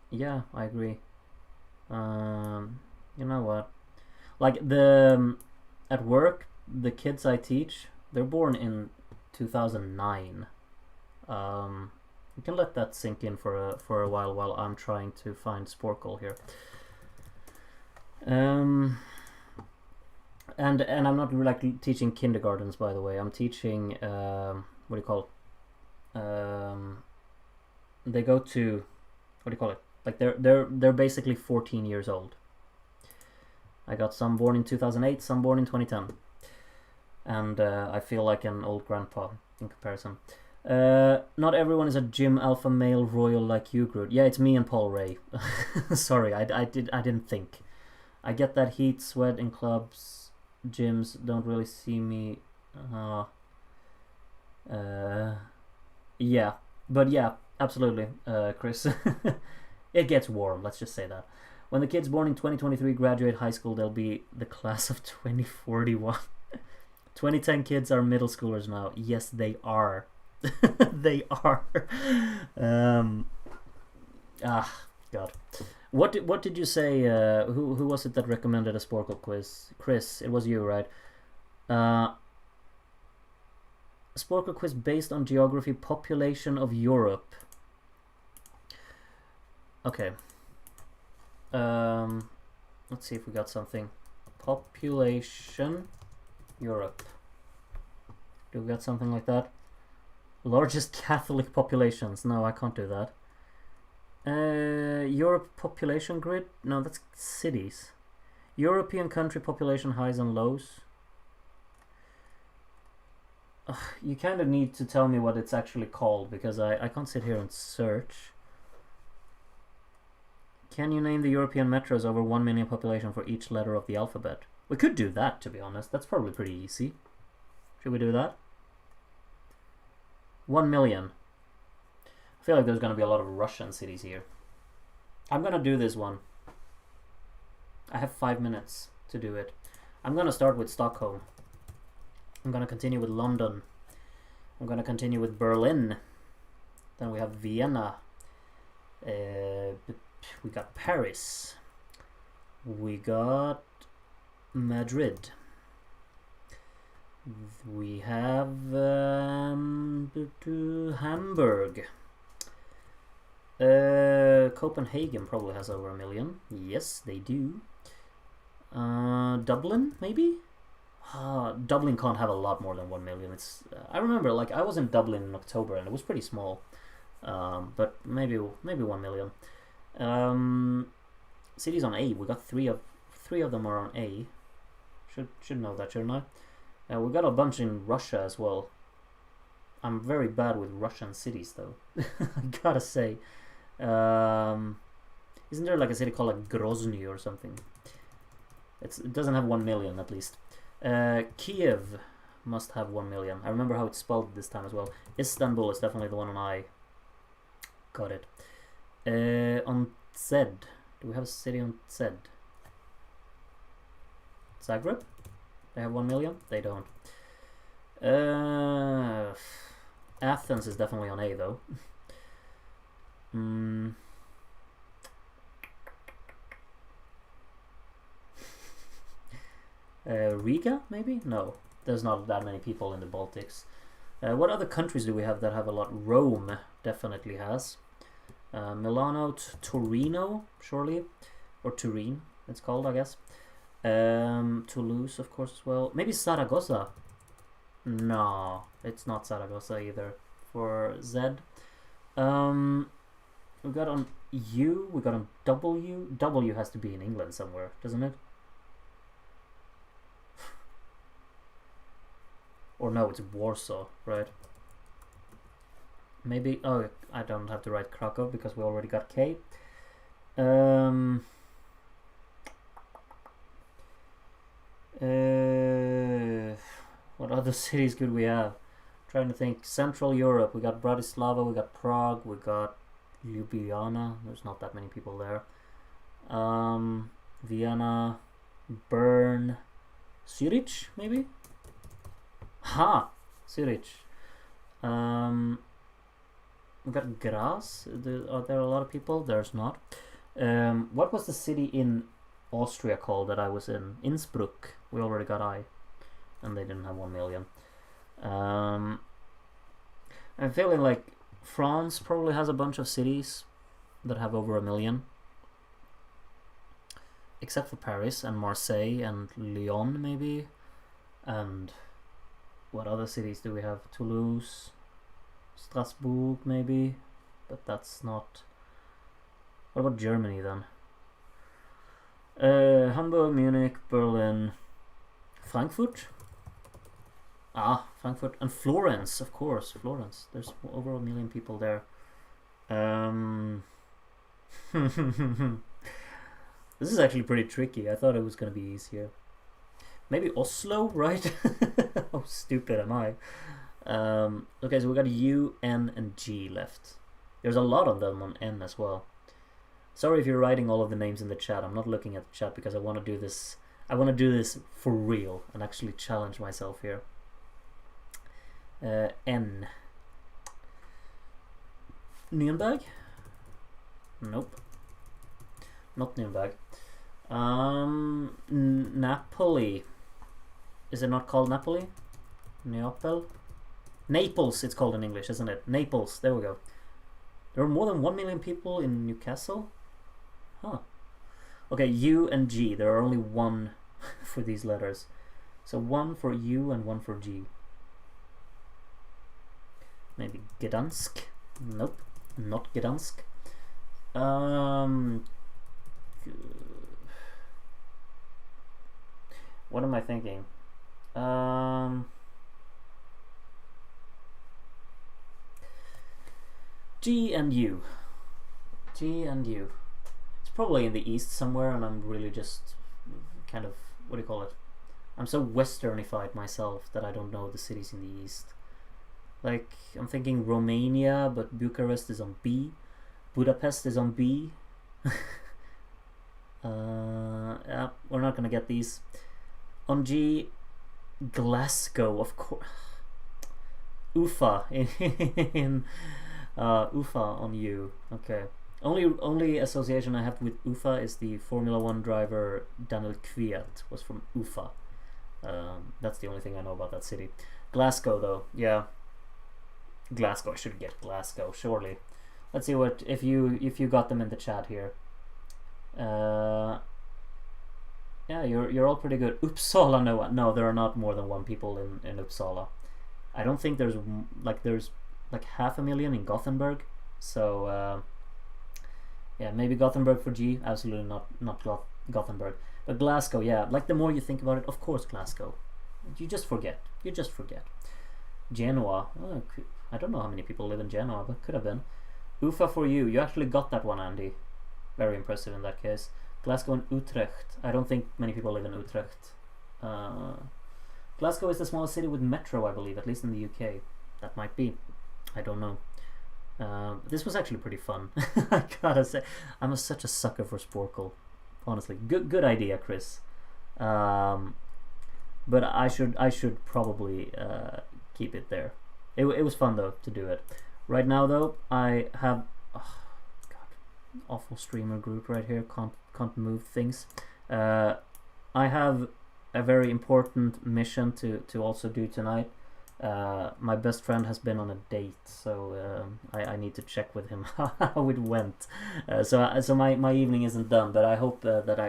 Yeah, I agree. You know what? Like at work, the kids I teach, they're born in 2009. You can let that sink in for a while I'm trying to find Sporkle here. And I'm not like teaching kindergartens, by the way. I'm teaching what do you call it? They go to, what do you call it? Like they're basically 14 years old. I got some born in 2008, some born in 2010, and I feel like an old grandpa in comparison. Not everyone is a gym alpha male royal like you, Groot. Yeah, it's me and Paul Ray. Sorry, I didn't think. I get that heat, sweat in clubs, gyms don't really see me. Yeah, but yeah, absolutely, Chris. It gets warm. Let's just say that. When the kids born in 2023 graduate high school, they'll be the class of 2041. 2010 kids are middle schoolers now. Yes, they are. They are. God. What did you say? Who was it that recommended a Sporkle quiz? Chris, it was you, right? Sporkle quiz based on geography, population of Europe. Okay. Let's see if we got something. Population Europe. Do we got something like that? Largest Catholic populations. No, I can't do that. Europe population grid? No, that's cities. European country population highs and lows. You kind of need to tell me what it's actually called, because I can't sit here and search. Can you name the European metros over 1 million population for each letter of the alphabet? We could do that, to be honest. That's probably pretty easy. Should we do that? 1 million. I feel like there's going to be a lot of Russian cities here. I'm going to do this one. I have 5 minutes to do it. I'm going to start with Stockholm. I'm going to continue with London. I'm going to continue with Berlin. Then we have Vienna. We got Paris. We got Madrid. We have Hamburg. Copenhagen probably has over 1 million. Yes, they do. Dublin, maybe? Dublin can't have a lot more than 1 million. It's I remember, like, I was in Dublin in October and it was pretty small. But maybe 1 million. Cities on A. We got three of them are on A. Should know that, shouldn't I? We got a bunch in Russia as well. I'm very bad with Russian cities, though. I gotta say. Isn't there like a city called like Grozny or something? It doesn't have 1 million at least. Kiev must have 1 million. I remember how it's spelled this time as well. Istanbul is definitely the one on I. Got it. On Z. Do we have a city on Z? Zagreb? They have 1 million? They don't. Athens is definitely on A though. Riga, maybe? No, there's not that many people in the Baltics. What other countries do we have that have a lot? Rome definitely has. Milano, Torino, surely, or Turin, it's called, I guess. Toulouse, of course, as well. Maybe Zaragoza. No, it's not Zaragoza either. For Z, we got on U. We got on W. W has to be in England somewhere, doesn't it? Or no, it's Warsaw, right? Maybe. Oh, I don't have to write Krakow because we already got K. What other cities could we have? Trying to think. Central Europe. We got Bratislava. We got Prague. We got Ljubljana. There's not that many people there. Vienna, Bern, Zurich, maybe. Ha, Zurich. We got Graz. Are there a lot of people? There's not. What was the city in Austria called that I was in? Innsbruck. We already got I, and they didn't have 1 million. I'm feeling like France probably has a bunch of cities that have over 1 million, except for Paris and Marseille and Lyon, maybe. And what other cities do we have? Toulouse, Strasbourg, maybe, but that's not. What about Germany then? Hamburg, Munich, Berlin, Frankfurt. Frankfurt and Florence, of course. Florence. There's over 1 million people there. This is actually pretty tricky. I thought it was gonna be easier. Maybe Oslo, right? How stupid am I? Okay, so we got U, N, and G left. There's a lot of them on N as well. Sorry if you're writing all of the names in the chat. I'm not looking at the chat because I want to do this. I want to do this for real and actually challenge myself here. N. Nuremberg? Nope. Not Nuremberg. Napoli. Is it not called Napoli? Neapel? Naples, it's called in English, isn't it? Naples, there we go. There are more than 1 million people in Newcastle? Huh. Okay, U and G. There are only one for these letters. So one for U and one for G. Maybe Gdansk? Nope, not Gdansk. What am I thinking? G and U. G and U. It's probably in the east somewhere, and I'm really just kind of, what do you call it? I'm so westernified myself that I don't know the cities in the east. Like, I'm thinking Romania, but Bucharest is on B. Budapest is on B. Yeah, we're not gonna get these. On G, Glasgow, of course. Ufa in Ufa on U. Okay. Only association I have with Ufa is the Formula 1 driver Daniel Kvyat was from Ufa. That's the only thing I know about that city. Glasgow, though, yeah. Glasgow, I should get Glasgow, surely. Let's see what if you got them in the chat here. Yeah, you're all pretty good. Uppsala, no, there are not more than one people in Uppsala. I don't think there's like 500,000 in Gothenburg. So yeah, maybe Gothenburg for G. Absolutely not Gothenburg. But Glasgow, yeah. Like, the more you think about it, of course Glasgow. You just forget. Genoa. Oh, I don't know how many people live in Genoa, but could have been. Ufa for you. You actually got that one, Andy. Very impressive in that case. Glasgow and Utrecht. I don't think many people live in Utrecht. Glasgow is the smallest city with metro, I believe, at least in the UK. That might be. I don't know. This was actually pretty fun. I gotta say, I'm such a sucker for Sporkle. Honestly, good idea, Chris. But I should probably keep it there. It was fun though to do it. Right now though, I have awful streamer group right here. Can't move things. I have a very important mission to also do tonight. My best friend has been on a date, so I need to check with him how it went. So my evening isn't done, but I hope that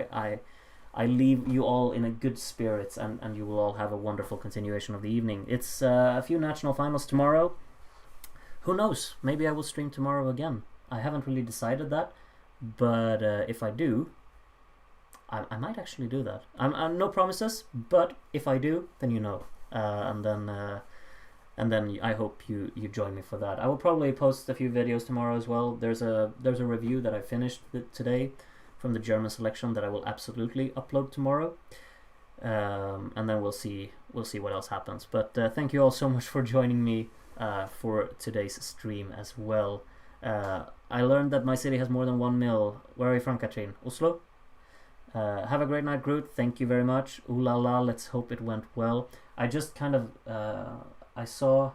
I leave you all in a good spirits, and you will all have a wonderful continuation of the evening. It's a few national finals tomorrow. Who knows? Maybe I will stream tomorrow again. I haven't really decided that, but if I do, I might actually do that. I'm no promises, but if I do, then you know, and then I hope you join me for that. I will probably post a few videos tomorrow as well. There's a review that I finished today from the German selection that I will absolutely upload tomorrow, and then we'll see what else happens. But thank you all so much for joining me for today's stream as well. I learned that my city has more than 1 mil. Where are you from, Katrin? Oslo? Have a great night, Groot. Thank you very much. Ooh la la, let's hope it went well. I just kind of I saw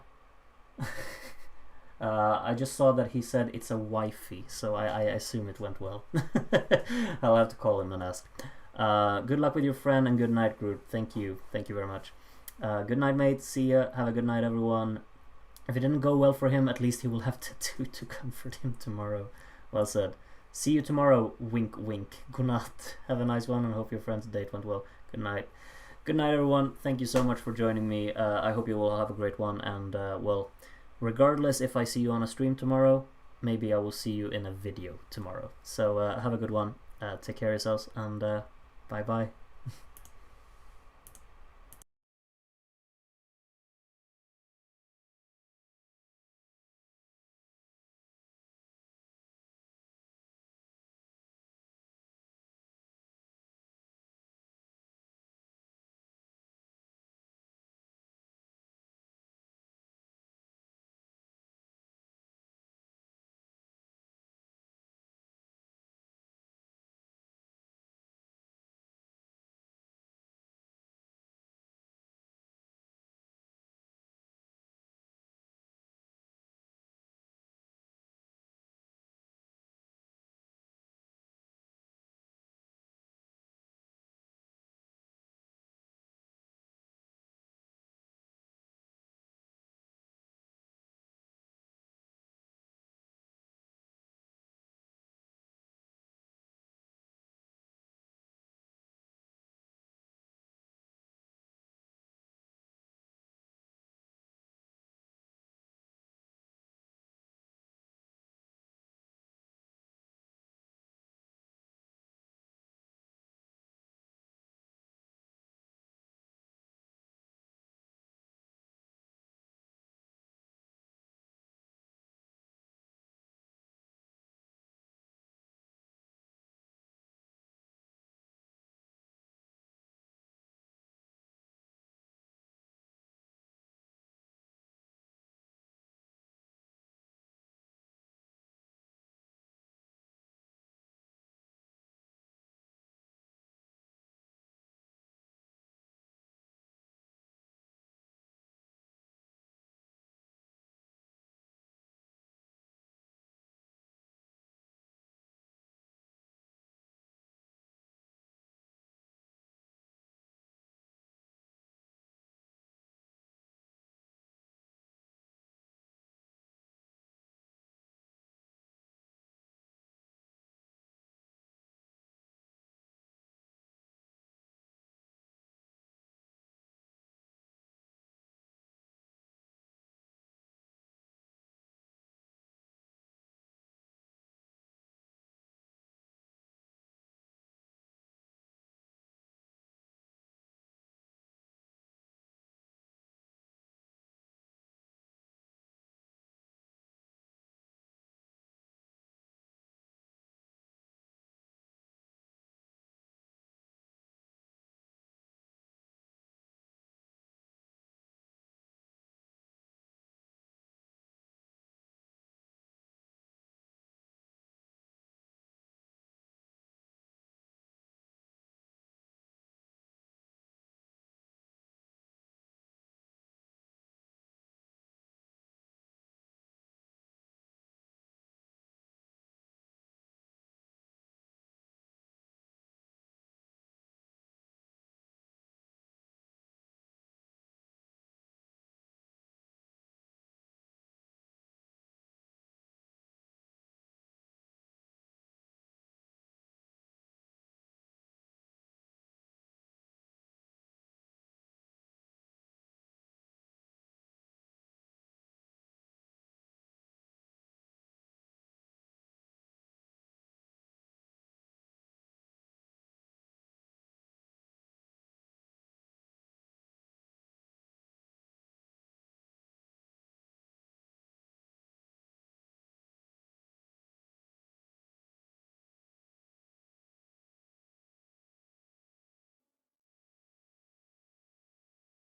I just saw that he said it's a wifey, so I assume it went well. I'll have to call him and ask. Good luck with your friend, and good night, Groot. Thank you very much. Good night, mate. See ya. Have a good night, everyone. If it didn't go well for him, at least he will have to comfort him tomorrow. Well said. See you tomorrow. Wink, wink. Good night. Have a nice one, and hope your friend's date went well. Good night. Good night, everyone. Thank you so much for joining me. I hope you will have a great one, and well, regardless if I see you on a stream tomorrow, maybe I will see you in a video tomorrow. So have a good one. Take care of yourselves, and bye bye.